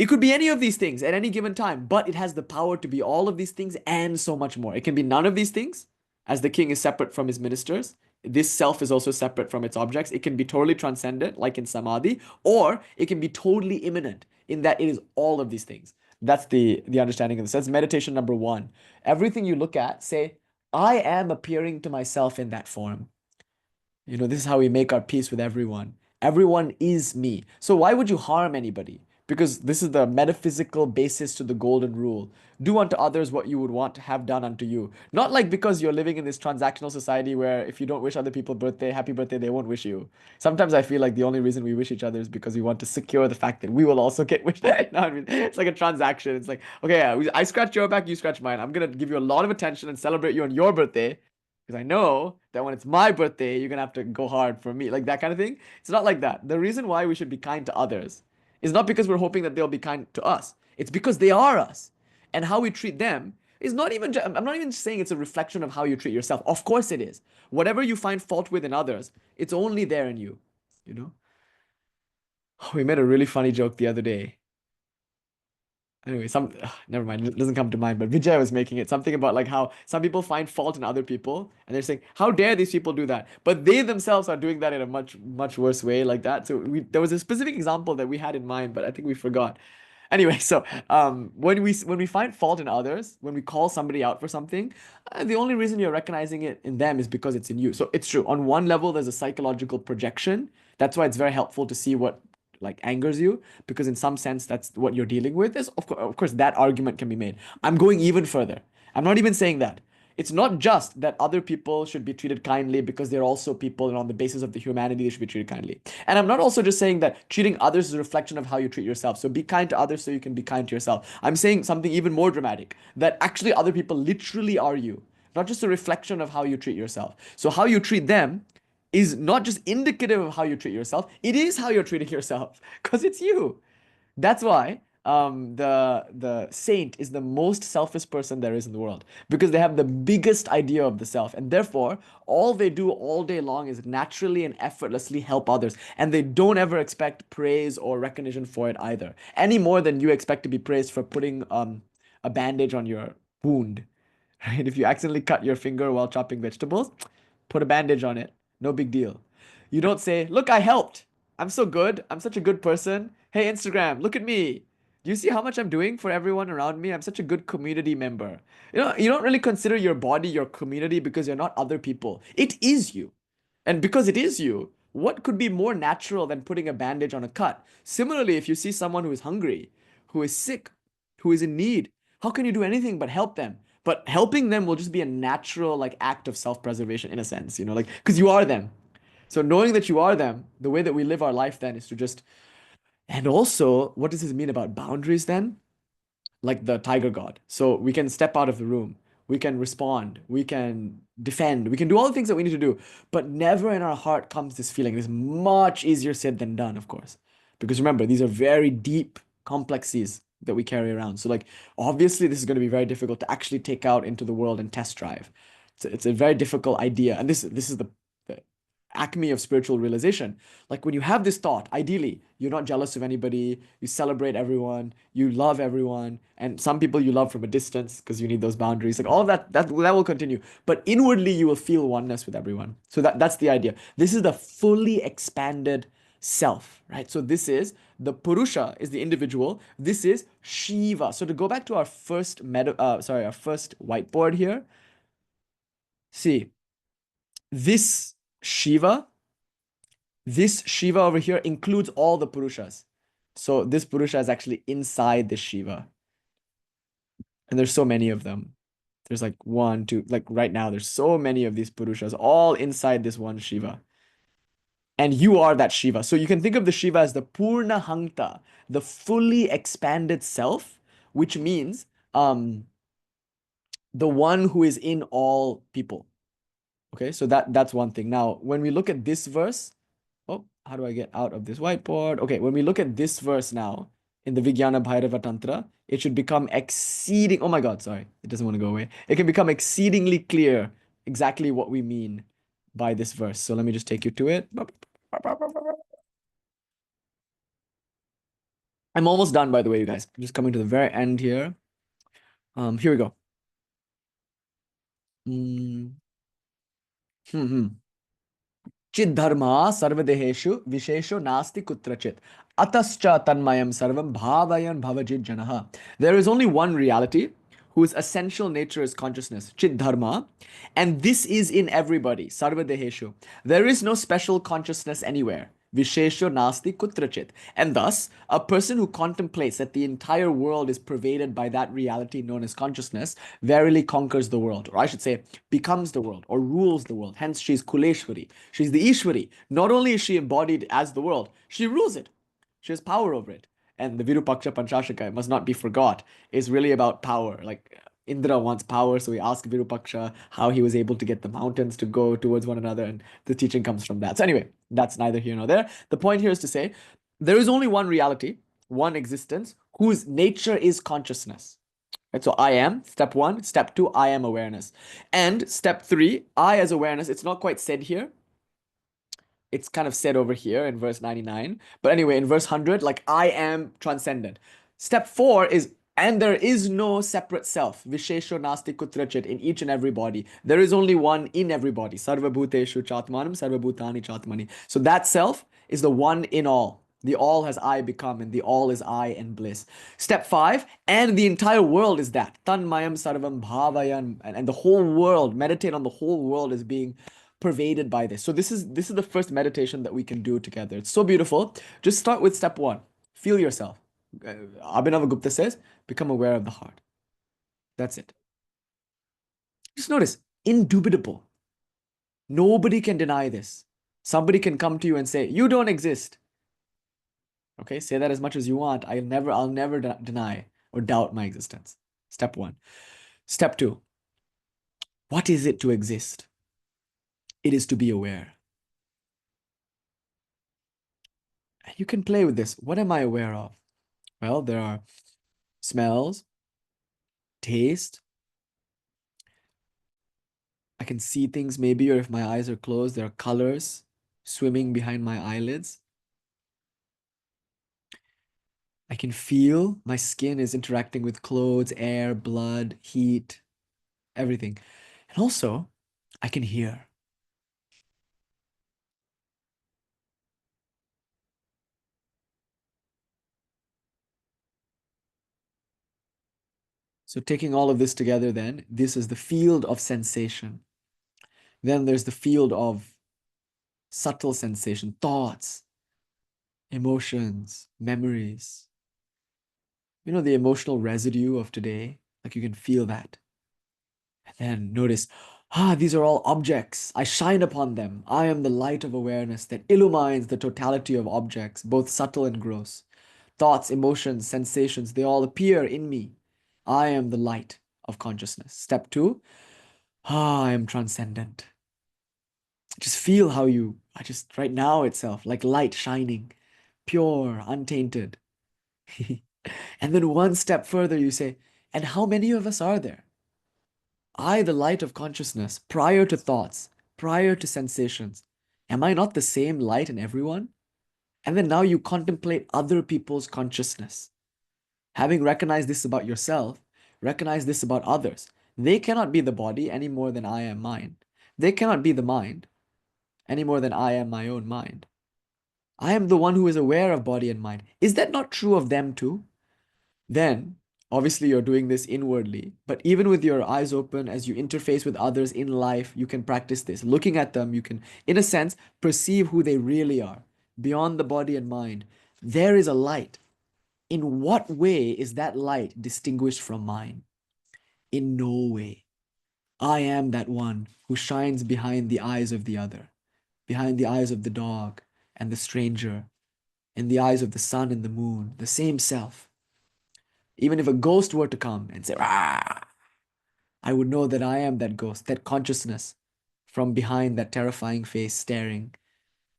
It could be any of these things at any given time, but it has the power to be all of these things and so much more. It can be none of these things, as the king is separate from his ministers. This self is also separate from its objects. It can be totally transcendent, like in samadhi, or it can be totally immanent, in that it is all of these things. That's the understanding of this. That's meditation number one. Everything you look at, say, I am appearing to myself in that form. This is how we make our peace with everyone. Everyone is me. So why would you harm anybody? Because this is the metaphysical basis to the golden rule. Do unto others what you would want to have done unto you. Not like because you're living in this transactional society where if you don't wish other people happy birthday, they won't wish you. Sometimes I feel like the only reason we wish each other is because we want to secure the fact that we will also get wished. It's like a transaction. It's like, okay, I scratch your back, you scratch mine. I'm going to give you a lot of attention and celebrate you on your birthday, because I know that when it's my birthday, you're going to have to go hard for me. Like that kind of thing. It's not like that. The reason why we should be kind to others is not because we're hoping that they'll be kind to us. It's because they are us. And how we treat them is not even, I'm not even saying it's a reflection of how you treat yourself. Of course it is. Whatever you find fault with in others, it's only there in you. We made a really funny joke the other day. Anyway, never mind, it doesn't come to mind, but Vijay was making it something about like how some people find fault in other people and they're saying, how dare these people do that? But they themselves are doing that in a much, much worse way like that. So there was a specific example that we had in mind, but I think we forgot. Anyway, so when we find fault in others, when we call somebody out for something, the only reason you're recognizing it in them is because it's in you. So it's true. On one level, there's a psychological projection. That's why it's very helpful to see what like angers you, because in some sense that's what you're dealing with. Is of course that argument can be made. I'm going even further. I'm not even saying that. It's not just that other people should be treated kindly because they're also people, and on the basis of the humanity, they should be treated kindly. And I'm not also just saying that treating others is a reflection of how you treat yourself. So be kind to others so you can be kind to yourself. I'm saying something even more dramatic, that actually other people literally are you, not just a reflection of how you treat yourself. So how you treat them is not just indicative of how you treat yourself, it is how you're treating yourself because it's you. That's why the saint is the most selfish person there is in the world, because they have the biggest idea of the self, and therefore all they do all day long is naturally and effortlessly help others, and they don't ever expect praise or recognition for it either, any more than you expect to be praised for putting a bandage on your wound. Right? If you accidentally cut your finger while chopping vegetables, put a bandage on it. No big deal. You don't say, "Look, I helped. I'm so good. I'm such a good person. Hey, Instagram, look at me. Do you see how much I'm doing for everyone around me? I'm such a good community member." You don't really consider your body your community because you're not other people. It is you. And because it is you, what could be more natural than putting a bandage on a cut? Similarly, if you see someone who is hungry, who is sick, who is in need, how can you do anything but help them? But helping them will just be a natural like act of self-preservation in a sense, like because you are them. So knowing that you are them, the way that we live our life then is to just, and also, what does this mean about boundaries then? Like the tiger god. So we can step out of the room, we can respond, we can defend, we can do all the things that we need to do, but never in our heart comes this feeling. It's much easier said than done, of course, because remember, these are very deep complexities that we carry around. So like obviously this is going to be very difficult to actually take out into the world and test drive. It's a very difficult idea, and this is the acme of spiritual realization. Like when you have this thought, ideally, you're not jealous of anybody, you celebrate everyone, you love everyone, and some people you love from a distance because you need those boundaries. Like all of that will continue. But inwardly, you will feel oneness with everyone. So that's the idea. This is the fully expanded self, right? So this is the Purusha is the individual. This is Shiva. So to go back to our first our first whiteboard here, see this Shiva, this Shiva over here includes all the Purushas. So this Purusha is actually inside this Shiva. And there's so many of them. There's like one, two, like right now, there's so many of these Purushas all inside this one Shiva. And you are that Shiva. So you can think of the Shiva as the Purna Hanta, the fully expanded self, which means the one who is in all people. Okay, so that's one thing. Now, when we look at this verse, oh, how do I get out of this whiteboard? Okay, when we look at this verse now in the Vijñāna-Bhairava Tantra, it should become oh my God, sorry, it doesn't want to go away. It can become exceedingly clear exactly what we mean by this verse. So let me just take you to it. I'm almost done, by the way, you guys. I'm just coming to the very end here. Here we go. ciddharmā sarvadeheṣu viśeṣo nāsti kutracit ataśca tanmayaṁ sarvam bhāvayan bhavajij janaḥ. There is only one reality whose essential nature is consciousness, ciddharmā, and this is in everybody, sarvadeheṣu. There is no special consciousness anywhere. Viśeṣo nāsti kutracit. And thus, a person who contemplates that the entire world is pervaded by that reality known as consciousness verily conquers the world, or I should say, becomes the world, or rules the world. Hence, she's Kuleshwari. She's the Ishwari. Not only is she embodied as the world, she rules it. She has power over it. And the virūpāska-pancāśika, it must not be forgot, is really about power. Like Indra wants power, so we ask Virūpaksha how he was able to get the mountains to go towards one another, and the teaching comes from that. So anyway, that's neither here nor there. The point here is to say, there is only one reality, one existence, whose nature is consciousness. Right? So I am, step one. Step two, I am awareness. And step three, I as awareness, it's not quite said here. It's kind of said over here in verse 99. But anyway, in verse 100, like I am transcendent. Step four is, and there is no separate self, viśeṣo nāsti kutracit, in each and every body. There is only one in everybody. Sarvabhuteṣu chātmanam, sarvabhutani chātmani. So that self is the one in all. The all has I become, and the all is I and bliss. Step 5, and the entire world is that. Tanmayaṁ sarvam bhāvayan, and the whole world, meditate on the whole world as being pervaded by this. So this is the first meditation that we can do together. It's so beautiful. Just start with step 1. Feel yourself. Abhinavagupta says, become aware of the heart. That's it. Just notice, indubitable. Nobody can deny this. Somebody can come to you and say, you don't exist. Okay, say that as much as you want. I'll never deny or doubt my existence. Step 1. Step 2. What is it to exist? It is to be aware. You can play with this. What am I aware of? Well, there are smells, taste. I can see things maybe, or if my eyes are closed, there are colors swimming behind my eyelids. I can feel my skin is interacting with clothes, air, blood, heat, everything. And also, I can hear. So taking all of this together then, this is the field of sensation. Then there's the field of subtle sensation, thoughts, emotions, memories. You know, the emotional residue of today, like you can feel that. And then notice, these are all objects. I shine upon them. I am the light of awareness that illumines the totality of objects, both subtle and gross. Thoughts, emotions, sensations, they all appear in me. I am the light of consciousness. Step 2, I am transcendent. Just feel how right now itself, like light shining, pure, untainted. And then one step further, you say, and how many of us are there? I, the light of consciousness, prior to thoughts, prior to sensations, am I not the same light in everyone? And then now you contemplate other people's consciousness. Having recognized this about yourself, recognize this about others. They cannot be the body any more than I am mine. They cannot be the mind any more than I am my own mind. I am the one who is aware of body and mind. Is that not true of them too? Then, obviously, you're doing this inwardly, but even with your eyes open, as you interface with others in life, you can practice this. Looking at them, you can, in a sense, perceive who they really are, beyond the body and mind. There is a light. In what way is that light distinguished from mine? In no way. I am that one who shines behind the eyes of the other, behind the eyes of the dog and the stranger, in the eyes of the sun and the moon, the same self. Even if a ghost were to come and say, "Rah," I would know that I am that ghost, that consciousness from behind that terrifying face staring.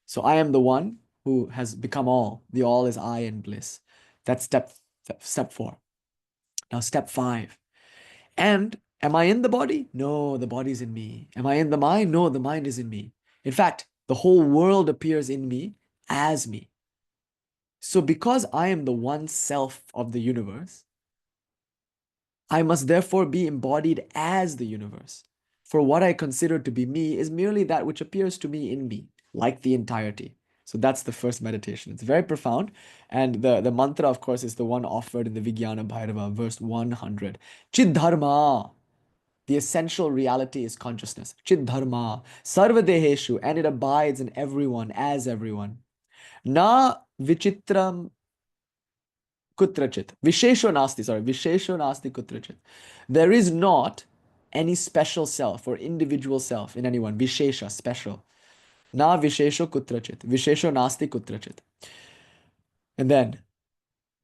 So I am the one who has become all. The all is I and bliss. That's step 4. Now step 5. And am I in the body? No, the body is in me. Am I in the mind? No, the mind is in me. In fact, the whole world appears in me as me. So because I am the one self of the universe, I must therefore be embodied as the universe. For what I consider to be me is merely that which appears to me in me, like the entirety. So that's the first meditation. It's very profound. And the mantra, of course, is the one offered in the Vijñāna-Bhairava, verse 100. Ciddharmā. The essential reality is consciousness. Ciddharmā. Sarvadeheṣu. And it abides in everyone, as everyone. Na vichitram kutracit. Viśeṣo nāsti. Viśeṣo nāsti kutracit. There is not any special self or individual self in anyone. Viśeṣa, special. Na viśeṣo kutracit. Viśeṣo nāsti kutracit. And then,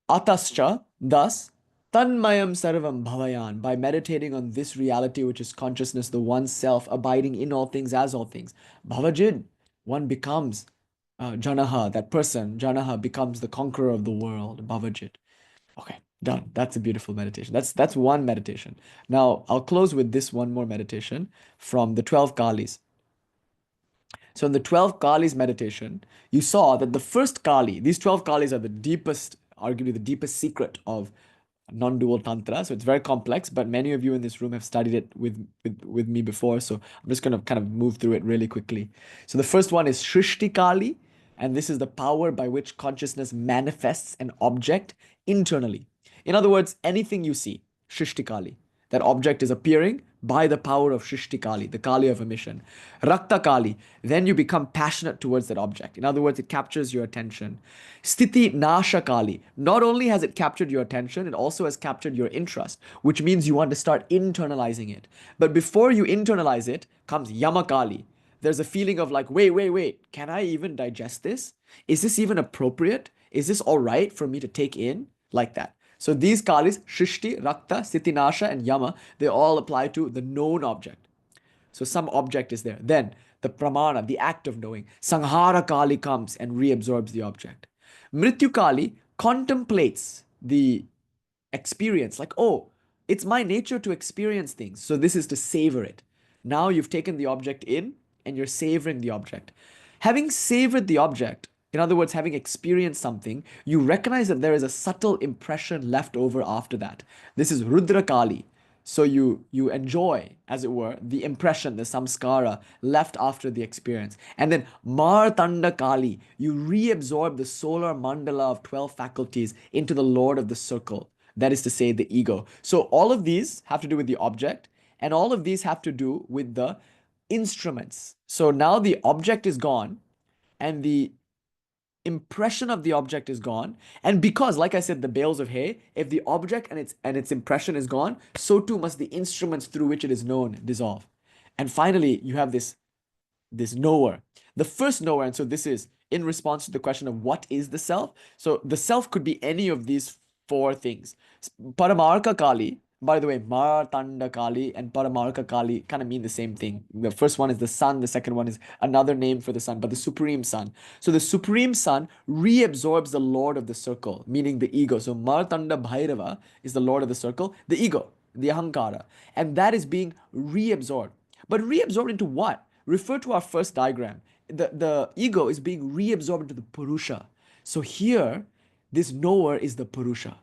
ataśca, thus, tanmayaṁ sarvam bhavayan, by meditating on this reality which is consciousness, the one self abiding in all things as all things. Bhavajij, one becomes janaḥ, that person. Janaḥ becomes the conqueror of the world. Bhavajij. Okay, done. That's a beautiful meditation. That's one meditation. Now, I'll close with this one more meditation from the 12 Kalis. So in the 12 Kalis meditation, you saw that the first Kali, these 12 Kalis are the deepest, arguably the deepest secret of non-dual tantra. So it's very complex, but many of you in this room have studied it with me before. So I'm just going to kind of move through it really quickly. So the first one is Shrishti Kali, And this is the power by which consciousness manifests an object internally. In other words, anything you see, Shrishti-kali, that object is appearing by the power of Shrishti-kali, the Kali of emission. Rakta-kali, then you become passionate towards that object. In other words, it captures your attention. Sthiti-nasha-kali, not only has it captured your attention, it also has captured your interest, which means you want to start internalizing it. But before you internalize it, comes Yama-kali. There's a feeling of like, wait, can I even digest this? Is this even appropriate? Is this all right for me to take in? Like that. So these kalis, Shrishti, Rakta, Sitinasha, and Yama, they all apply to the known object. So some object is there. Then the pramana, the act of knowing. Sanghara kali comes and reabsorbs the object. Mrityu kali contemplates the experience, like, oh, it's my nature to experience things. So this is to savor it. Now you've taken the object in and you're savoring the object. Having savored the object, in other words, having experienced something, you recognize that there is a subtle impression left over after that. This is Rudra Kali. So you enjoy, as it were, the impression, the samskara left after the experience. And then Martanda Kali, you reabsorb the solar mandala of 12 faculties into the Lord of the circle. That is to say, the ego. So all of these have to do with the object, and all of these have to do with the instruments. So now the object is gone, and the impression of the object is gone. And because, like I said, the bales of hay, if the object and its impression is gone, so too must the instruments through which it is known dissolve. And finally, you have this knower, the first knower. And so this is in response to the question of what is the self. So the self could be any of these four things. Paramarka Kali, by the way, Martanda Kali and Paramarka Kali kind of mean the same thing. The first one is the sun, the second one is another name for the sun, but the supreme sun. So the supreme sun reabsorbs the lord of the circle, meaning the ego. So Vijñāna-Bhairava is the lord of the circle, the ego, the ahankara, and that is being reabsorbed. But reabsorbed into what? Refer to our first diagram. The ego is being reabsorbed into the Purusha. So here, this knower is the Purusha,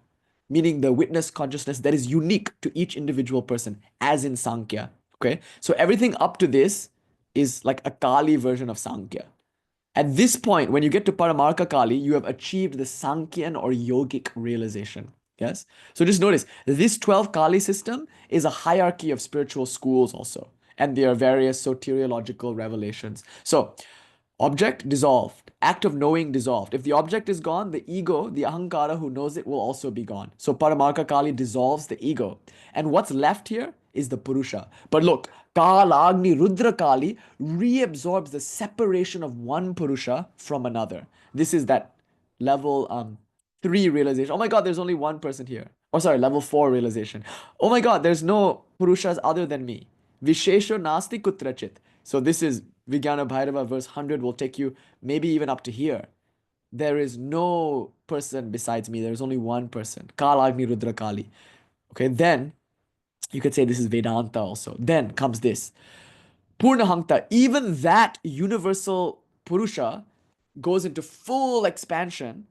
meaning the witness consciousness that is unique to each individual person, as in Sankhya. Okay, so everything up to this is like a Kali version of Sankhya. At this point, when you get to Paramarka Kali, you have achieved the Sankhyan or yogic realization. Yes, so just notice this 12 Kali system is a hierarchy of spiritual schools also, and there are various soteriological revelations. So object dissolved, act of knowing dissolved. If the object is gone, the ego, the ahankara who knows it, will also be gone. So Paramarka Kali dissolves the ego. And what's left here is the Purusha. But look, Kalagni Rudra Kali reabsorbs the separation of one Purusha from another. This is that level 3 realization. Oh my God, there's only one person here. Oh, sorry, level 4 realization. Oh my God, there's no Purushas other than me. Viśeṣo nāsti kutracit. So this is Vijñāna-Bhairava verse 100 will take you maybe even up to here. There is no person besides me. There is only one person. Kalagni Rudra Kali. Okay, then you could say this is Vedanta also. Then comes this. Purnahankta. Even that universal Purusha goes into full expansion,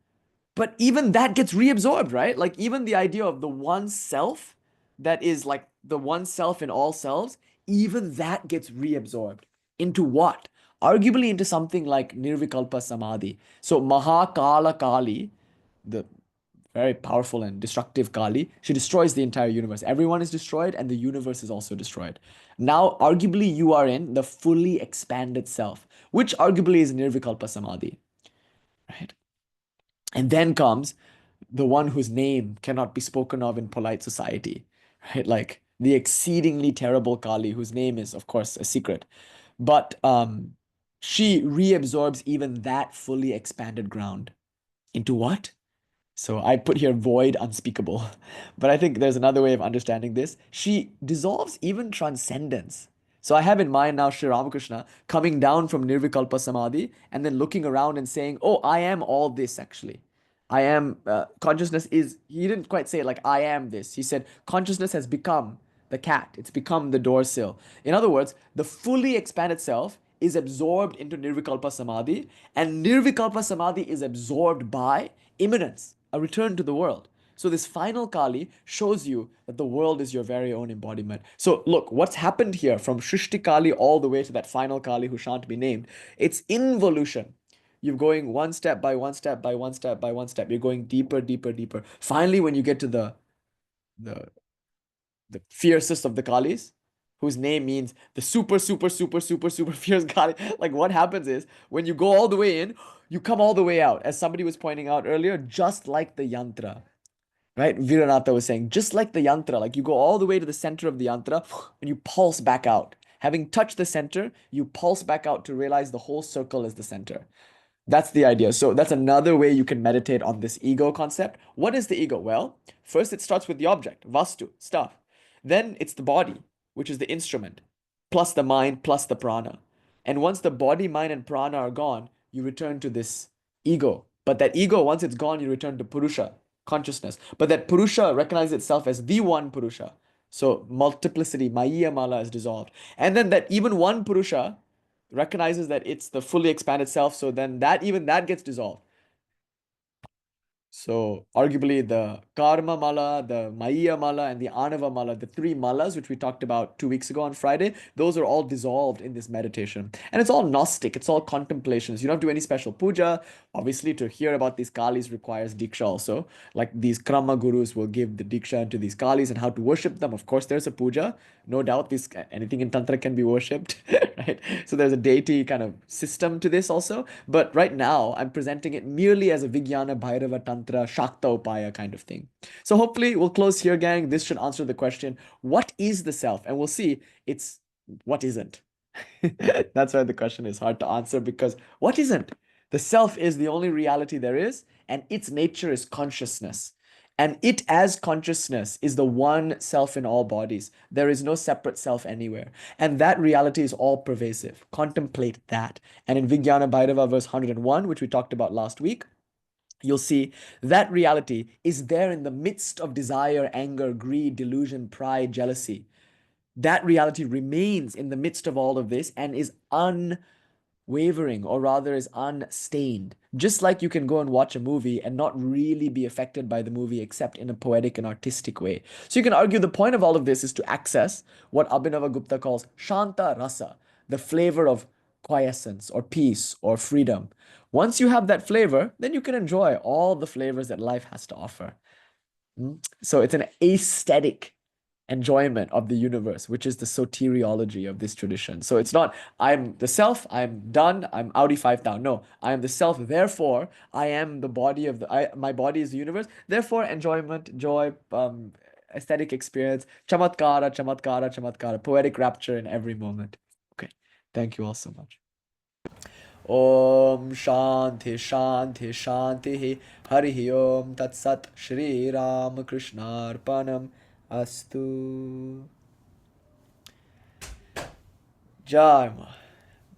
but even that gets reabsorbed, right? Like even the idea of the one self that is like the one self in all selves, even that gets reabsorbed. Into what? Arguably into something like nirvikalpa samadhi. So Mahakala Kali, the very powerful and destructive Kali, she destroys the entire universe. Everyone is destroyed and the universe is also destroyed. Now, arguably, you are in the fully expanded self, which arguably is nirvikalpa samadhi, right? And then comes the one whose name cannot be spoken of in polite society, right? Like the exceedingly terrible Kali, whose name is, of course, a secret. But she reabsorbs even that fully expanded ground. Into what? So I put here void unspeakable. But I think there's another way of understanding this. She dissolves even transcendence. So I have in mind now Sri Ramakrishna coming down from Nirvikalpa Samadhi and then looking around and saying, oh, I am all this actually. I am, consciousness is, he didn't quite say it like, I am this. He said, consciousness has become the cat. It's become the door sill. In other words, the fully expanded self is absorbed into Nirvikalpa Samadhi, and Nirvikalpa Samadhi is absorbed by immanence, a return to the world. So this final Kali shows you that the world is your very own embodiment. So look, what's happened here from Shrishti Kali all the way to that final Kali who shan't be named, it's involution. you're going one step by one step by one step by one step. You're going deeper, deeper, deeper. Finally, when you get to the the fiercest of the Kalis, whose name means the super, super, super, super, super fierce Kali. Like what happens is when you go all the way in, you come all the way out. As somebody was pointing out earlier, just like the yantra, right? Viranatha was saying, just like the yantra, like you go all the way to the center of the yantra and you pulse back out. Having touched the center, you pulse back out to realize the whole circle is the center. That's the idea. So that's another way you can meditate on this ego concept. What is the ego? Well, first it starts with the object, vastu, stuff. Then it's the body, which is the instrument, plus the mind, plus the prana. And once the body, mind, and prana are gone, you return to this ego. But that ego, once it's gone, you return to Purusha, consciousness. But that Purusha recognizes itself as the one Purusha. So multiplicity, Maya Mala is dissolved. And then that even one Purusha recognizes that it's the fully expanded self, so then that even that gets dissolved. So arguably the karma mala, the maya mala, and the anava mala, the three malas which we talked about 2 weeks ago on Friday, those are all dissolved in this meditation. And it's all nāstik, it's all contemplations. You don't do any special puja. Obviously, to hear about these kalis requires diksha also. Like these krama gurus will give the diksha to these kalis and how to worship them. Of course, there's a puja. No doubt these anything in Tantra can be worshipped, right? So there's a deity kind of system to this also. But right now, I'm presenting it merely as a Vijñāna-Bhairava Tantra, Shakta Upaya kind of thing. So hopefully we'll close here, gang. This should answer the question, what is the self? And we'll see it's what isn't. That's why the question is hard to answer, because what isn't? The self is the only reality there is, and its nature is consciousness. And it as consciousness is the one self in all bodies. There is no separate self anywhere. And that reality is all pervasive. Contemplate that. And in Vijñāna-Bhairava verse 101, which we talked about last week, you'll see that reality is there in the midst of desire, anger, greed, delusion, pride, jealousy. That reality remains in the midst of all of this and is unwavering, or rather is unstained. Just like you can go and watch a movie and not really be affected by the movie except in a poetic and artistic way. So you can argue the point of all of this is to access what Abhinavagupta calls Shanta Rasa, the flavor of quiescence or peace or freedom. Once you have that flavor, then you can enjoy all the flavors that life has to offer. So it's an aesthetic enjoyment of the universe, which is the soteriology of this tradition. So it's not, I'm the self, I'm done, I'm Audi 5000. No, I am the self, therefore I am the body of my body is the universe. Therefore, enjoyment, joy, aesthetic experience, chamatkara, chamatkara, chamatkara, poetic rapture in every moment. Okay, thank you all so much. Om Shanti Shanti Shanti Hari Om Tat Sat Shri Ram Krishna Arpanam Astu. Jai Ma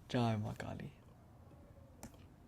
Kali.